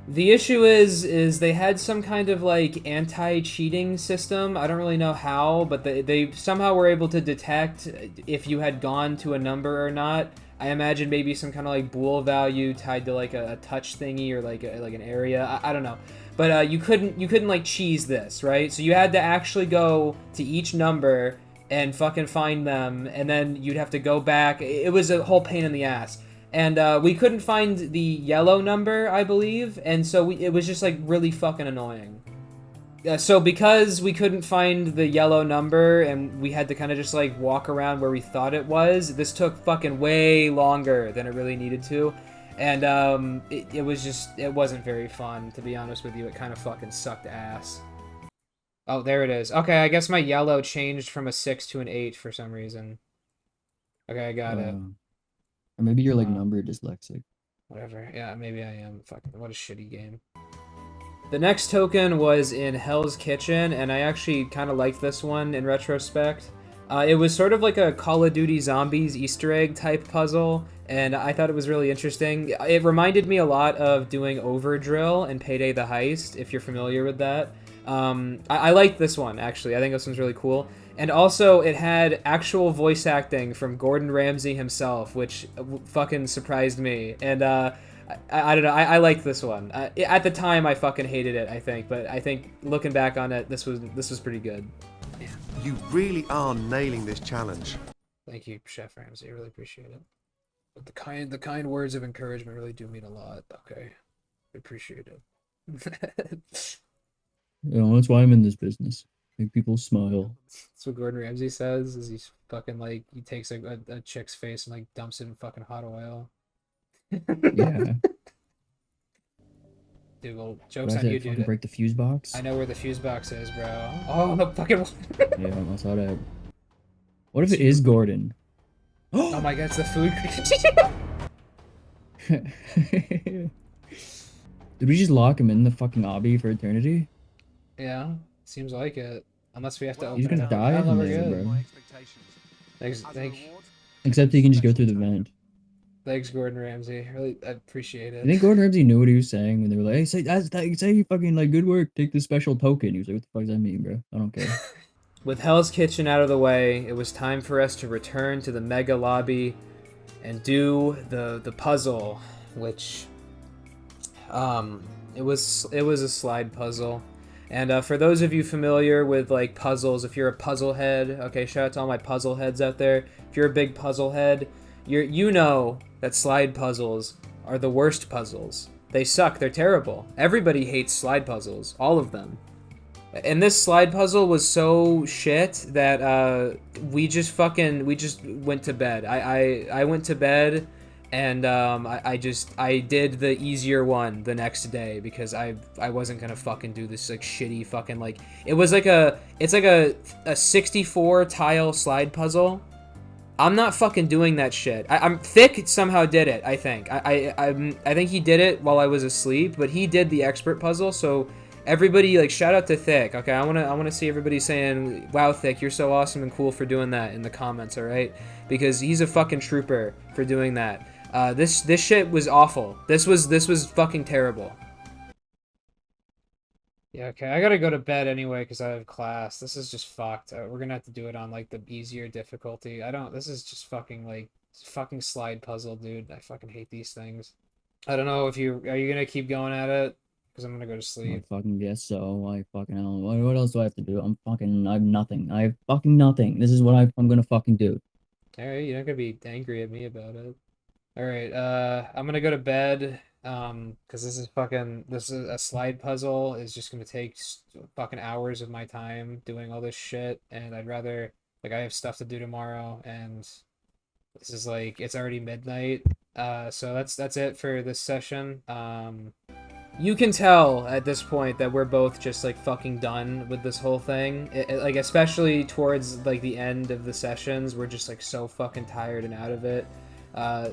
The issue is they had some kind of like anti-cheating system. I don't really know how, but they somehow were able to detect if you had gone to a number or not. I imagine maybe some kind of like bool value tied to like a touch thingy or like an area. I don't know, but you couldn't like cheese this, right? So you had to actually go to each number and fucking find them, and then you'd have to go back. It was a whole pain in the ass. And we couldn't find the yellow number, I believe, and so it was just like really fucking annoying. So because we couldn't find the yellow number and we had to kind of just like walk around where we thought it was, this took fucking way longer than it really needed to. And it wasn't very fun, to be honest with you. It kind of fucking sucked ass. Oh, there it is. Okay, I guess my yellow changed from a 6 to an 8 for some reason. Okay, I got it. Or maybe you're like number dyslexic. Whatever. Yeah, maybe I am. Fucking, what a shitty game. The next token was in Hell's Kitchen, and I actually kind of liked this one in retrospect. It was sort of like a Call of Duty Zombies Easter egg type puzzle, and I thought it was really interesting. It reminded me a lot of doing Overdrill and Payday the Heist, if you're familiar with that. I liked this one, actually. I think this one's really cool. And also, it had actual voice acting from Gordon Ramsay himself, which fucking surprised me. And I don't know, I liked this one. At the time, I fucking hated it, I think. But I think, looking back on it, this was pretty good. Yeah. You really are nailing this challenge. Thank you, Chef Ramsay. I really appreciate it. But the kind words of encouragement really do mean a lot. Okay. I appreciate it. You know, that's why I'm in this business. Make people smile. That's what Gordon Ramsay says, is he's fucking like, he takes a chick's face and like dumps it in fucking hot oil. Yeah. Dude, well, joke's on you, dude. Break the fuse box? I know where the fuse box is, bro. Oh, the fucking... Yeah, I saw that. What if it is Gordon? Oh my god, it's the food creature. Did we just lock him in the fucking obby for eternity? Yeah, seems like it. Unless we have to open He's gonna die in there, bro. Thanks. Except he can just go through the vent. Thanks, Gordon Ramsay. Really, I appreciate it. I think Gordon Ramsay knew what he was saying when they were like, "Hey, say you fucking like good work. Take this special token." He was like, "What the fuck does that mean, bro? I don't care." With Hell's Kitchen out of the way, it was time for us to return to the mega lobby and do the puzzle, which it was a slide puzzle. And for those of you familiar with like puzzles, if you're a puzzle head, okay, shout out to all my puzzle heads out there. If you're a big puzzle head, you know that slide puzzles are the worst puzzles. They suck. They're terrible. Everybody hates slide puzzles. All of them. And this slide puzzle was so shit that we just went to bed. I went to bed, and I did the easier one the next day because I wasn't gonna fucking do this like shitty fucking like it's like a 64 tile slide puzzle. I'm not fucking doing that shit. I'm Thick somehow did it. I think I think he did it while I was asleep, but he did the expert puzzle. So everybody, like, shout out to Thick. Okay, I wanna see everybody saying, "Wow, Thick, you're so awesome and cool for doing that" in the comments. All right, because he's a fucking trooper for doing that. This shit was awful. This was fucking terrible. Yeah, okay, I gotta go to bed anyway because I have class. This is just fucked. We're gonna have to do it on like the easier difficulty. This is just fucking like fucking slide puzzle, dude. I fucking hate these things. I don't know if are you gonna keep going at it? Because I'm gonna go to sleep. I fucking guess so. I fucking don't know. What else do I have to do? I have nothing. I have fucking nothing. This is what I'm gonna fucking do. Alright, you're not gonna be angry at me about it. Alright, I'm gonna go to bed. Because this is a slide puzzle. Is just gonna take fucking hours of my time doing all this shit, and I'd rather, like, I have stuff to do tomorrow, and this is like, it's already midnight. So that's it for this session. You can tell at this point that we're both just like fucking done with this whole thing. Like, especially towards like the end of the sessions, we're just like so fucking tired and out of it.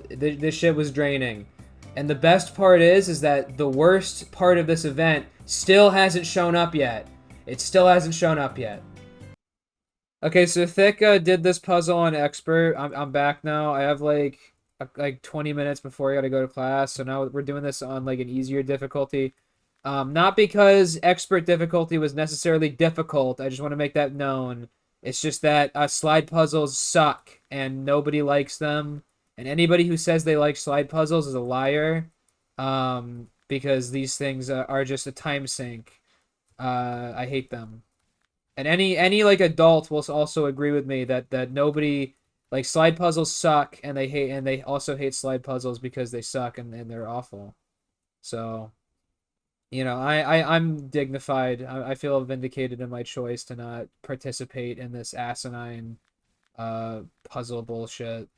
This shit was draining. And the best part is that the worst part of this event still hasn't shown up yet. It still hasn't shown up yet. Okay, so Thick did this puzzle on Expert. I'm back now. I have like 20 minutes before I gotta go to class. So now we're doing this on like an easier difficulty. Not because Expert difficulty was necessarily difficult. I just want to make that known. It's just that slide puzzles suck and nobody likes them. And anybody who says they like slide puzzles is a liar, because these things are just a time sink. I hate them. And any like adult will also agree with me that nobody, like, slide puzzles suck, and they also hate slide puzzles because they suck and they're awful. So, you know, I'm dignified. I feel vindicated in my choice to not participate in this asinine puzzle bullshit.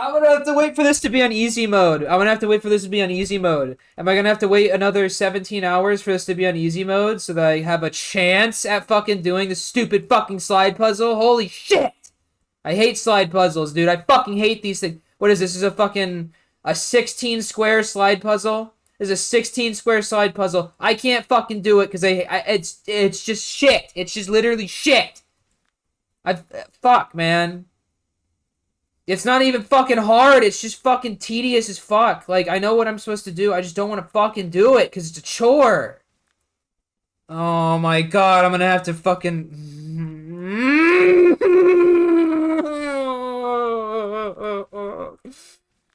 I'm gonna have to wait for this to be on easy mode. I'm gonna have to wait for this to be on easy mode. Am I gonna have to wait another 17 hours for this to be on easy mode so that I have a chance at fucking doing this stupid fucking slide puzzle? Holy shit! I hate slide puzzles, dude. I fucking hate these things. What is this? This is a fucking... a 16 square slide puzzle? This is a 16 square slide puzzle. I can't fucking do it because it's just shit. It's just literally shit. Fuck, man. It's not even fucking hard. It's just fucking tedious as fuck. Like, I know what I'm supposed to do. I just don't want to fucking do it because it's a chore. Oh my god, I'm gonna have to fucking...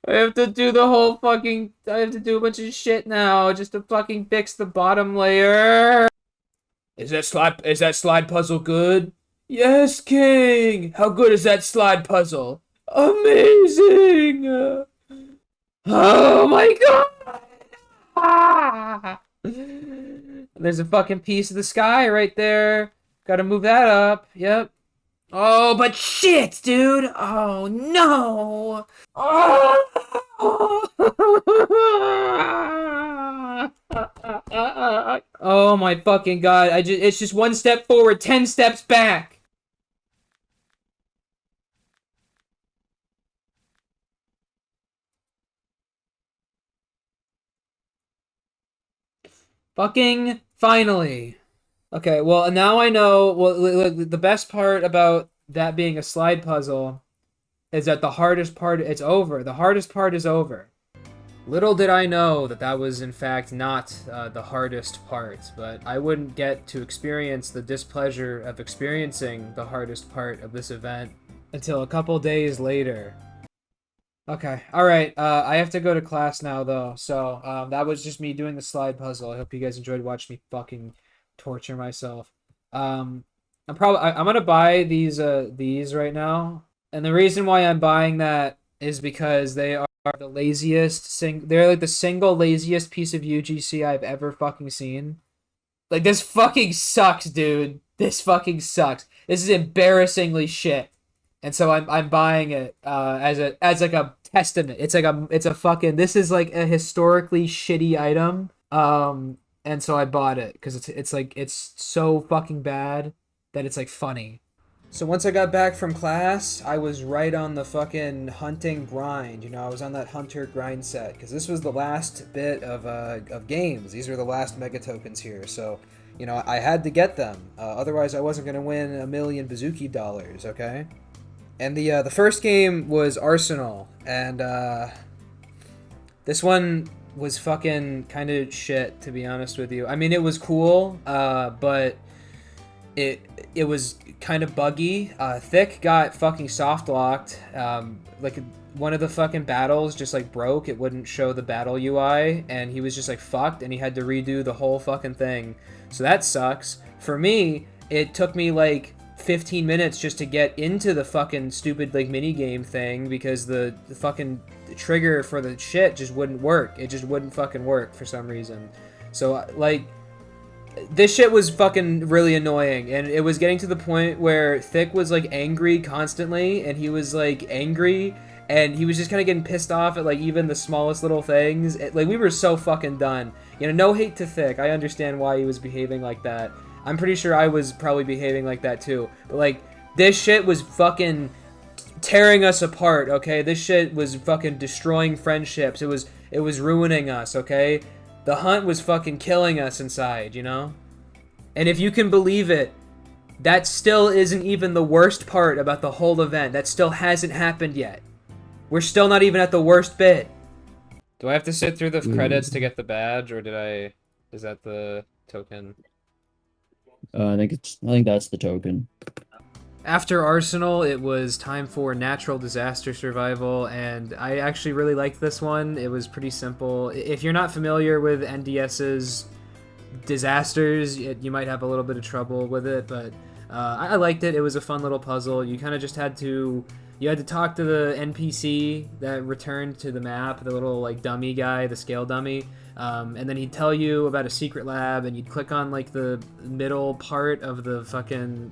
I have to do the whole fucking... I have to do a bunch of shit now just to fucking fix the bottom layer. Is that slide puzzle good? Yes, King! How good is that slide puzzle? Amazing! Oh my god! Ah! There's a fucking piece of the sky right there. Gotta move that up. Yep. Oh, but shit, dude! Oh, no! Oh my fucking god, it's just one step forward, 10 steps back! Fucking finally! Okay, well, now I know, well, look, the best part about that being a slide puzzle is that the hardest part, it's over. The hardest part is over. Little did I know that that was, in fact, not the hardest part, but I wouldn't get to experience the displeasure of experiencing the hardest part of this event until a couple days later. Okay, alright, I have to go to class now, though, so that was just me doing the slide puzzle. I hope you guys enjoyed watching me fucking torture myself. I'm gonna buy these right now, and the reason why I'm buying that is because they are the laziest they're like the single laziest piece of UGC I've ever fucking seen. Like, this fucking sucks, dude. This fucking sucks. This is embarrassingly shit. And so I'm buying it as like a testament. It's a fucking, this is like a historically shitty item. And so I bought it because it's like, it's so fucking bad that it's like funny. So once I got back from class, I was right on the fucking hunting grind. You know, I was on that hunter grind set because this was the last bit of games. These were the last mega tokens here. So, you know, I had to get them. Otherwise, I wasn't gonna win $1 million bazooki dollars. Okay. And the first game was Arsenal, and this one was fucking kind of shit, to be honest with you. I mean, it was cool, but it was kind of buggy. Thick got fucking soft locked. Like, one of the fucking battles just like broke. It wouldn't show the battle UI, and he was just like fucked, and he had to redo the whole fucking thing. So that sucks. For me, it took me like 15 minutes just to get into the fucking stupid like mini game thing because the fucking trigger for the shit just wouldn't work. It just wouldn't fucking work for some reason. So like, this shit was fucking really annoying, and it was getting to the point where Thick was like angry constantly, and he was like angry, and he was just kind of getting pissed off at like even the smallest little things. Like, we were so fucking done. You know, no hate to Thick. I understand why he was behaving like that. I'm pretty sure I was probably behaving like that too. But like, this shit was fucking tearing us apart, okay? This shit was fucking destroying friendships. It was ruining us, okay? The hunt was fucking killing us inside, you know? And if you can believe it, that still isn't even the worst part about the whole event. That still hasn't happened yet. We're still not even at the worst bit. Do I have to sit through the credits to get the badge, or is that the token? I think that's the token. After Arsenal, it was time for Natural Disaster Survival, and I actually really liked this one. It was pretty simple. If you're not familiar with NDS's disasters, you might have a little bit of trouble with it, but I liked it. It was a fun little puzzle. You kind of just had to talk to the NPC that returned to the map, the little like dummy guy, the scale dummy. And then he'd tell you about a secret lab, and you'd click on like the middle part of the fucking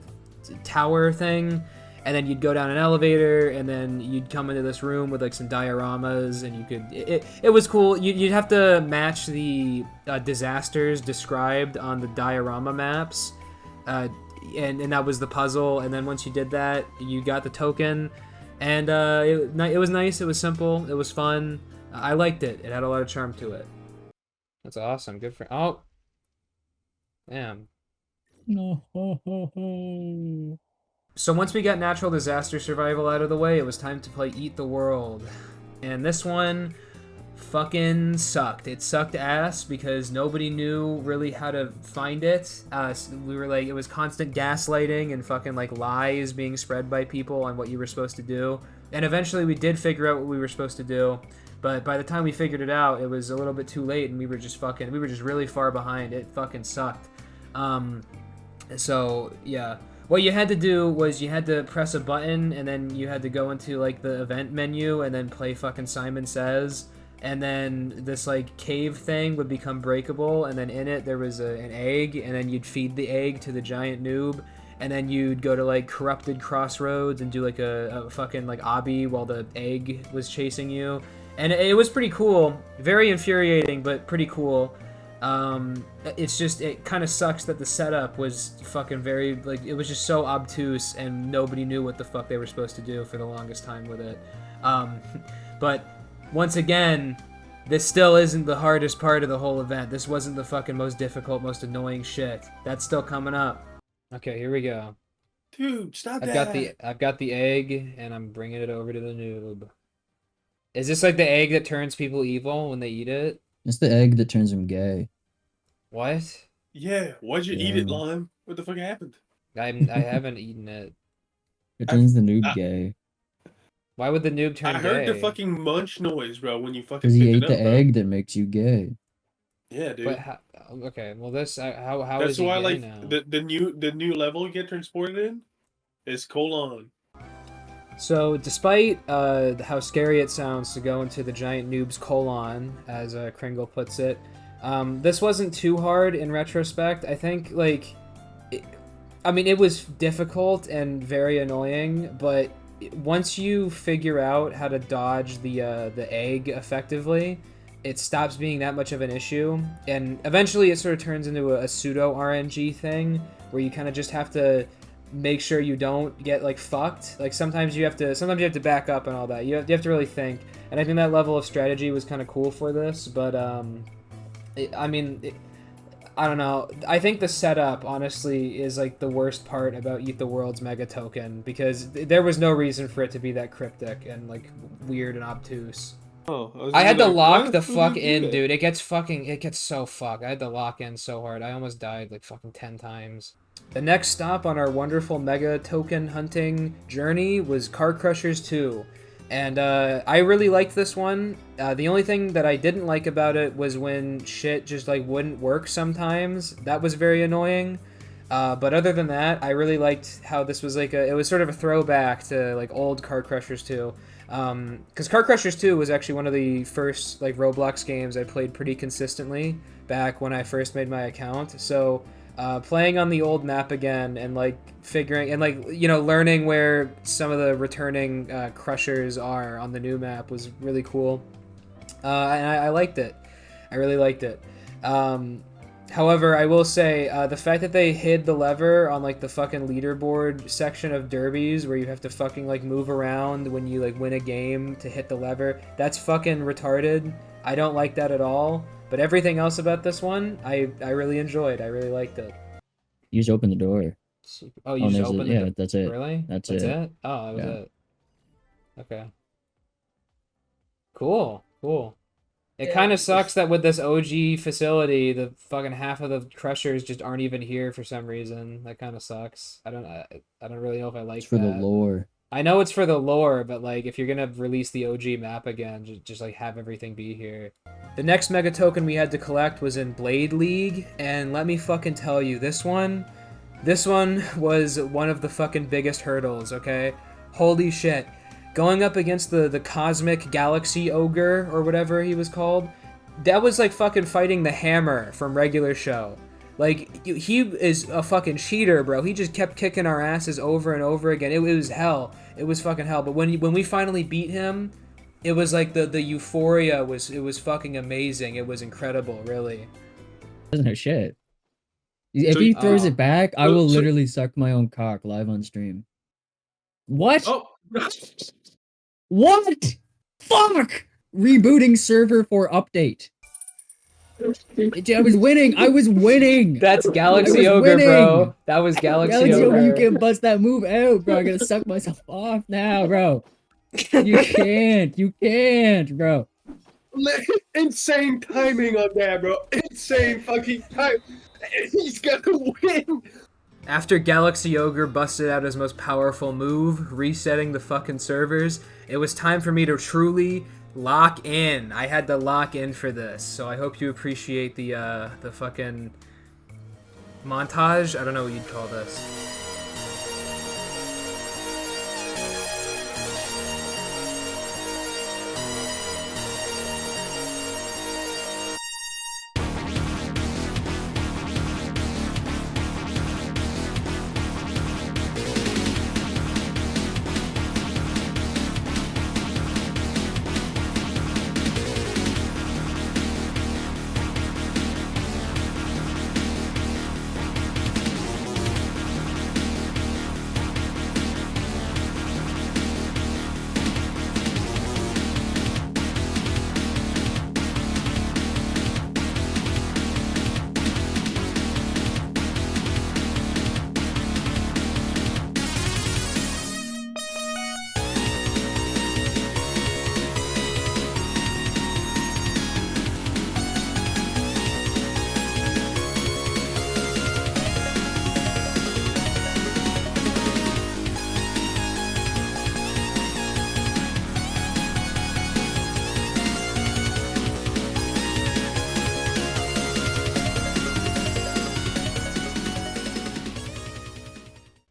tower thing, and then you'd go down an elevator, and then you'd come into this room with like some dioramas, and you could it was cool. You'd have to match the disasters described on the diorama maps, and that was the puzzle. And then once you did that, you got the token, and it was nice. It was simple. It was fun. I liked it. It had a lot of charm to it. That's awesome. Good for. Oh, damn. No. So once we got natural disaster survival out of the way, it was time to play Eat the World. And this one fucking sucked. It sucked ass because nobody knew really how to find it. We were like, it was constant gaslighting and fucking like lies being spread by people on what you were supposed to do. And eventually we did figure out what we were supposed to do. But by the time we figured it out, it was a little bit too late, and we were just really far behind. It fucking sucked. So yeah. What you had to do was you had to press a button, and then you had to go into like the event menu and then play fucking Simon Says, and then this like cave thing would become breakable, and then in it there was an egg, and then you'd feed the egg to the giant noob, and then you'd go to like corrupted crossroads and do like a fucking like obby while the egg was chasing you, and it was pretty cool. Very infuriating, but pretty cool. It's just, it kind of sucks that the setup was fucking very, like, it was just so obtuse, and nobody knew what the fuck they were supposed to do for the longest time with it. But once again, this still isn't the hardest part of the whole event. This wasn't the fucking most difficult, most annoying shit. That's still coming up. Okay, here we go. Dude, stop I've that. I've got the egg, and I'm bringing it over to the noob. Is this like the egg that turns people evil when they eat it? It's the egg that turns them gay. What? Yeah, why'd you eat it, Lime? What the fuck happened? I haven't eaten it. It turns the noob gay. Why would the noob turn I gay? heard the fucking munch noise, bro, when you fucking Because he picked ate it up, the bro. egg that makes you gay. Yeah, dude. But okay, well this how That's is he why gay like now? the new level you get transported in is colon. So despite how scary it sounds to go into the giant noob's colon, as Kringle puts it, this wasn't too hard in retrospect. I think like, it was difficult and very annoying, but once you figure out how to dodge the egg effectively, it stops being that much of an issue, and eventually it sort of turns into a pseudo RNG thing where you kind of just have to make sure you don't get like fucked. Like sometimes you have to back up and all that. You have to really think, and I think that level of strategy was kind of cool for this. But I don't know. I think the setup honestly is like the worst part about Eat the World's Mega Token, because there was no reason for it to be that cryptic and like weird and obtuse. Oh, I had to lock the fuck in, dude. It gets so fucked. I had to lock in so hard. I almost died like fucking 10 times. The next stop on our wonderful Mega Token hunting journey was Car Crushers 2. And I really liked this one. The only thing that I didn't like about it was when shit just like wouldn't work sometimes. That was very annoying. But other than that, I really liked how this was like it was sort of a throwback to like old Car Crushers 2. Because Car Crushers 2 was actually one of the first like Roblox games I played pretty consistently back when I first made my account. So playing on the old map again and like figuring and like learning where some of the returning crushers are on the new map was really cool, and I liked it. I really liked it. However, I will say the fact that they hid the lever on like the fucking leaderboard section of derbies where you have to fucking like move around when you like win a game to hit the lever, that's fucking retarded. I don't like that at all. But everything else about this one, I really enjoyed. I really liked it. You just open the door. Oh, you just opened the door? Yeah, that's it. Really? That's it? it. Oh, that was it. Okay. Cool. It kind of sucks that with this OG facility, the fucking half of the crushers just aren't even here for some reason. That kind of sucks. I don't really know if I like it's for that. the lore. I know it's for the lore, but like if you're gonna release the OG map again, just like have everything be here. The next Mega Token we had to collect was in Blade League, and let me fucking tell you, this one was one of the fucking biggest hurdles, okay? Holy shit. Going up against the Cosmic Galaxy Ogre, or whatever he was called, that was like fucking fighting the Hammer from Regular Show. Like, he is a fucking cheater, bro. He just kept kicking our asses over and over again. It was hell. It was fucking hell. But when we finally beat him, it was like the euphoria was fucking amazing. It was incredible, really. Doesn't have shit. If he throws it back, I will literally suck my own cock live on stream. What? Oh. What? Fuck! Rebooting server for update. I was winning. I was winning. That's Galaxy Ogre, bro. That was Galaxy Ogre. You can bust that move out, bro. I gotta suck myself off now, bro. You can't. You can't, bro. Insane timing on that, bro. Insane fucking time. He's gonna win. After Galaxy Ogre busted out his most powerful move, resetting the fucking servers, it was time for me to truly lock in. I had to lock in for this, so I hope you appreciate the fucking montage. I don't know what you'd call this.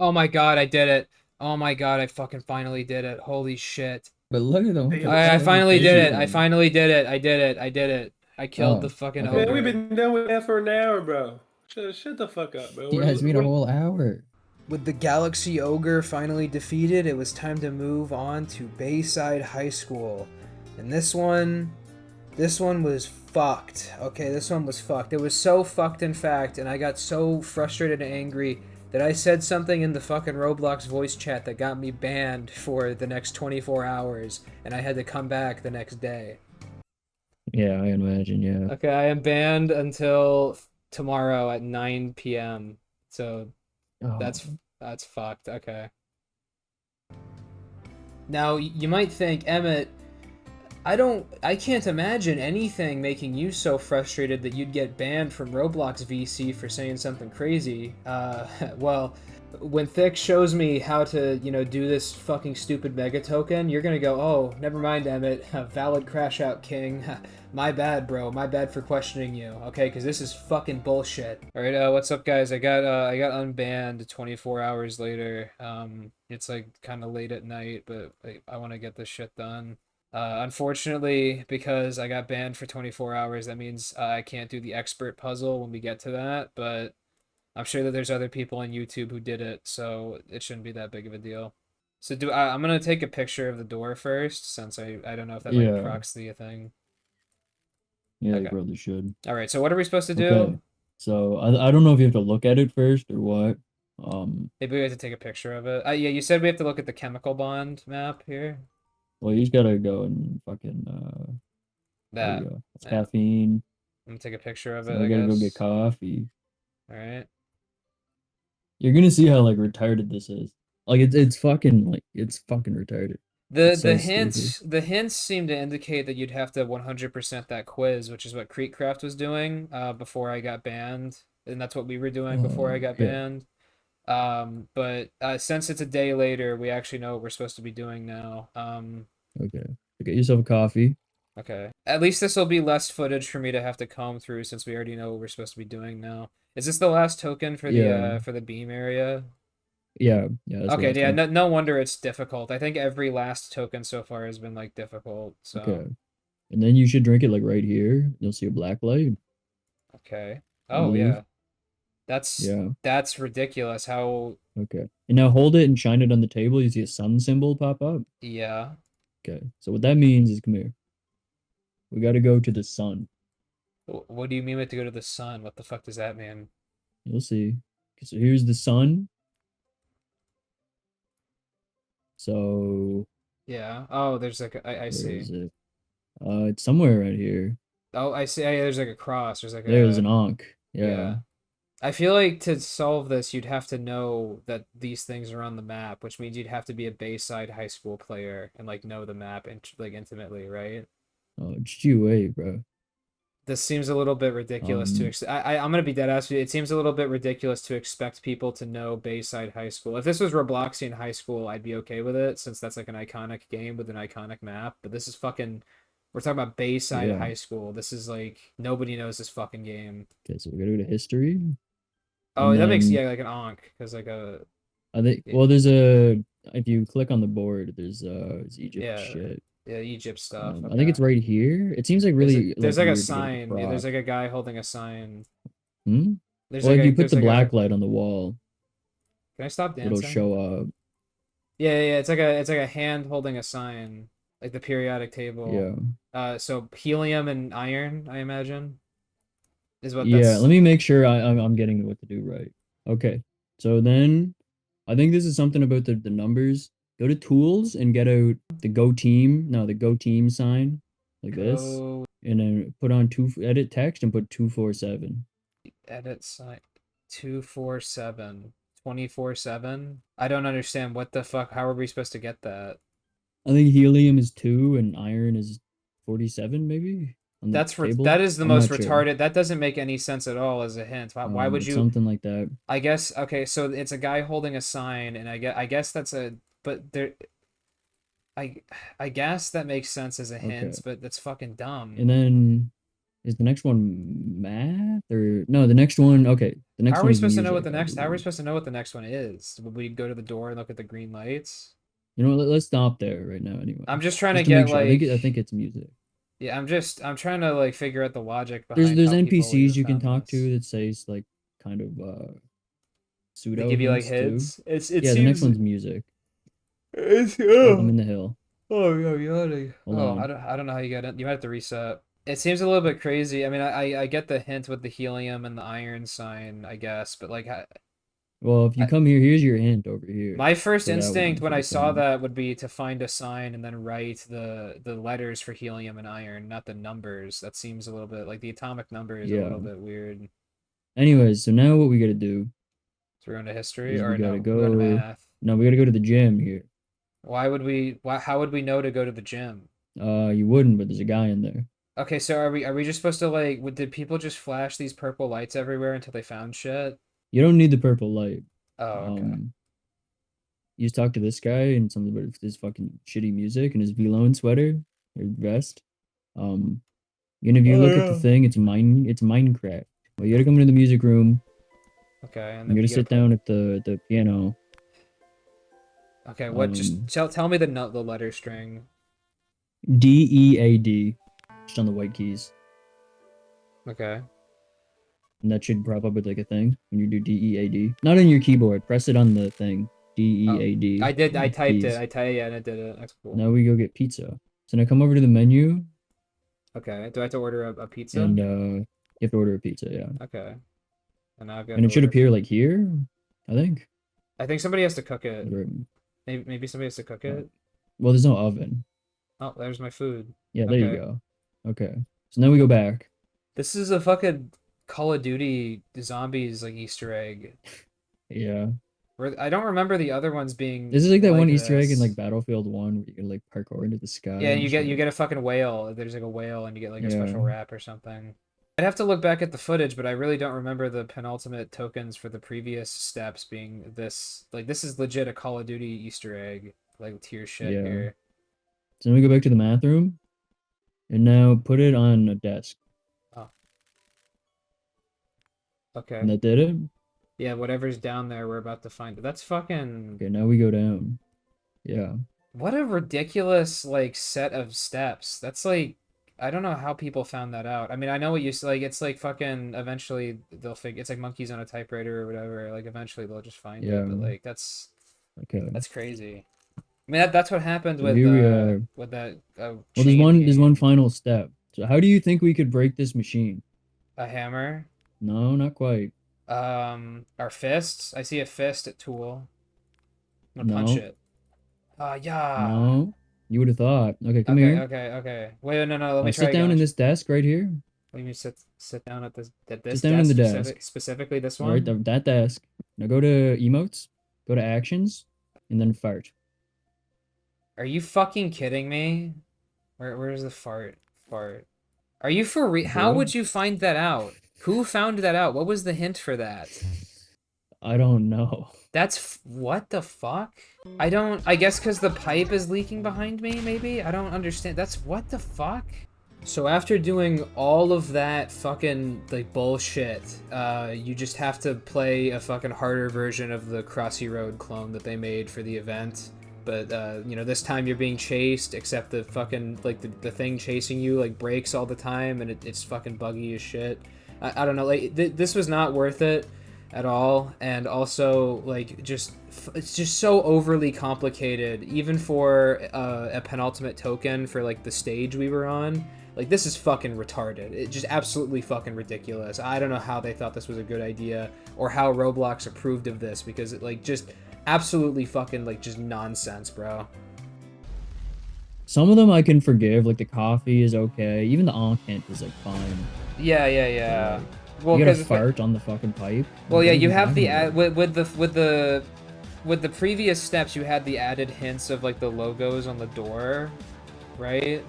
Oh my god, I did it. Oh my god, I fucking finally did it. Holy shit. But look at them. I finally did it. I finally did it. I did it. I did it. I killed the fucking ogre. Man, we've been done with that for an hour, bro. Shut the fuck up, bro. Yeah, it's been a whole hour. With the Galaxy Ogre finally defeated, it was time to move on to Bayside High School. And this one was fucked. Okay, this one was fucked. It was so fucked, in fact, and I got so frustrated and angry that I said something in the fucking Roblox voice chat that got me banned for the next 24 hours, and I had to come back the next day. Yeah, I imagine, yeah. Okay, I am banned until tomorrow at 9 p.m. So that's fucked. Okay. Now, you might think, Emmett, I can't imagine anything making you so frustrated that you'd get banned from Roblox VC for saying something crazy. Well, when Thick shows me how to, do this fucking stupid Mega Token, you're gonna go, oh, never mind, Emmett. Valid crash out, king. My bad, bro. My bad for questioning you. Okay, because this is fucking bullshit. All right, what's up, guys? I got unbanned 24 hours later. It's like kind of late at night, but I want to get this shit done. Unfortunately, because I got banned for 24 hours, that means I can't do the expert puzzle when we get to that, but I'm sure that there's other people on YouTube who did it, so it shouldn't be that big of a deal. So I'm gonna take a picture of the door first, since I don't know if that like procs the thing. Yeah, okay. You probably should. Alright, so what are we supposed to do? Okay. So I don't know if you have to look at it first or what. Maybe we have to take a picture of it. Yeah, you said we have to look at the chemical bond map here. Well, you just gotta go and fucking that. It's caffeine. I'm gonna take a picture of So it. I gotta go get coffee. All right. You're gonna see how like retarded this is. Like it's fucking retarded. The hints seem to indicate that you'd have to 100% that quiz, which is what Creekcraft was doing before I got banned, and that's what we were doing before I got banned. But since it's a day later, we actually know what we're supposed to be doing now. Okay. Get yourself a coffee. Okay. At least this will be less footage for me to have to comb through, since we already know what we're supposed to be doing now. Is this the last token for the beam area? Yeah. Okay. Yeah. No wonder it's difficult. I think every last token so far has been like difficult. So. Okay. And then you should drink it like right here. You'll see a black light. Okay. Oh yeah. That's ridiculous. How? Okay. And now hold it and shine it on the table. You see a sun symbol pop up. Yeah. Okay. So what that means is, come here. We got to go to the sun. What do you mean with to go to the sun? What the fuck does that mean? You'll see. Okay, so here's the sun. So. Yeah. Oh, there's like I Where see. is it? It's somewhere right here. Oh, I see. There's like a cross. There's like There's an ankh. Yeah. I feel like to solve this, you'd have to know that these things are on the map, which means you'd have to be a Bayside high school player and like know the map and like intimately, right? Oh, just you wait, bro. This seems a little bit ridiculous to I'm gonna be dead ass with you. It seems a little bit ridiculous to expect people to know Bayside High School. If this was Robloxian High School, I'd be okay with it since that's like an iconic game with an iconic map. But this is fucking. We're talking about Bayside High School. This is like nobody knows this fucking game. Okay, so we gotta go to history. Oh, and that makes like an ankh because like a. I think well, there's a if you click on the board, there's Egypt shit. Yeah, Egypt stuff. I think it's right here. It seems like really. There's like a sign. Yeah, there's like a guy holding a sign. Hmm. There's well, like if you put the black light on the wall, can I stop dancing? It'll show up. Yeah. It's like a hand holding a sign, like the periodic table. Yeah. So helium and iron, I imagine, is what. Yeah. Let me make sure I'm getting what to do right. Okay. So then, I think this is something about the numbers. Go to tools and get out the go team sign like this, and then put on edit text and put 247. Edit sign 247 24/7. I don't understand what the fuck. How are we supposed to get that? I think helium is 2 and iron is 47 maybe. That is the most retarded. That doesn't make any sense at all as a hint. Why would you? Something like that. I guess okay. So it's a guy holding a sign, and I guess that's a. But there, I guess that makes sense as a hint, but that's fucking dumb. And then, is the next one math or no? The next one, okay. The next. How are we supposed to know what the next? How are we supposed to know what the next one is? Would we go to the door and look at the green lights? You know what? Let's stop there right now. Anyway, I'm just trying to get sure. like. I think it's music. Yeah, I'm trying to like figure out the logic behind. There's NPCs you can talk to that says like kind of pseudo. They give you like hits. The next one's music. It's I'm in the hill. Oh yeah, yawning. Oh, I don't know how you got it. You might have to reset. It seems a little bit crazy. I mean, I get the hint with the helium and the iron sign, I guess, but like. Well, if you come here, here's your hint over here. My first instinct when I saw that would be to find a sign and then write the letters for helium and iron, not the numbers. That seems a little bit like the atomic number is a little bit weird. Anyways, so now what we gotta do? So we're going to history or we gotta go to math? No, we gotta go to the gym here. How would we know to go to the gym? You wouldn't, but there's a guy in there. Okay, so are we just supposed to like did people just flash these purple lights everywhere until they found shit? You don't need the purple light. Oh, okay. You just talk to this guy and something about his fucking shitty music and his V-Lone sweater or vest. And if you look at the thing, it's Minecraft. Well, you gotta come into the music room. Okay, and you gotta sit down at the piano. Okay, what? Just tell me the letter string. DEAD, just on the white keys. Okay. And that should pop up with like a thing when you do DEAD. Not on your keyboard. Press it on the thing. DEAD. I did. I typed it. Yeah, and I did it. That's cool. Now we go get pizza. So now come over to the menu. Okay. Do I have to order a pizza? And you have to order a pizza. Yeah. Okay. And now I've got. And it should appear like here, I think. I think somebody has to cook it. Maybe somebody has to cook it. Well, there's no oven. Oh, there's my food. Yeah, there you go. Okay. So now we go back. This is a fucking Call of Duty Zombies like Easter egg. Yeah. I don't remember the other ones being. This is like that one Easter egg in like Battlefield 1 where you can like parkour into the sky. Yeah, you get a fucking whale. There's like a whale, and you get like a special wrap or something. I'd have to look back at the footage, but I really don't remember the penultimate tokens for the previous steps being this. Like this is legit a Call of Duty Easter egg, like tier shit here. So then we go back to the math room, and now put it on a desk. Oh. Okay. And that did it? Yeah, whatever's down there, we're about to find it. That's fucking... Okay, now we go down. Yeah. What a ridiculous, like, set of steps. That's like... I don't know how people found that out. I mean, I know what you like. It's like fucking. Eventually, they'll figure. It's like monkeys on a typewriter or whatever. Like eventually, they'll just find it. But like that's crazy. I mean, that's what happened with that. Well, there's one final step. So how do you think we could break this machine? A hammer. No, not quite. Our fists. I see a fist at Tool. I'm gonna punch it. Yeah. No. You would have thought. Okay, come here. Okay. Wait, no. Let me try. Sit down in this desk right here. What do you mean sit down at this Sit down in the desk. Specifically this one? All right, that desk. Now go to emotes, go to actions, and then fart. Are you fucking kidding me? Where's the fart? Are you for real? How would you find that out? Who found that out? What was the hint for that? I don't know. That's what the fuck? I guess because the pipe is leaking behind me, maybe? I don't understand. That's what the fuck? So after doing all of that fucking, like, bullshit, you just have to play a fucking harder version of the Crossy Road clone that they made for the event. But, you know, this time you're being chased, except the fucking, like, the thing chasing you, like, breaks all the time, and it's fucking buggy as shit. I don't know, like, this was not worth it at all, and also, like, it's just so overly complicated, even for a penultimate token for, like, the stage we were on. Like, this is fucking retarded. It's just absolutely fucking ridiculous. I don't know how they thought this was a good idea, or how Roblox approved of this, because it, like, just absolutely fucking, like, just nonsense, bro. Some of them I can forgive, like the coffee is okay. Even the enquête is, like, fine. Yeah. Well, you gotta fart on the fucking pipe. Well, yeah, you have the with the previous steps, you had the added hints of, like, the logos on the door, right?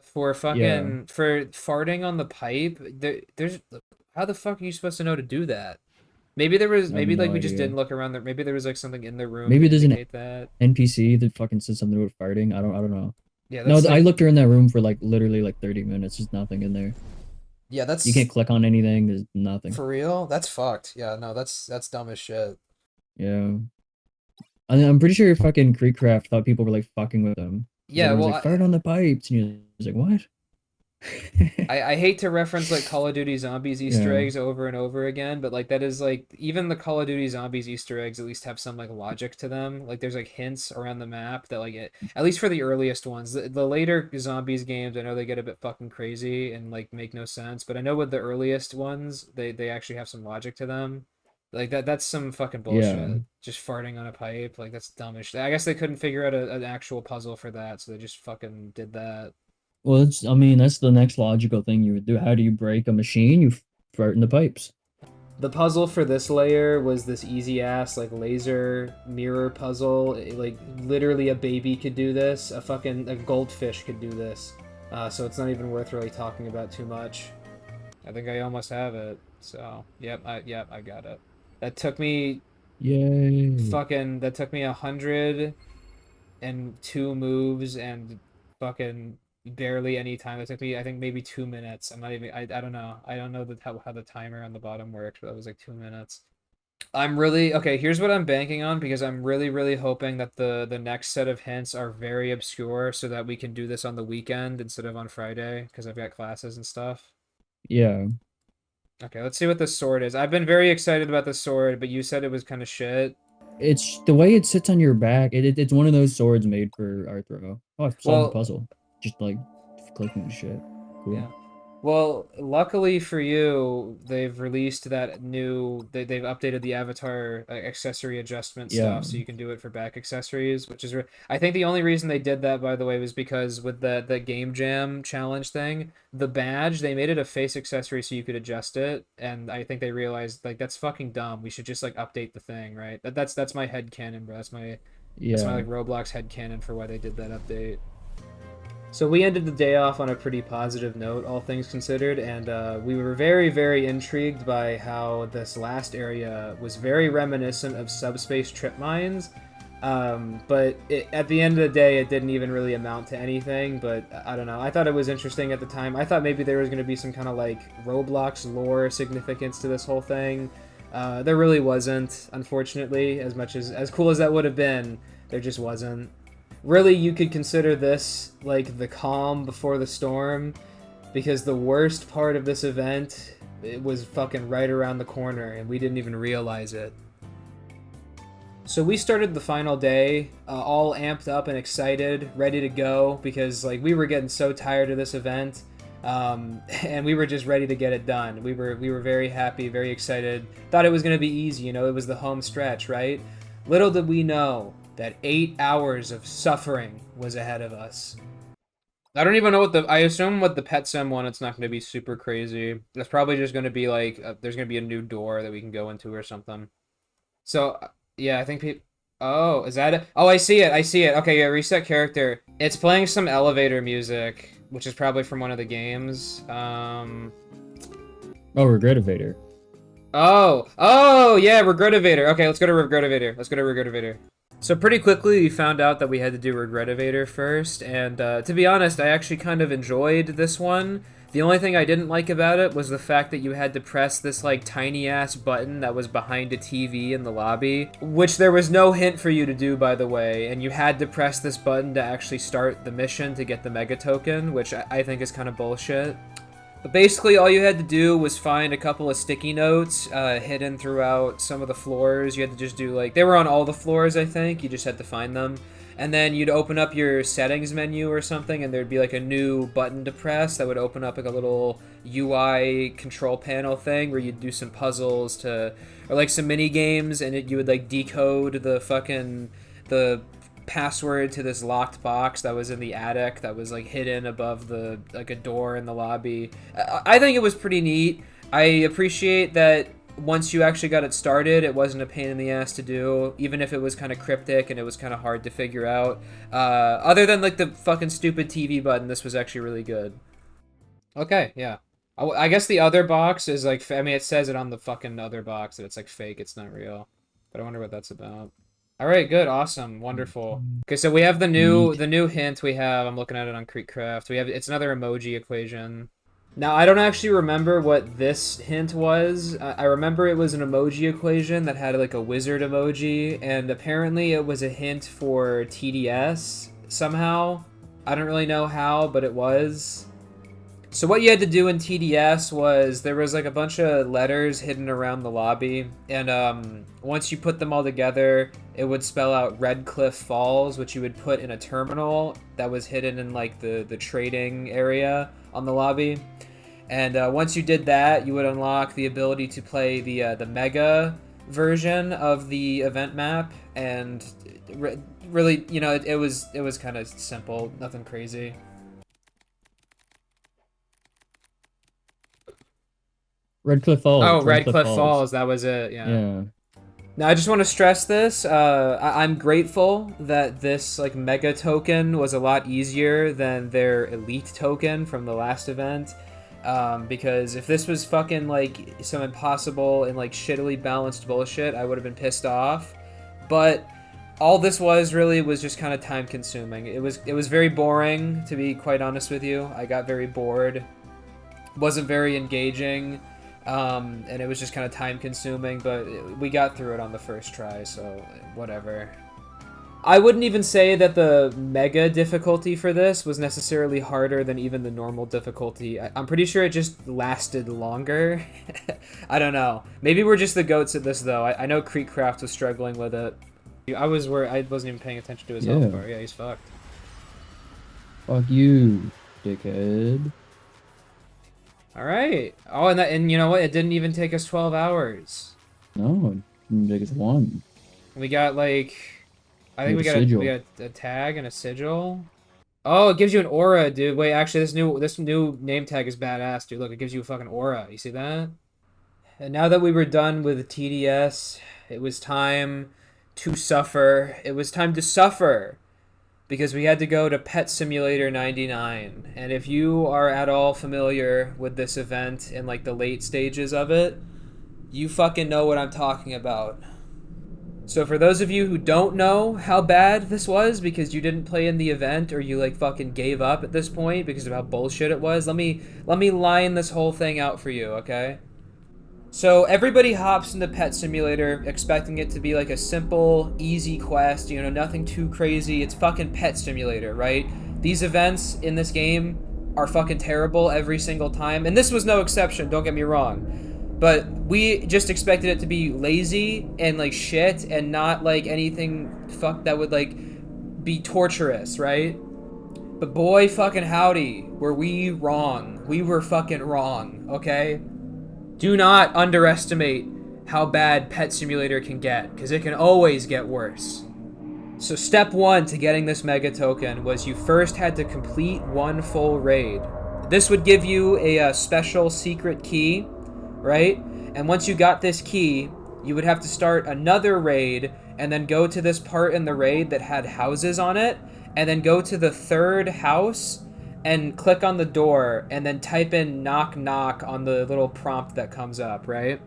For fucking for farting on the pipe, there's how the fuck are you supposed to know to do that? Maybe there was we just didn't look around there. Maybe there was, like, something in the room. Maybe there's an that. NPC that fucking said something about farting. I don't know. Yeah. No, I looked around that room for, like, literally, like, 30 minutes. There's nothing in there. Yeah, that's... You can't click on anything. There's nothing. For real? That's fucked. Yeah, no, that's dumb as shit. Yeah. I'm pretty sure fucking Creekcraft thought people were, like, fucking with them. Yeah, well, like, fart on the pipes, and you're like, what? I hate to reference, like, Call of Duty Zombies Easter eggs over and over again, but, like, that is, like, even the Call of Duty Zombies Easter eggs at least have some, like, logic to them. Like, there's, like, hints around the map that, like, at least for the earliest ones. The later Zombies games, I know they get a bit fucking crazy and, like, make no sense, but I know with the earliest ones, they actually have some logic to them. Like, that's some fucking bullshit. Yeah. Just farting on a pipe, like, that's dumb as shit. I guess they couldn't figure out an actual puzzle for that, so they just fucking did that. Well, that's the next logical thing you would do. How do you break a machine? You fart in the pipes. The puzzle for this layer was this easy-ass, like, laser mirror puzzle. Like, literally a baby could do this. A goldfish could do this. So it's not even worth really talking about too much. I think I almost have it. So, yep, I got it. That took me... Yay. That took me 102 moves and fucking... barely any time. It took me, I think, maybe 2 minutes. I'm not even, I don't know. I don't know how the timer on the bottom works, but that was like 2 minutes. Okay, here's what I'm banking on, because I'm really hoping that the next set of hints are very obscure so that we can do this on the weekend instead of on Friday, because I've got classes and stuff. Yeah. Okay, let's see what this sword is. I've been very excited about the sword, but you said it was kind of shit. It's the way it sits on your back. It's one of those swords made for Arthro. Oh, I solved the puzzle. Just, like, clicking the shit. Cool. Yeah. Well, luckily for you, they've released that new... They've updated the avatar accessory adjustment stuff, so you can do it for back accessories, which is... I think the only reason they did that, by the way, was because with the Game Jam challenge thing, the badge, they made it a face accessory so you could adjust it, and I think they realized, like, that's fucking dumb. We should just, like, update the thing, right? That's my headcanon, bro. That's my, like, Roblox headcanon for why they did that update. So we ended the day off on a pretty positive note, all things considered, and we were very intrigued by how this last area was very reminiscent of Subspace Trip Mines, but at the end of the day, it didn't even really amount to anything, but I don't know. I thought it was interesting at the time. I thought maybe there was going to be some kind of, like, Roblox lore significance to this whole thing. There really wasn't, unfortunately, as cool as that would have been, there just wasn't. Really, you could consider this, like, the calm before the storm, because the worst part of this event, it was fucking right around the corner and we didn't even realize it. So we started the final day, all amped up and excited, ready to go, because like we were getting so tired of this event, and we were just ready to get it done. We were very happy, very excited. Thought it was gonna be easy, you know, it was the home stretch, right? Little did we know that 8 hours of suffering was ahead of us. I don't even know what I assume with the pet sim one, it's not going to be super crazy. It's probably just going to be like, there's going to be a new door that we can go into or something. So, yeah, I think people... Oh, is that it? Oh, I see it. I see it. Okay, yeah, reset character. It's playing some elevator music, which is probably from one of the games. Oh, Regretevator. Oh, yeah, Regretevator. Okay, let's go to Regretevator. So pretty quickly we found out that we had to do Regretevator first, and to be honest, I actually kind of enjoyed this one. The only thing I didn't like about it was the fact that you had to press this like tiny ass button that was behind a TV in the lobby, which there was no hint for you to do, by the way, and you had to press this button to actually start the mission to get the Mega Token, which I think is kind of bullshit. But basically all you had to do was find a couple of sticky notes hidden throughout some of the floors. You had to just do like, they were on all the floors, I think. You just had to find them. And then you'd open up your settings menu or something, and there'd be like a new button to press that would open up like a little UI control panel thing where you'd do some puzzles or like some mini games, and you would like decode the password to this locked box that was in the attic that was like hidden above like a door in the lobby. I think it was pretty neat. I appreciate that once you actually got it started, it wasn't a pain in the ass to do, even if it was kind of cryptic and it was kind of hard to figure out. Other than like the fucking stupid TV button, this was actually really good. Okay, yeah. I guess the other box is like, I mean, it says it on the fucking other box that it's like fake, it's not real. But I wonder what that's about. All right, good, awesome, wonderful. Okay, so we have the new hint we have. I'm looking at it on Creekcraft. It's another emoji equation. Now, I don't actually remember what this hint was. I remember it was an emoji equation that had like a wizard emoji, and apparently it was a hint for TDS somehow. I don't really know how, but it was. So what you had to do in TDS was there was like a bunch of letters hidden around the lobby, and once you put them all together, it would spell out Red Cliff Falls, which you would put in a terminal that was hidden in like the trading area on the lobby. And once you did that, you would unlock the ability to play the mega version of the event map, and really, you know, it was kind of simple, nothing crazy. Red Cliff Falls. Oh, Red Cliff Falls, that was it, yeah. Now, I just want to stress this. I'm grateful that this like Mega Token was a lot easier than their Elite Token from the last event. Because if this was fucking like some impossible and like shittily balanced bullshit, I would have been pissed off. But all this was really was just kind of time consuming. It was very boring, to be quite honest with you. I got very bored. Wasn't very engaging. And it was just kind of time consuming, but we got through it on the first try, so whatever. I wouldn't even say that the mega difficulty for this was necessarily harder than even the normal difficulty. I'm pretty sure it just lasted longer. I don't know. Maybe we're just the goats at this, though. I know Creekcraft was struggling with it. I wasn't even paying attention to his health bar. Yeah, he's fucked. Fuck you, dickhead. Alright. Oh, and you know what? It didn't even take us 12 hours. No, it didn't take us 1. We got like... I think we got a tag and a sigil. Oh, it gives you an aura, dude. Wait, actually, this new name tag is badass, dude. Look, it gives you a fucking aura. You see that? And now that we were done with TDS, it was time to suffer. It was time to suffer. Because we had to go to Pet Simulator 99. And if you are at all familiar with this event in like the late stages of it, you fucking know what I'm talking about. So for those of you who don't know how bad this was because you didn't play in the event or you like fucking gave up at this point because of how bullshit it was, let me line this whole thing out for you, okay? So everybody hops into Pet Simulator expecting it to be like a simple, easy quest, you know, nothing too crazy. It's fucking Pet Simulator, right? These events in this game are fucking terrible every single time. And this was no exception, don't get me wrong. But we just expected it to be lazy and like shit and not like anything that would like be torturous, right? But boy fucking howdy, were we wrong. We were fucking wrong, okay? Do not underestimate how bad Pet Simulator can get, because it can always get worse. So step 1 to getting this Mega Token was you first had to complete 1 full raid. This would give you a special secret key, right? And once you got this key, you would have to start another raid and then go to this part in the raid that had houses on it, and then go to the 3rd house and click on the door and then type in knock knock on the little prompt that comes up, right?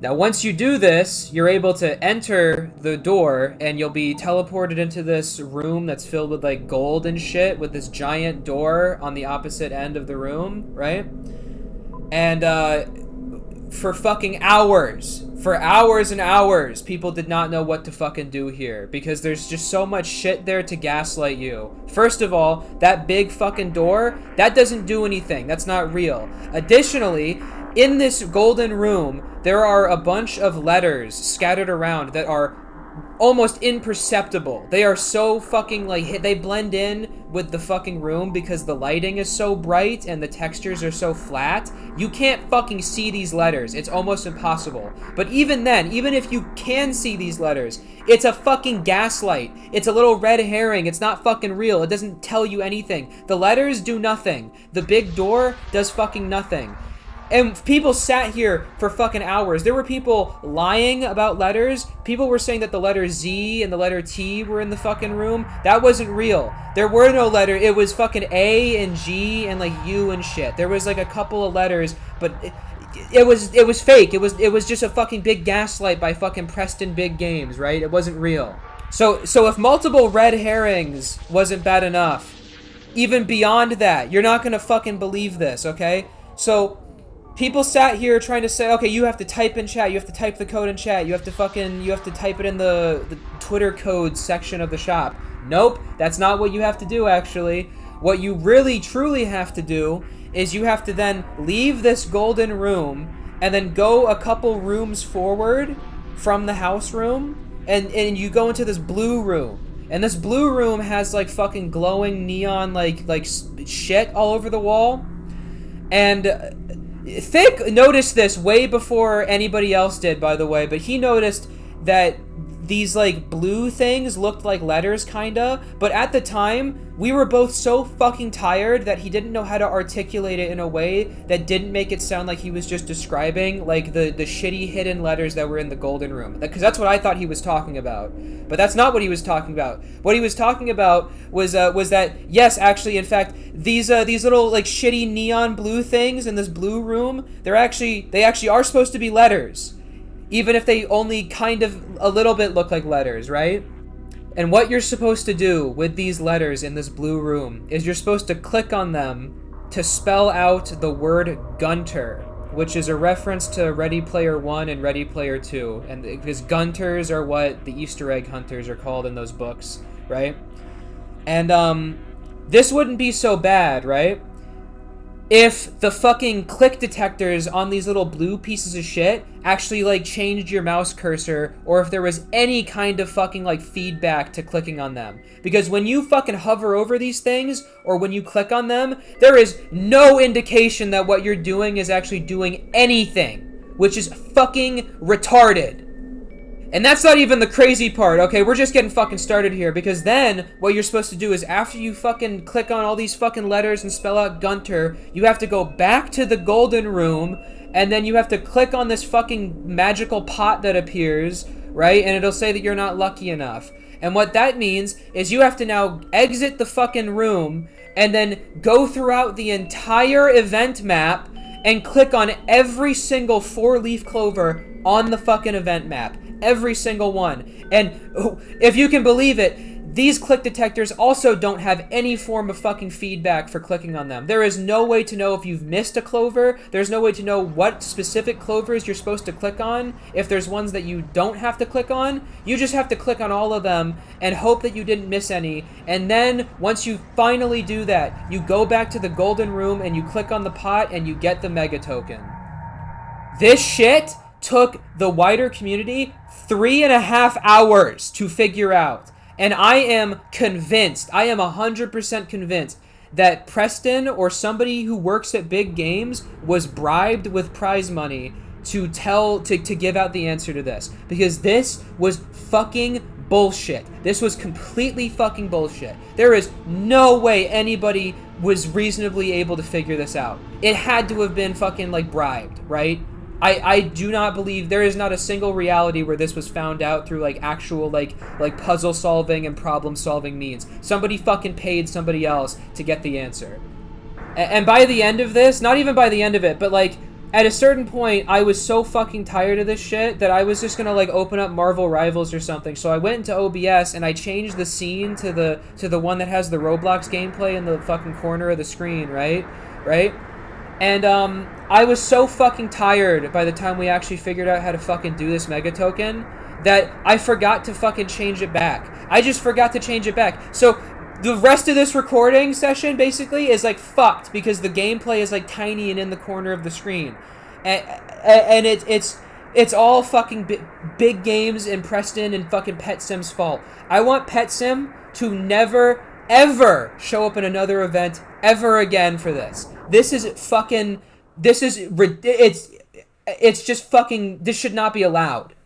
Now once you do this, you're able to enter the door and you'll be teleported into this room that's filled with like gold and shit with this giant door on the opposite end of the room, right? And for fucking hours, for hours and hours, people did not know what to fucking do here because there's just so much shit there to gaslight you. First of all, that big fucking door, that doesn't do anything. That's not real. Additionally, in this golden room, there are a bunch of letters scattered around that are almost imperceptible. They are so fucking like, they blend in with the fucking room because the lighting is so bright and the textures are so flat. You can't fucking see these letters. It's almost impossible. But even then, even if you can see these letters, it's a fucking gaslight. It's a little red herring. It's not fucking real. It doesn't tell you anything. The letters do nothing. The big door does fucking nothing. And people sat here for fucking hours. There were people lying about letters. People were saying that the letter Z and the letter T were in the fucking room. That wasn't real. There were no letter. It was fucking A and G and like U and shit. There was like a couple of letters, but it was fake. It was just a fucking big gaslight by fucking Preston Big Games, right? It wasn't real. So if multiple red herrings wasn't bad enough, even beyond that, you're not gonna fucking believe this, okay? So people sat here trying to say, okay, you have to type in chat, you have to type the code in chat, you have to type it in the Twitter code section of the shop. Nope, that's not what you have to do, actually. What you really, truly have to do is you have to then leave this golden room and then go a couple rooms forward from the house room and you go into this blue room. And this blue room has like fucking glowing neon like shit all over the wall. And Thick noticed this way before anybody else did, by the way, but he noticed that these like blue things looked like letters kinda, but at the time we were both so fucking tired that he didn't know how to articulate it in a way that didn't make it sound like he was just describing like the shitty hidden letters that were in the golden room, because that's what I thought he was talking about. But that's not what he was talking about. What he was talking about was that, yes, actually, in fact, these little like shitty neon blue things in this blue room, they actually are supposed to be letters, even if they only kind of a little bit look like letters, right? And what you're supposed to do with these letters in this blue room is you're supposed to click on them to spell out the word Gunter, which is a reference to Ready Player 1 and Ready Player 2. And because Gunters are what the Easter egg hunters are called in those books, right? And this wouldn't be so bad, right? If the fucking click detectors on these little blue pieces of shit actually like changed your mouse cursor, or if there was any kind of fucking like feedback to clicking on them. Because when you fucking hover over these things, or when you click on them, there is no indication that what you're doing is actually doing anything, which is fucking retarded. And that's not even the crazy part, okay? We're just getting fucking started here, because then what you're supposed to do is after you fucking click on all these fucking letters and spell out Gunter, you have to go back to the golden room, and then you have to click on this fucking magical pot that appears, right? And it'll say that you're not lucky enough. And what that means is you have to now exit the fucking room and then go throughout the entire event map and click on every single 4-leaf clover on the fucking event map. Every single one. And if you can believe it, these click detectors also don't have any form of fucking feedback for clicking on them. There is no way to know if you've missed a clover. There's no way to know what specific clovers you're supposed to click on. If there's ones that you don't have to click on, you just have to click on all of them and hope that you didn't miss any. And then once you finally do that, you go back to the golden room and you click on the pot and you get the Mega Token. This shit took the wider community 3.5 hours to figure out. And I am convinced, I am 100% convinced that Preston or somebody who works at big games was bribed with prize money to give out the answer to this. Because this was fucking bullshit. This was completely fucking bullshit. There is no way anybody was reasonably able to figure this out. It had to have been fucking like bribed, right? I do not believe there is not a single reality where this was found out through like actual like puzzle solving and problem solving means. Somebody fucking paid somebody else to get the answer. And by the end of this, not even by the end of it, but like at a certain point, I was so fucking tired of this shit that I was just gonna like open up Marvel Rivals or something. So I went into OBS and I changed the scene to the one that has the Roblox gameplay in the fucking corner of the screen, right? And I was so fucking tired by the time we actually figured out how to fucking do this Mega Token that I forgot to fucking change it back. I just forgot to change it back. So the rest of this recording session basically is like fucked because the gameplay is like tiny and in the corner of the screen. And it's all fucking big games and Preston and fucking Pet Sim's fault. I want Pet Sim to never, ever show up in another event ever again for this. This is fucking, it's just fucking, this should not be allowed.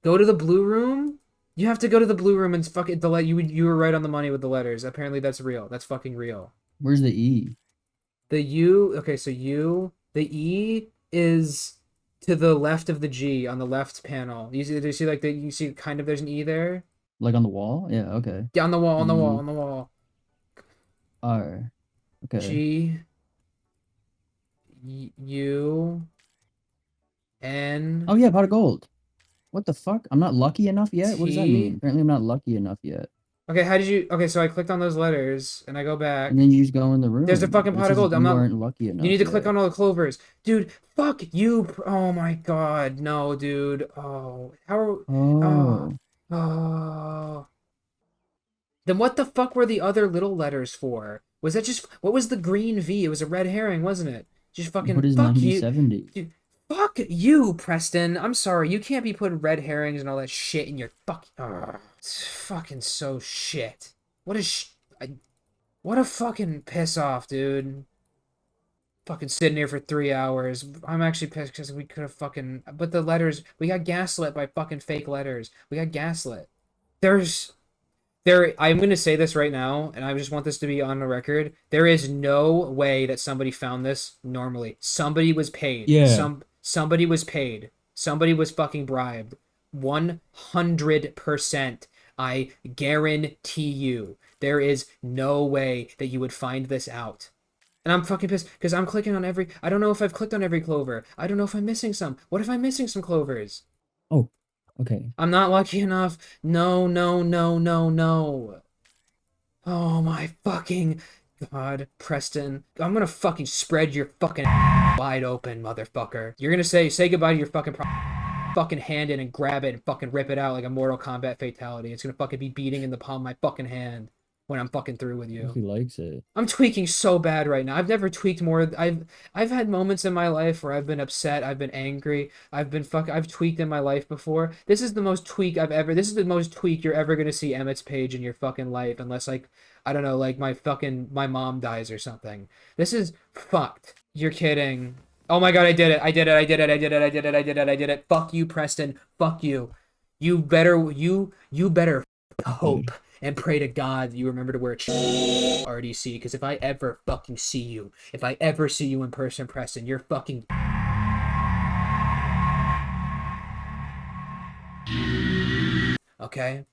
Go to the blue room? You have to go to the blue room and fucking, you were right on the money with the letters. Apparently that's real. That's fucking real. Where's the E? The U, okay, so U, the E is to the left of the G on the left panel. You see like, you see kind of there's an E there? Like on the wall? Yeah, okay. Yeah, on the wall, on the wall, on the wall. R. Okay. G U N. Oh yeah, pot of gold. What the fuck? I'm not lucky enough yet? What does that mean? Apparently I'm not lucky enough yet. Okay, how did you... Okay, so I clicked on those letters, and I go back. And then you just go in the room. There's a fucking pot of gold. I'm not... You aren't lucky enough. You need to click on all the clovers. Dude, fuck you. Oh my god. No, dude. Oh. How... Oh. Then what the fuck were the other little letters for? Was that just... What was the green V? It was a red herring, wasn't it? Just fucking... What is fuck 1970? you. Dude, fuck you, Preston. I'm sorry. You can't be putting red herrings and all that shit in your fucking... It's fucking so shit. What a fucking piss off, dude. Fucking sitting here for 3 hours. I'm actually pissed because we could have fucking... But the letters... We got gaslit by fucking fake letters. We got gaslit. I'm going to say this right now, and I just want this to be on the record. There is no way that somebody found this normally. Somebody was paid. Yeah. Somebody was paid. Somebody was fucking bribed. 100%. I guarantee you. There is no way that you would find this out. And I'm fucking pissed because I'm clicking on every... I don't know if I've clicked on every clover. I don't know if I'm missing some. What if I'm missing some clovers? Oh, okay. I'm not lucky enough. No. Oh my fucking god, Preston. I'm gonna fucking spread your fucking wide open, motherfucker. You're gonna say goodbye to your fucking fucking hand in and grab it and fucking rip it out like a Mortal Kombat fatality. It's gonna fucking be beating in the palm of my fucking hand when I'm fucking through with you. He likes it. I'm tweaking so bad right now. I've never tweaked more. I've had moments in my life where I've been upset, I've been angry, I've tweaked in my life before. This is the most tweak you're ever gonna see EmmetsPage in your fucking life, unless like, I don't know, like my mom dies or something. This is fucked. You're kidding. Oh my god, I did it. Fuck you, Preston. Fuck you. You better hope and pray to God that you remember to wear a RDC, because if I ever fucking see you, if I ever see you in person, Preston, you're fucking... Okay?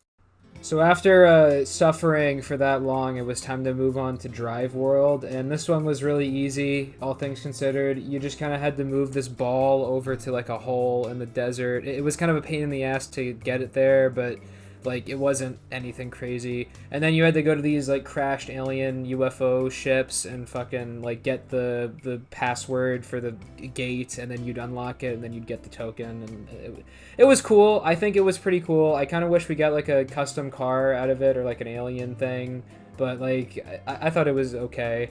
So after suffering for that long, it was time to move on to Drive World, and this one was really easy, all things considered. You just kind of had to move this ball over to like a hole in the desert. It was kind of a pain in the ass to get it there, but like it wasn't anything crazy. And then you had to go to these like crashed alien UFO ships and fucking like get the password for the gate, and then you'd unlock it, and then you'd get the token, and it was cool. I think it was pretty cool. I kind of wish we got like a custom car out of it or like an alien thing, but like I thought it was okay.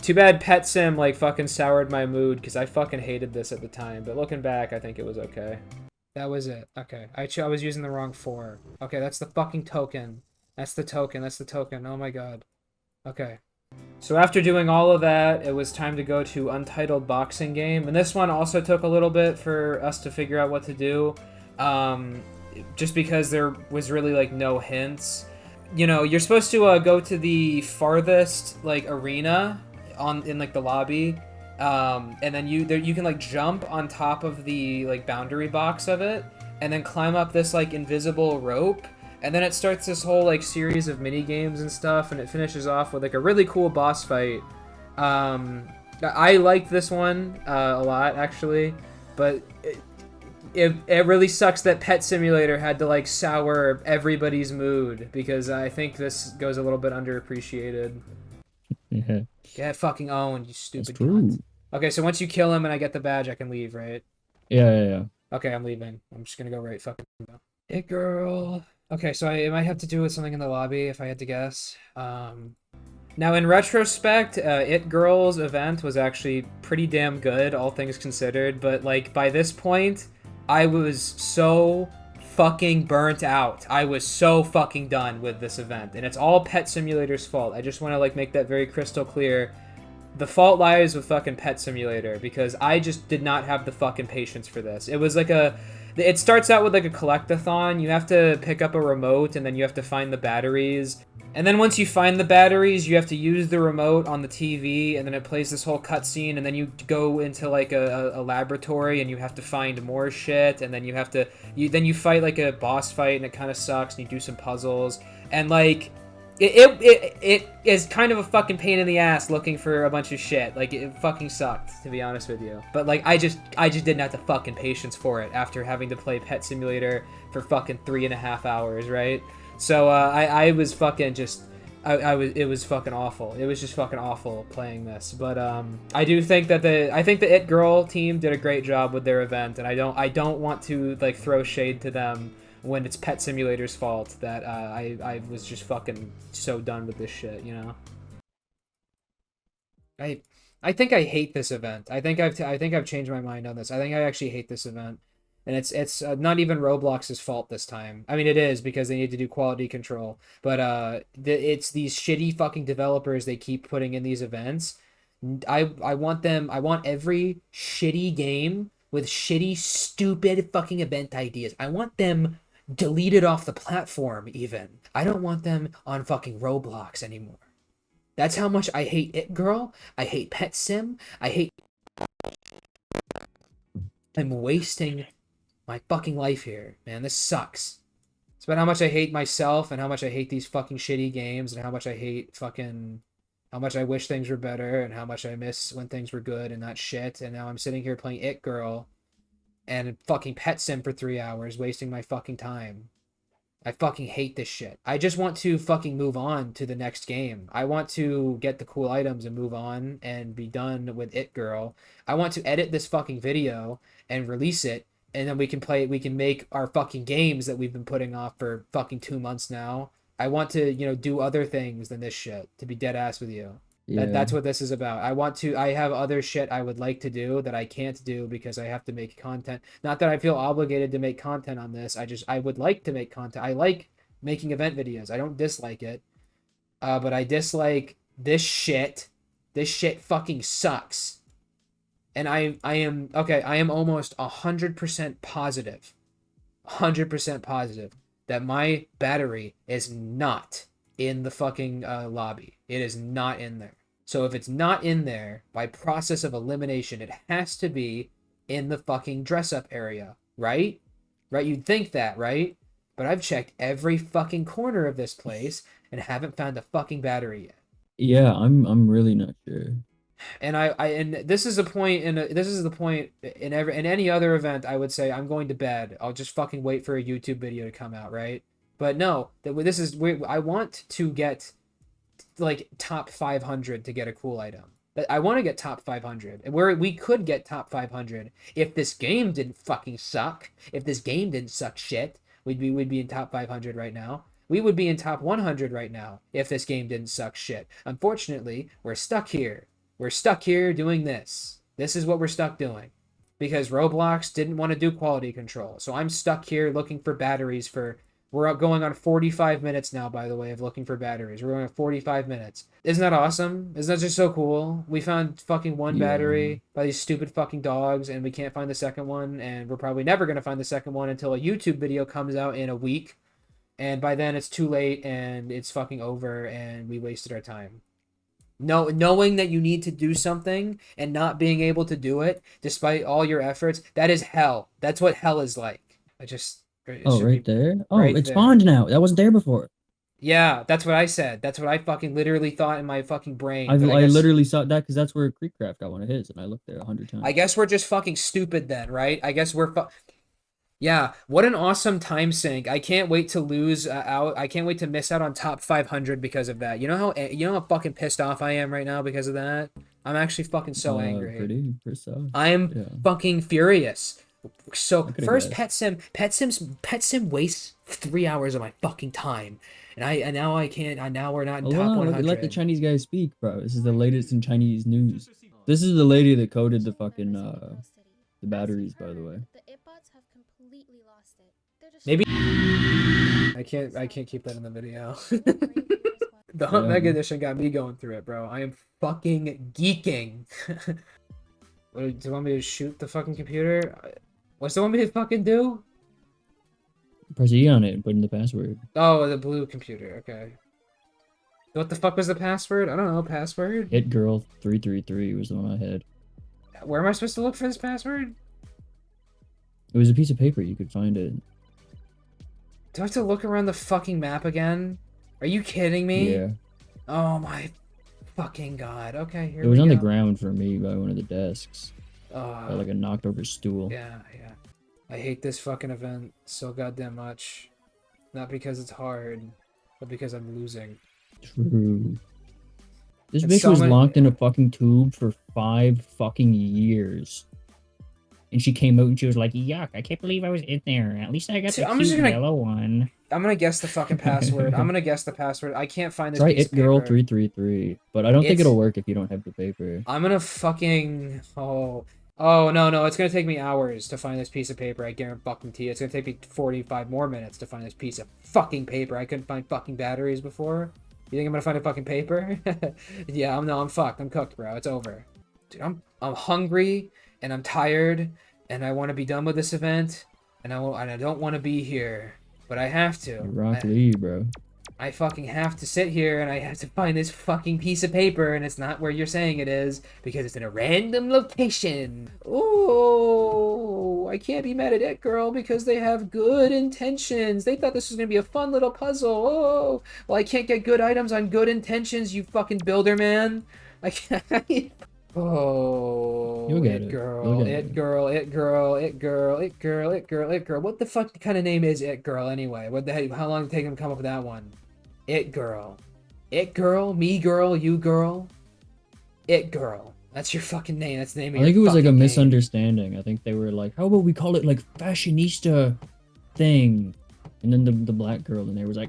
Too bad Pet Sim like fucking soured my mood because I fucking hated this at the time, but looking back, I think it was okay. That was it. Okay. I was using the wrong 4. Okay, that's the fucking token. That's the token. That's the token. Oh my god. Okay. So after doing all of that, it was time to go to Untitled Boxing Game. And this one also took a little bit for us to figure out what to do. Just because there was really like no hints. You know, you're supposed to go to the farthest like arena in like the lobby. And then you can like jump on top of the like boundary box of it and then climb up this like invisible rope, and then it starts this whole like series of mini games and stuff, and it finishes off with like a really cool boss fight. I liked this one a lot actually, but it really sucks that Pet Simulator had to like sour everybody's mood, because I think this goes a little bit underappreciated. Yeah. Get fucking owned, you stupid That's true. cunt. Okay, so once you kill him and I get the badge, I can leave, right? Yeah. Okay, I'm leaving. I'm just gonna go right fucking now. It girl. Okay, so it might have to do with something in the lobby, if I had to guess. Now, in retrospect, It Girl's event was actually pretty damn good, all things considered, but, like, by this point, I was so fucking burnt out. I was so fucking done with this event, and it's all Pet Simulator's fault. I just want to like make that very crystal clear. The fault lies with fucking Pet Simulator, because I just did not have the fucking patience for this. It was like it starts out with like a collectathon. You have to pick up a remote, and then you have to find the batteries. And then once you find the batteries, you have to use the remote on the TV, and then it plays this whole cutscene, and then you go into like a laboratory, and you have to find more shit, and then you fight like a boss fight, and it kind of sucks, and you do some puzzles, and like it is kind of a fucking pain in the ass looking for a bunch of shit. Like it fucking sucked, to be honest with you. But like I just didn't have the fucking patience for it after having to play Pet Simulator for fucking 3.5 hours, right? So I was fucking just it was fucking awful. It was just fucking awful playing this. But I do think that the It Girl team did a great job with their event, and I don't want to like throw shade to them when it's Pet Simulator's fault that I was just fucking so done with this shit, you know. I think I hate this event. I think I've changed my mind on this. I think I actually hate this event. And it's not even Roblox's fault this time. I mean, it is, because they need to do quality control. But it's these shitty fucking developers they keep putting in these events. I want every shitty game with shitty, stupid fucking event ideas. I want them deleted off the platform even. I don't want them on fucking Roblox anymore. That's how much I hate It Girl. I hate Pet Sim. I'm wasting my fucking life here, man. This sucks. It's about how much I hate myself, and how much I hate these fucking shitty games, and how much I hate fucking, how much I wish things were better, and how much I miss when things were good and not shit. And now I'm sitting here playing It Girl and fucking Pet Sim for 3 hours, wasting my fucking time. I fucking hate this shit. I just want to fucking move on to the next game. I want to get the cool items and move on and be done with It Girl. I want to edit this fucking video and release it, and then we can make our fucking games that we've been putting off for fucking 2 months now. I want to, you know, do other things than this shit, to be dead ass with you. Yeah. That's what this is about. I have other shit I would like to do that I can't do because I have to make content. Not that I feel obligated to make content on this. I would like to make content. I like making event videos. I don't dislike it. But I dislike this shit. This shit fucking sucks. And I am almost 100% positive. 100% positive that my battery is not in the fucking lobby. It is not in there. So if it's not in there, by process of elimination, it has to be in the fucking dress-up area, right? Right? You'd think that, right? But I've checked every fucking corner of this place and haven't found a fucking battery yet. Yeah, I'm really not sure. And and this is the point in any other event. I would say I'm going to bed. I'll just fucking wait for a YouTube video to come out, right? But no, I want to get like top 500 to get a cool item. I want to get top 500, and we could get top 500 if this game didn't fucking suck. If this game didn't suck shit, we'd be in top 500 right now. We would be in top 100 right now if this game didn't suck shit. Unfortunately, we're stuck here. We're stuck here doing this. This is what we're stuck doing. Because Roblox didn't want to do quality control. So I'm stuck here looking for batteries for... We're going on 45 minutes now, by the way, of looking for batteries. We're going on 45 minutes. Isn't that awesome? Isn't that just so cool? We found fucking one battery by these stupid fucking dogs, and we can't find the second one, and we're probably never going to find the second one until a YouTube video comes out in a week. And by then it's too late, and it's fucking over, and we wasted our time. Knowing that you need to do something and not being able to do it despite all your efforts, that is hell. That's what hell is like. Right there? Oh, right it there. spawned now. That wasn't there before. Yeah, that's what I said. That's what I fucking literally thought in my fucking brain. I literally saw that because that's where Creekcraft got one of his, and I looked there 100 times. I guess we're just fucking stupid then, right? I guess we're Yeah, what an awesome time sink. I can't wait to lose out. I can't wait to miss out on top 500 because of that. You know how fucking pissed off I am right now because of that? I'm actually fucking so angry. Pretty off. I'm fucking furious. So first Pet Sim wastes 3 hours of my fucking time. And now I can't, now we're not in top 100. Let the Chinese guys speak, bro. This is the latest in Chinese news. This is the lady that coded the fucking, the batteries, by the way. Maybe I can't keep that in the video. The Hunt Mega Edition got me going through it, bro. I am fucking geeking. Do you want me to shoot the fucking computer? What's the want me to fucking do? Press E on it and put in the password. Oh, the blue computer. Okay. What the fuck was the password? I don't know. Password? HitGirl333 was the one I had. Where am I supposed to look for this password? It was a piece of paper. You could find it. Do I have to look around the fucking map again? Are you kidding me? Yeah. Oh my fucking god. Okay, here we go. It was on the ground for me by one of the desks. By like a knocked over stool. Yeah. I hate this fucking event so goddamn much. Not because it's hard, but because I'm losing. True. This bitch was locked in a fucking tube for 5 fucking years. And she came out and she was like, yuck, I can't believe I was in there. At least I got the cute yellow one. I'm gonna guess the fucking password. I'm gonna guess the password. I can't find this Try piece of paper. ItGirl333. But I don't think it'll work if you don't have the paper. I'm gonna fucking... Oh, no, it's gonna take me hours to find this piece of paper. I guarantee it's gonna take me 45 more minutes to find this piece of fucking paper. I couldn't find fucking batteries before. You think I'm gonna find a fucking paper? Yeah, I'm fucked. I'm cooked, bro. It's over. Dude, I'm hungry, and I'm tired, and I want to be done with this event, and I don't want to be here, but I have to. Rock Lee, bro. I fucking have to sit here and I have to find this fucking piece of paper, and it's not where you're saying it is because it's in a random location. Oh, I can't be mad at It Girl because they have good intentions. They thought this was gonna be a fun little puzzle. Oh, well, I can't get good items on good intentions, you fucking builder man. I can't. Oh, You'll get It it. Girl, It Girl, It Girl, It Girl, It Girl, It Girl, It Girl. What the fuck kind of name is It Girl anyway? What the heck? How long did it take them to come up with that one? It Girl. It Girl, me girl, you girl. It Girl. That's your fucking name. That's the name of your I think it was like a fucking name. misunderstanding. I think they were like, how about we call it like fashionista thing? And then the black girl in there was like,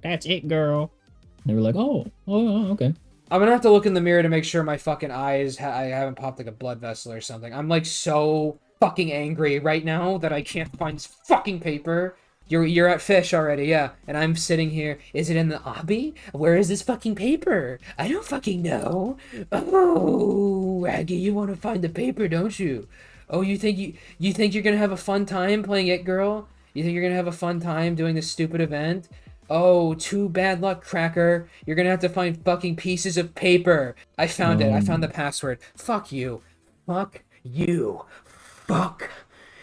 That's it, girl. And they were like, oh, okay. I'm gonna have to look in the mirror to make sure my fucking eyes, I haven't popped like a blood vessel or something. I'm like so fucking angry right now that I can't find this fucking paper. You're at Fish already, yeah. And I'm sitting here. Is it in the obby? Where is this fucking paper? I don't fucking know. Oh, Aggie, you want to find the paper, don't you? Oh, you think you're gonna have a fun time playing It Girl? You think you're gonna have a fun time doing this stupid event? Oh, too bad luck, Cracker. You're gonna have to find fucking pieces of paper. I found it. I found the password. Fuck you. Fuck you. Fuck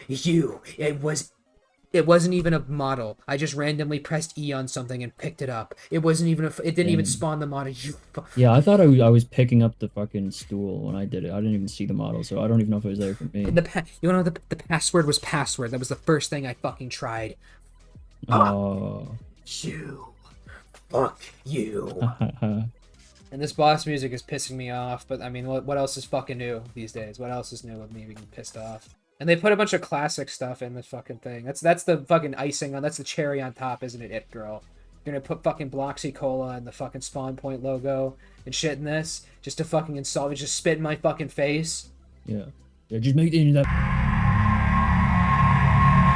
you. It wasn't even a model. I just randomly pressed E on something and picked it up. It wasn't even it didn't even spawn the model. Yeah, I thought I was picking up the fucking stool when I did it. I didn't even see the model, so I don't even know if it was there for me. You know the password was password. That was the first thing I fucking tried. Oh. You. Fuck you. And this boss music is pissing me off, but I mean, what else is fucking new these days? What else is new with me being pissed off? And they put a bunch of classic stuff in the fucking thing. That's the fucking icing on. That's the cherry on top, isn't it, It Girl? You're gonna put fucking Bloxy Cola and the fucking Spawn Point logo and shit in this just to fucking insult me, just spit in my fucking face. Yeah. Yeah, just make that.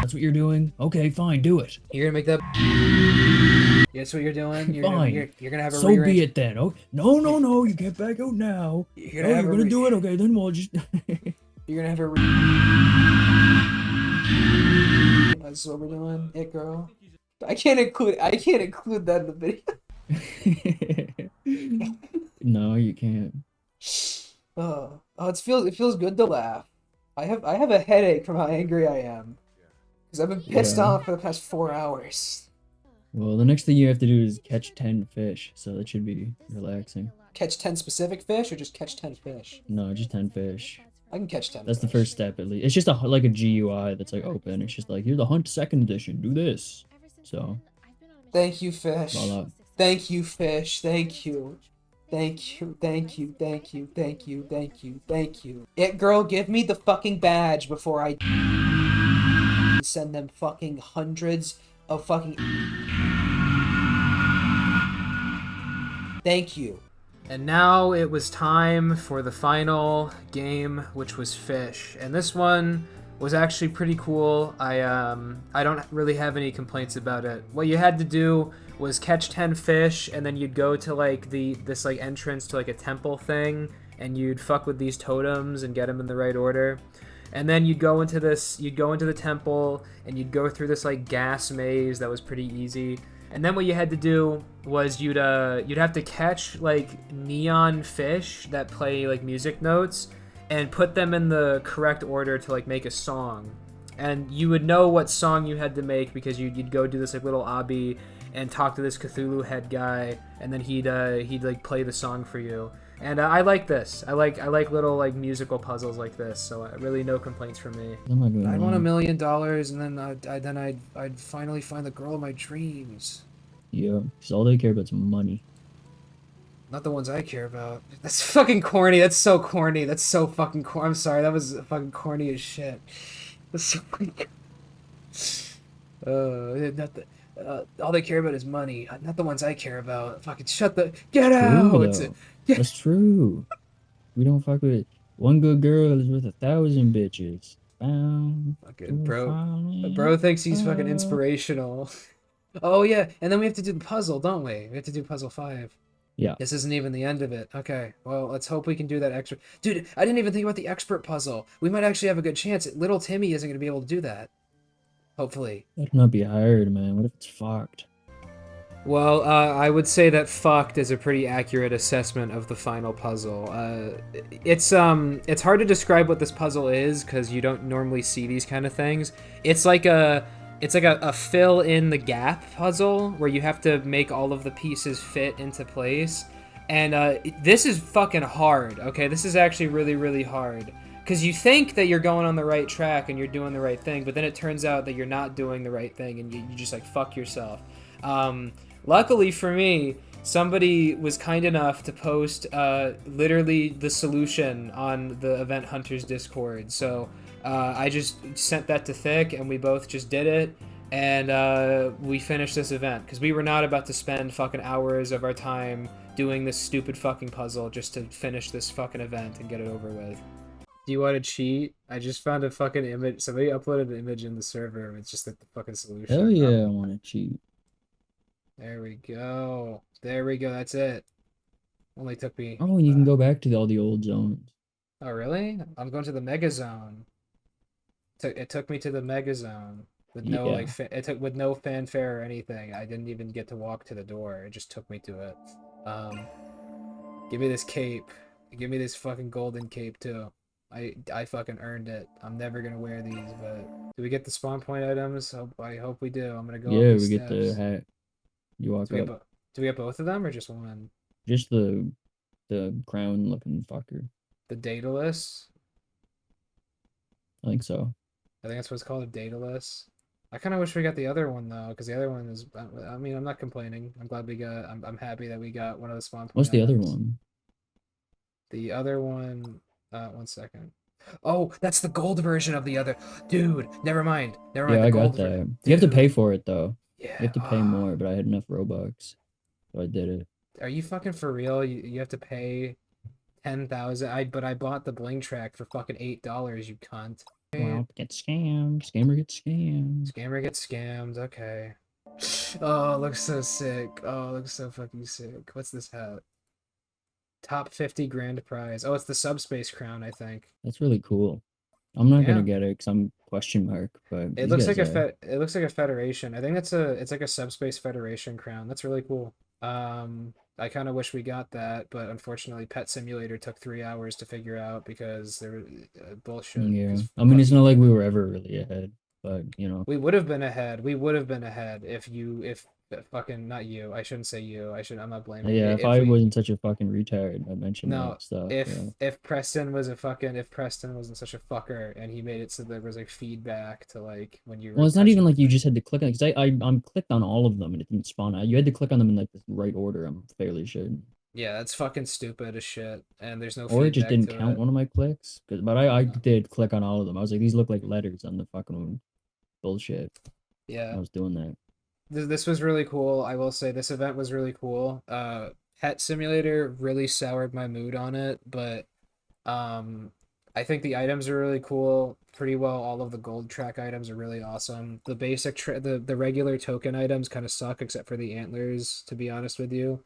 That's what you're doing? Okay, fine, do it. You're gonna make that. Yeah, that's what you're doing. Fine. You're gonna have a. So be it then. Oh no! You can't back out now. You're gonna do it. Okay, then we'll just. You're gonna have a. That's what we're doing, It Girl. I can't include that in the video. No, you can't. It feels good to laugh. I have a headache from how angry I am, because I've been pissed off for the past 4 hours. Well, the next thing you have to do is catch 10 fish, so that should be relaxing. Catch 10 specific fish, or just catch 10 fish? No, just 10 fish. I can catch 10. That's the first step, at least. It's just like a GUI that's like open. It's just like, here's the Hunt 2nd edition. Do this. So. Thank you, fish. Voila. Thank you, fish. Thank you. Thank you. Thank you. Thank you. Thank you. Thank you. Thank you. It Girl, give me the fucking badge before I send them fucking hundreds of fucking. Thank you. And now it was time for the final game, which was Fish. And this one was actually pretty cool. I don't really have any complaints about it. What you had to do was catch 10 fish, and then you'd go to like this entrance to like a temple thing, and you'd fuck with these totems and get them in the right order. And then you'd go into the temple, and you'd go through this like gas maze that was pretty easy. And then what you had to do was you'd have to catch like neon fish that play like music notes and put them in the correct order to like make a song. And you would know what song you had to make because you'd go do this like little obby and talk to this Cthulhu head guy, and then he'd like play the song for you. And I like this. I like little like musical puzzles like this. So really no complaints from me. I'd want $1 million, and then I'd finally find the girl of my dreams. Yeah, because all they care about is money. Not the ones I care about. That's fucking corny. That's so corny. That's so fucking corny. I'm sorry. That was fucking corny as shit. That's so fucking. All they care about is money. Not the ones I care about. Fucking get out. That's true. We don't fuck with one good girl is worth 1,000 bitches. Fucking bro thinks he's fucking inspirational. Oh yeah, and then we have to do the puzzle, don't we? We have to do puzzle 5. Yeah. This isn't even the end of it. Okay, well, let's hope we can do that extra. Dude, I didn't even think about the expert puzzle. We might actually have a good chance. Little Timmy isn't going to be able to do that. Hopefully. That cannot be hard, man. What if it's fucked? Well, I would say that fucked is a pretty accurate assessment of the final puzzle. It's hard to describe what this puzzle is because you don't normally see these kind of things. It's like a fill in the gap puzzle where you have to make all of the pieces fit into place. And this is fucking hard, okay? This is actually really, really hard. Because you think that you're going on the right track and you're doing the right thing, but then it turns out that you're not doing the right thing and you just like fuck yourself. Luckily for me, somebody was kind enough to post literally the solution on the Event Hunters Discord. So I just sent that to Thick and we both just did it. And we finished this event because we were not about to spend fucking hours of our time doing this stupid fucking puzzle just to finish this fucking event and get it over with. Do you want to cheat? I just found a fucking image. Somebody uploaded an image in the server. It's just like the fucking solution. Hell yeah, I want to cheat. There we go. There we go. That's it. Only took me. Oh, you can go back to all the old zones. Oh, really? I'm going to the Mega Zone. It took me to the Mega Zone with no with no fanfare or anything. I didn't even get to walk to the door. It just took me to it. Give me this cape. Give me this fucking golden cape too. I fucking earned it. I'm never gonna wear these, but do we get the spawn point items? I hope we do. I'm gonna go up Yeah, these we get the steps. hat. You walk Do we up. get do we get both of them or just one? Just the crown looking fucker. The Daedalus? I think so. I think that's what it's called, a Daedalus. I kind of wish we got the other one though, because the other one is. I mean, I'm not complaining. I'm glad we got. I'm happy that we got one of the spawn point What's the other items. one? The other one. 1 second. Oh, that's the gold version of the other. Dude, never mind. Never mind. Yeah, the I got gold that. You have to pay for it though. Yeah. You have to pay more, but I had enough Robux, so I did it. Are you fucking for real? You have to pay 10,000. But I bought the bling track for fucking $8. You cunt. Well, get scammed. Scammer gets scammed. Scammer gets scammed. Okay. Oh, it looks so sick. Oh, it looks so fucking sick. What's this hat? Top 50 grand prize. Oh, it's the subspace crown, I think. That's really cool. I'm not Yeah. gonna get it because I'm question mark, but It looks like it looks like a federation. I think it's like a subspace federation crown. That's really cool. I kind of wish we got that, but unfortunately, Pet Simulator took 3 hours to figure out because there was bullshit. Yeah, I mean, it's not like we were ever really ahead, but you know, we would have been ahead. We would have been ahead if fucking not you. I shouldn't say you. I'm not blaming you. yeah. If I wasn't such a fucking retard, I mentioned that stuff. If Preston was if Preston wasn't such a fucker and he made it so there was like feedback to like when you. Well, it's not even like you just had to click on because I'm clicked on all of them and it didn't spawn out. You had to click on them in like the right order. I'm fairly sure. Yeah, that's fucking stupid as shit, and there's no. Or it just didn't to count it. one of my clicks. But I did click on all of them. I was like, these look like letters on the fucking bullshit. Yeah. I was doing that. This was really cool. I will say this event was really cool. Pet Simulator really soured my mood on it, but I think the items are really cool. Pretty well, all of the gold track items are really awesome. The basic the regular token items kind of suck except for the antlers, to be honest with you.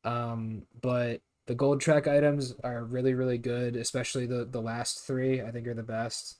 But the gold track items are really, really good, especially the last 3, I think are the best.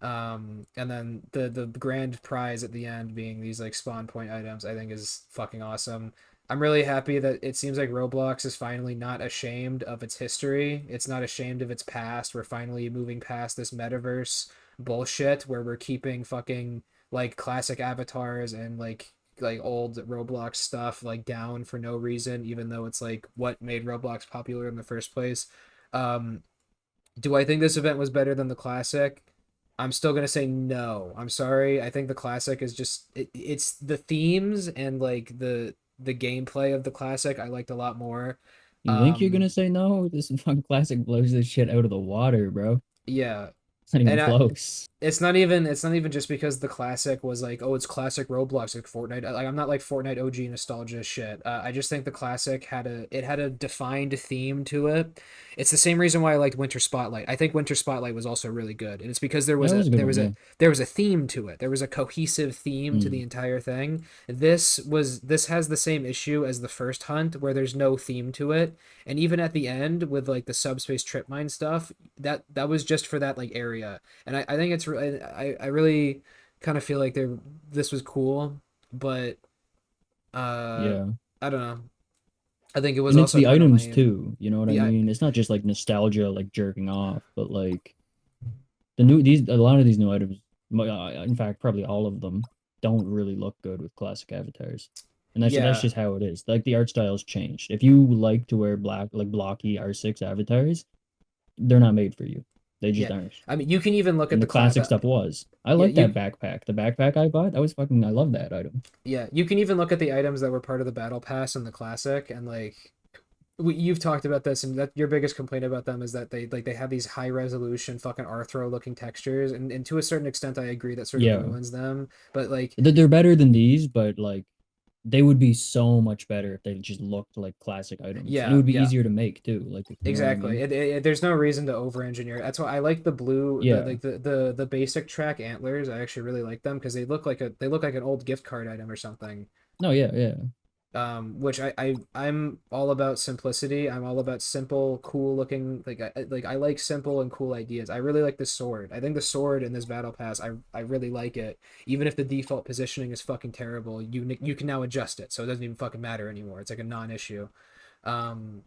And then the grand prize at the end being these like spawn point items, I think is fucking awesome. I'm really happy that it seems like Roblox is finally not ashamed of its history. It's not ashamed of its past. We're finally moving past this metaverse bullshit where we're keeping fucking like classic avatars and like old Roblox stuff like down for no reason, even though it's like what made Roblox popular in the first place. Do I think this event was better than the classic? I'm still gonna say no. I'm sorry. I think the classic is just it's the themes and like the gameplay of the classic I liked a lot more. You think you're gonna say no? This fucking classic blows this shit out of the water, bro. Yeah. It's not even close. It's not even just because the classic was like, oh, it's classic Roblox, like Fortnite. Like I'm not like Fortnite OG nostalgia shit. I just think the classic had a defined theme to it. It's the same reason why I liked Winter Spotlight. I think Winter Spotlight was also really good, and it's because there was a theme to it. There was a cohesive theme to the entire thing. This has the same issue as the first hunt, where there's no theme to it, and even at the end with like the subspace trip mine stuff, that was just for that like area, and I think it's I really kind of feel like this was cool, but yeah, I don't know. I think it was and also it's the items lame. too. You know what I mean? It's not just like nostalgia, like jerking off, but like a lot of these new items. In fact, probably all of them don't really look good with classic avatars, and that's just how it is. Like the art style's changed. If you like to wear blocky R6 avatars, they're not made for you. They just aren't. I mean, you can even look at the classic stuff was. I like that backpack. The backpack I bought, I love that item. Yeah, you can even look at the items that were part of the battle pass in the classic, and like you've talked about this, and that your biggest complaint about them is that they have these high resolution fucking Arthro looking textures, and to a certain extent I agree that sort of ruins them. But like they're better than these, but like they would be so much better if they just looked like classic items. Yeah, and it would be easier to make too. Like exactly, I mean? There's no reason to over engineer. That's why I like the blue. The basic track antlers. I actually really like them because they look like an old gift card item or something. No, yeah. Which I'm all about simplicity. I'm all about simple, cool looking. I like simple and cool ideas. I really like the sword. I think the sword in this battle pass, I really like it. Even if the default positioning is fucking terrible, you can now adjust it, so it doesn't even fucking matter anymore. It's like a non-issue. But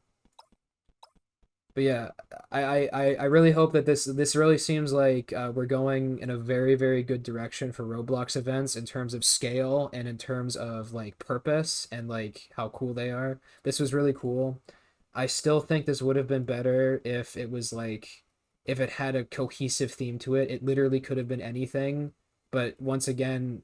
But yeah, I really hope that this really seems like we're going in a very, very good direction for Roblox events in terms of scale and in terms of like purpose and like how cool they are. This was really cool. I still think this would have been better if it was like if it had a cohesive theme to it. It literally could have been anything. But once again,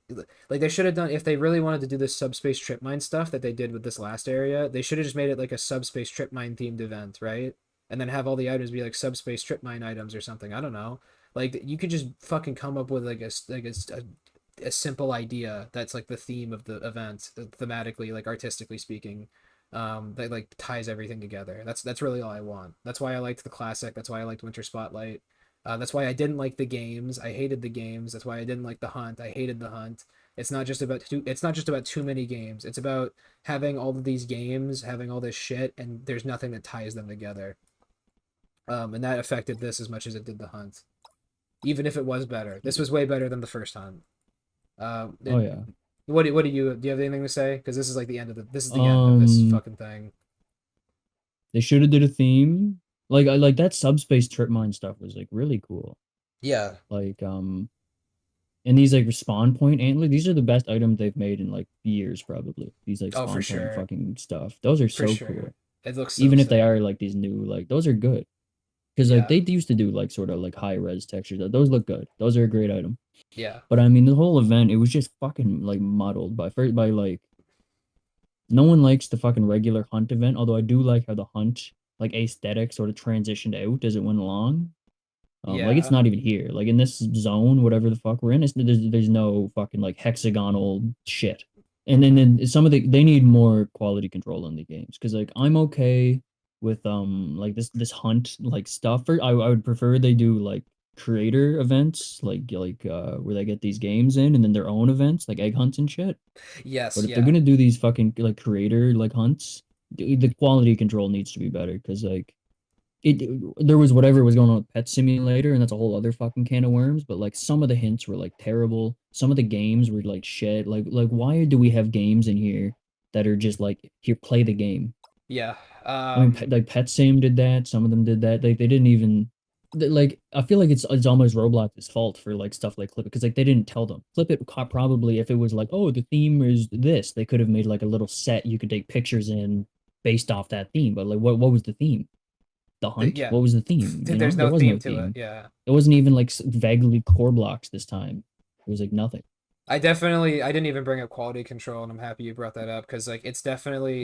like they should have done if they really wanted to do this subspace trip mine stuff that they did with this last area, they should have just made it like a subspace trip mine themed event, right? And then have all the items be like subspace trip mine items or something. I don't know. Like you could just fucking come up with like a simple idea that's like the theme of the event, thematically, like artistically speaking, that like ties everything together. That's really all I want. That's why I liked the classic. That's why I liked Winter Spotlight. That's why I didn't like the games. I hated the games. That's why I didn't like the hunt. I hated the hunt. It's not just about too many games. It's about having all of these games, having all this shit, and there's nothing that ties them together. And that affected this as much as it did the hunt. Even if it was better, this was way better than the first hunt. Oh yeah. What do you have anything to say? Because this is like the end of this fucking thing. They should have did a theme. Like I like that subspace trip mine stuff was like really cool. Yeah. Like and these like spawn point antler, these are the best items they've made in like years probably. These like spawn point fucking stuff. Those are so cool. It looks so even if sick. they are like these new like those are good. Because like they used to do like sort of like high res textures. Those look good. Those are a great item. Yeah. But I mean the whole event, it was just fucking like muddled by like no one likes the fucking regular hunt event, although I do like how the hunt like aesthetic sort of transitioned out as it went along. Like it's not even here. Like in this zone, whatever the fuck we're in, there's no fucking like hexagonal shit. And then some of they need more quality control in the games because like I'm okay with like this hunt like stuff. I would prefer they do like creator events like where they get these games in and then their own events like egg hunts and shit. Yes. But if they're gonna do these fucking like creator like hunts, the quality control needs to be better because like there was whatever was going on with Pet Simulator and that's a whole other fucking can of worms. But like some of the hints were like terrible. Some of the games were like shit. Like why do we have games in here that are just like here play the game? Yeah. I mean, like Pet Sim did that. Some of them did that. They didn't even like. I feel like it's almost Roblox's fault for like stuff like Clip It because like they didn't tell them. Clip It probably if it was like oh the theme is this, they could have made like a little set you could take pictures in based off that theme. But like what was the theme? The hunt? Yeah. What was the theme? You There's know? no theme to it. Yeah. It wasn't even like vaguely core blocks this time. It was like nothing. I didn't even bring up quality control, and I'm happy you brought that up because like it's definitely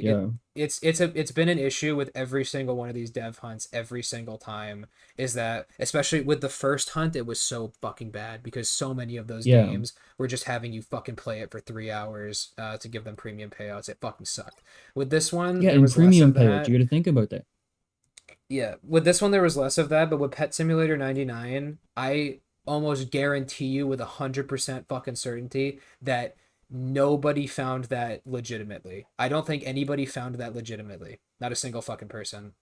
it's been an issue with every single one of these dev hunts every single time. Is that especially with the first hunt, it was so fucking bad because so many of those games were just having you fucking play it for 3 hours to give them premium payouts. It fucking sucked. With this one, yeah, there was premium less of payouts. You got to think about that. Yeah, with this one there was less of that, but with Pet Simulator 99, I almost guarantee you with 100% fucking certainty that nobody found that legitimately. I don't think anybody found that legitimately. Not a single fucking person.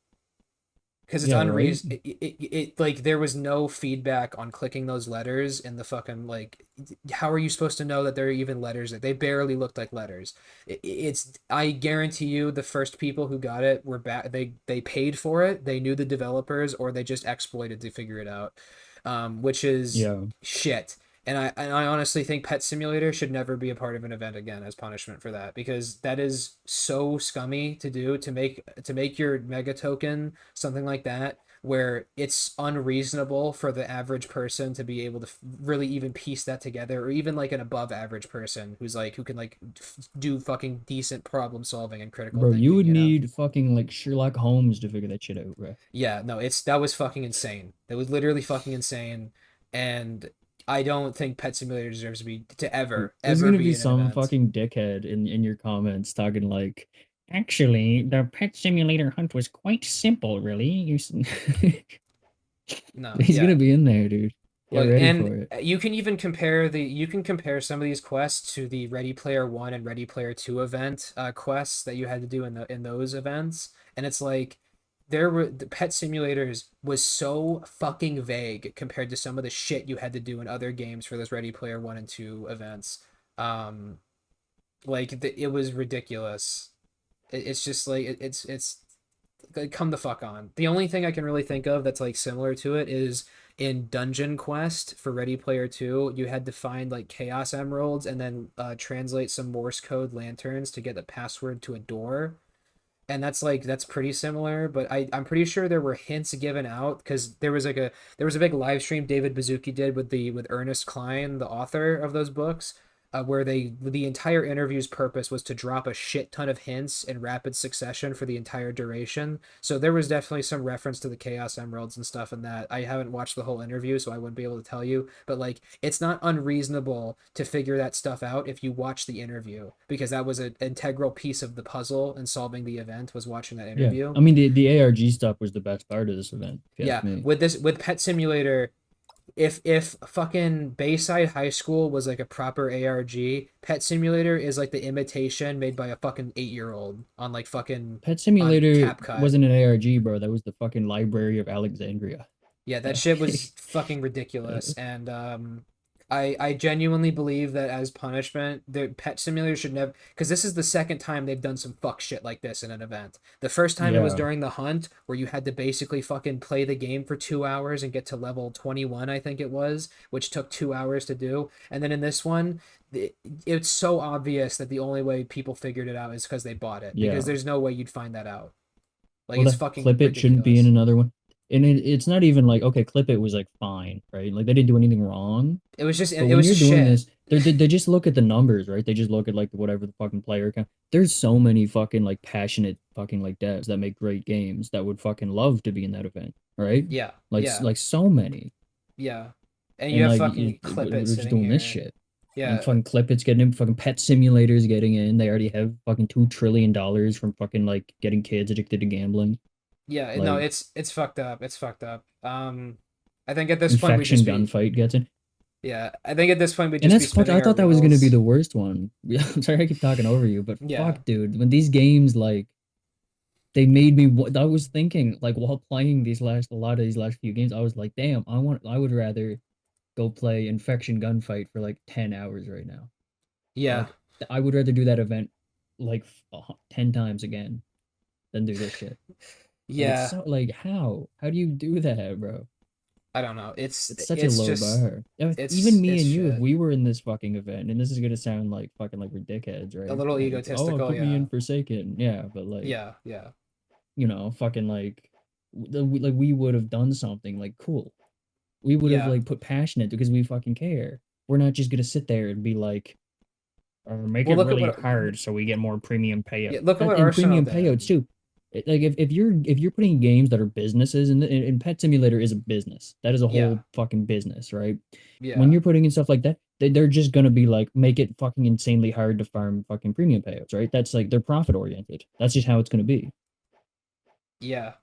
Because it's unreasonable. It like there was no feedback on clicking those letters in the fucking like. How are you supposed to know that they're even letters? They barely looked like letters. I guarantee you the first people who got it were back. They paid for it. They knew the developers, or they just exploited to figure it out, which is shit. And I honestly think Pet Simulator should never be a part of an event again as punishment for that because that is so scummy to do to make your mega token something like that where it's unreasonable for the average person to be able to really even piece that together or even like an above average person who can like do fucking decent problem solving and critical thinking, you would need fucking like Sherlock Holmes to figure that shit out, bro. Yeah, no, that was fucking insane. That was literally fucking insane and I don't think Pet Simulator deserves to be There's gonna be some fucking dickhead in your comments talking like, actually, the Pet Simulator hunt was quite simple, really. No, he's gonna be in there, dude. Get ready for it. You can even compare some of these quests to the Ready Player 1 and Ready Player 2 event quests that you had to do in those events, and it's like the Pet Simulators was so fucking vague compared to some of the shit you had to do in other games for those Ready Player 1 and 2 events. It was ridiculous. It's just like it's come the fuck on. The only thing I can really think of that's like similar to it is in Dungeon Quest for Ready Player 2, you had to find like Chaos Emeralds and then translate some Morse code lanterns to get the password to a door. And that's pretty similar, but I'm pretty sure there were hints given out because there was a big live stream David Baszucki did with Ernest Cline, the author of those books, where the entire interview's purpose was to drop a shit ton of hints in rapid succession for the entire duration. So there was definitely some reference to the Chaos Emeralds and stuff in that. I haven't watched the whole interview, so I wouldn't be able to tell you, but like it's not unreasonable to figure that stuff out if you watch the interview, because that was an integral piece of the puzzle and solving the event was watching that interview. I mean the ARG stuff was the best part of this event. Yeah, with Pet Simulator, if fucking Bayside High School was like a proper ARG, Pet Simulator is like the imitation made by a fucking 8-year-old on like fucking Pet Simulator wasn't an ARG, bro. That was the fucking Library of Alexandria. Yeah, that shit was fucking ridiculous. And I genuinely believe that as punishment, the Pet Simulator should never, because this is the second time they've done some fuck shit like this in an event. The first time it was during the hunt, where you had to basically fucking play the game for 2 hours and get to level 21, I think it was, which took 2 hours to do. And then in this one, it's so obvious that the only way people figured it out is because they bought it, because there's no way you'd find that out. Like, it's fucking Clip It ridiculous. shouldn't be in another one. And it's not even like, okay, Clip It was like fine, right? Like they didn't do anything wrong. It was just, But it when was you're just doing shit. this, they just look at the numbers, right? They just look at like whatever the fucking player count. There's so many fucking like passionate fucking like devs that make great games that would fucking love to be in that event, right? Yeah. Like so many. Yeah. And you have like, fucking Clip It we're just sitting doing here. this shit. Yeah. And fucking Clip It's getting in, fucking Pet Simulator's getting in. They already have fucking $2 trillion from fucking like getting kids addicted to gambling. Yeah, Like, no, it's fucked up. It's fucked up. I think at this point we just Gunfight gets in. Yeah, I think at this point we just And that's be spinning I our thought that was gonna be wheels. the worst one. I'm sorry I keep talking over you, but Yeah. fuck, dude, when these games like they made me. I was thinking like while playing a lot of these last few games, I was like, damn, I would rather go play Infection Gunfight for like 10 hours right now. Yeah. Like, I would rather do that event like 10 times again than do this shit. Yeah. It's so, like how do you do that, bro? I don't know. It's such a low bar. Even me and you, if we were in this fucking event, and this is gonna sound like fucking like we're dickheads, right? A little like, egotistical, put me in Forsaken, but like, yeah, you know, fucking like, we would have done something like cool. We would have like put passion into because we fucking care. We're not just gonna sit there and be like, make it really hard so we get more premium payouts. Yeah, look at what Arsenal premium payouts too. Like if you're putting games that are businesses and Pet Simulator is a business, that is a whole fucking business, right? Yeah. When you're putting in stuff like that, they're just gonna be like, make it fucking insanely hard to farm fucking premium payouts, right? That's like, they're profit oriented. That's just how it's gonna be. Yeah.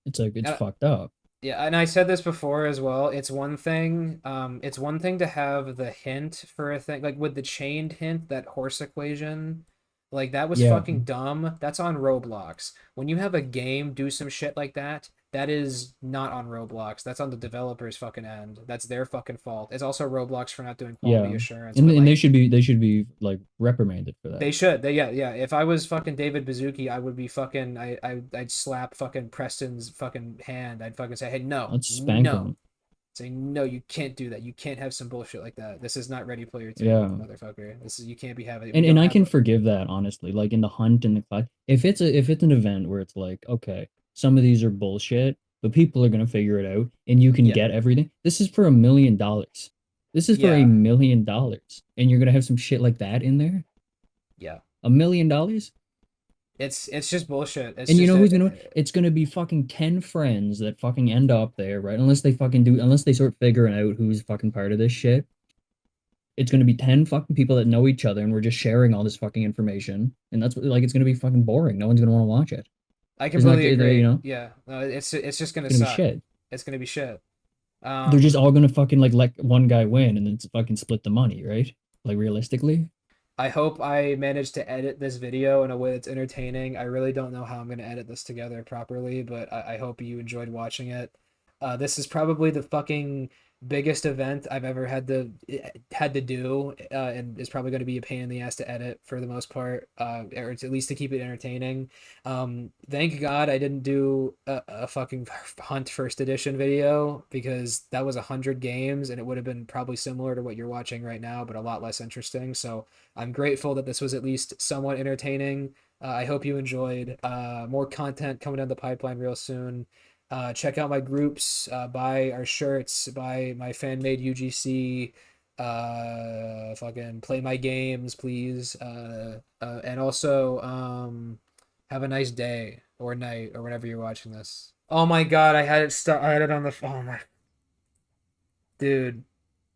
It's like, it's fucked up. Yeah, and I said this before as well. It's one thing to have the hint for a thing, like with the chained hint, that horse equation. Like, that was fucking dumb. That's on Roblox. When you have a game do some shit like that, that is not on Roblox. That's on the developer's fucking end. That's their fucking fault. It's also Roblox for not doing quality assurance. And like, they should be like reprimanded for that. They should. Yeah. If I was fucking David Baszucki, I would be fucking. I'd slap fucking Preston's fucking hand. I'd fucking say, hey, no, I'd spank him. Say, no, you can't do that. You can't have some bullshit like that. This is not Ready Player 2, motherfucker. You can't be having. And I can forgive that, honestly. Like in the hunt and the class, if it's an event where it's like, okay, some of these are bullshit, but people are gonna figure it out, and you can get everything. This is for $1 million. This is for $1 million, and you're gonna have some shit like that in there. Yeah. $1 million. It's just bullshit. And you know who's gonna? It's gonna be fucking 10 friends that fucking end up there, right? Unless they start figuring out who's fucking part of this shit. It's gonna be 10 fucking people that know each other, and we're just sharing all this fucking information, and that's what, like, it's gonna be fucking boring. No one's gonna want to watch it. I completely agree. You know? Yeah, it's just gonna be suck. Shit. It's gonna be shit. They're just all gonna fucking like let one guy win, and then fucking split the money, right? Like, realistically. I hope I managed to edit this video in a way that's entertaining. I really don't know how I'm going to edit this together properly, but I hope you enjoyed watching it. This is probably the fucking biggest event I've ever had to do, and is probably going to be a pain in the ass to edit for the most part, or at least to keep it entertaining. Thank God I didn't do a fucking Hunt first edition video, because that was 100 games and it would have been probably similar to what you're watching right now, but a lot less interesting. So I'm grateful that this was at least somewhat entertaining. I hope you enjoyed. More content coming down the pipeline real soon. Check out my groups, buy our shirts, buy my fan-made UGC, fucking play my games, please. And also, have a nice day or night or whenever you're watching this. Oh my God, I had it on the, oh my, dude.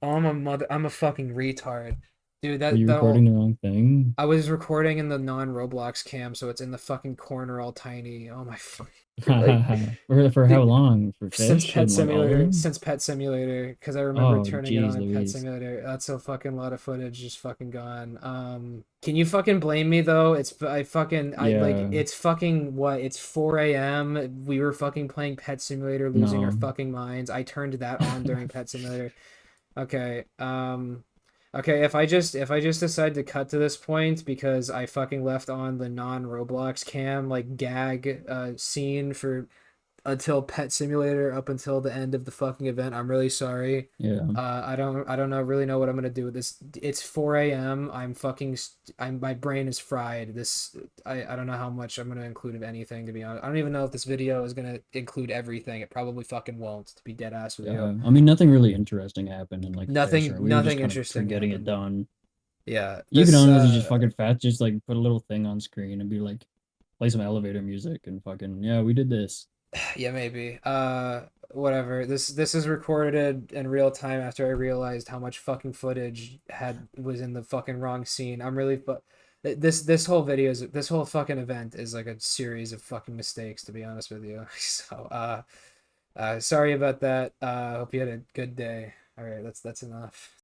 Oh, I'm a fucking retard. Dude, Are you recording the wrong thing? I was recording in the non-Roblox cam, so it's in the fucking corner all tiny. Oh my fucking. For how long? For Since fish Pet and, like, all of Simulator, them? since Pet Simulator, because I remember Oh, turning it jeez on in Pet Louise. Simulator. That's a fucking lot of footage just fucking gone. Can you fucking blame me though? It's Yeah. it's fucking what? It's 4 a.m. We were fucking playing Pet Simulator, losing our No. fucking minds. I turned that on during Pet Simulator. Okay. Okay, if I just decide to cut to this point because I fucking left on the non-Roblox cam like gag scene for until Pet Simulator up until the end of the fucking event, I'm really sorry. Yeah. I don't really know what I'm gonna do with this. It's 4 a.m. My brain is fried. I don't know how much I'm gonna include of anything, to be honest. I don't even know if this video is gonna include everything. It probably fucking won't, to be dead ass with you. I mean, nothing really interesting happened in like Nothing- Fish, or we were nothing just kind interesting of getting it happened. done. Yeah. You this, could honestly just fucking just like put a little thing on screen and be like, play some elevator music and fucking, yeah, we did this. Yeah, maybe. Whatever. This is recorded in real time after I realized how much fucking footage was in the fucking wrong scene. I'm really this whole this whole fucking event is like a series of fucking mistakes, to be honest with you. So sorry about that. Hope you had a good day. All right, that's enough.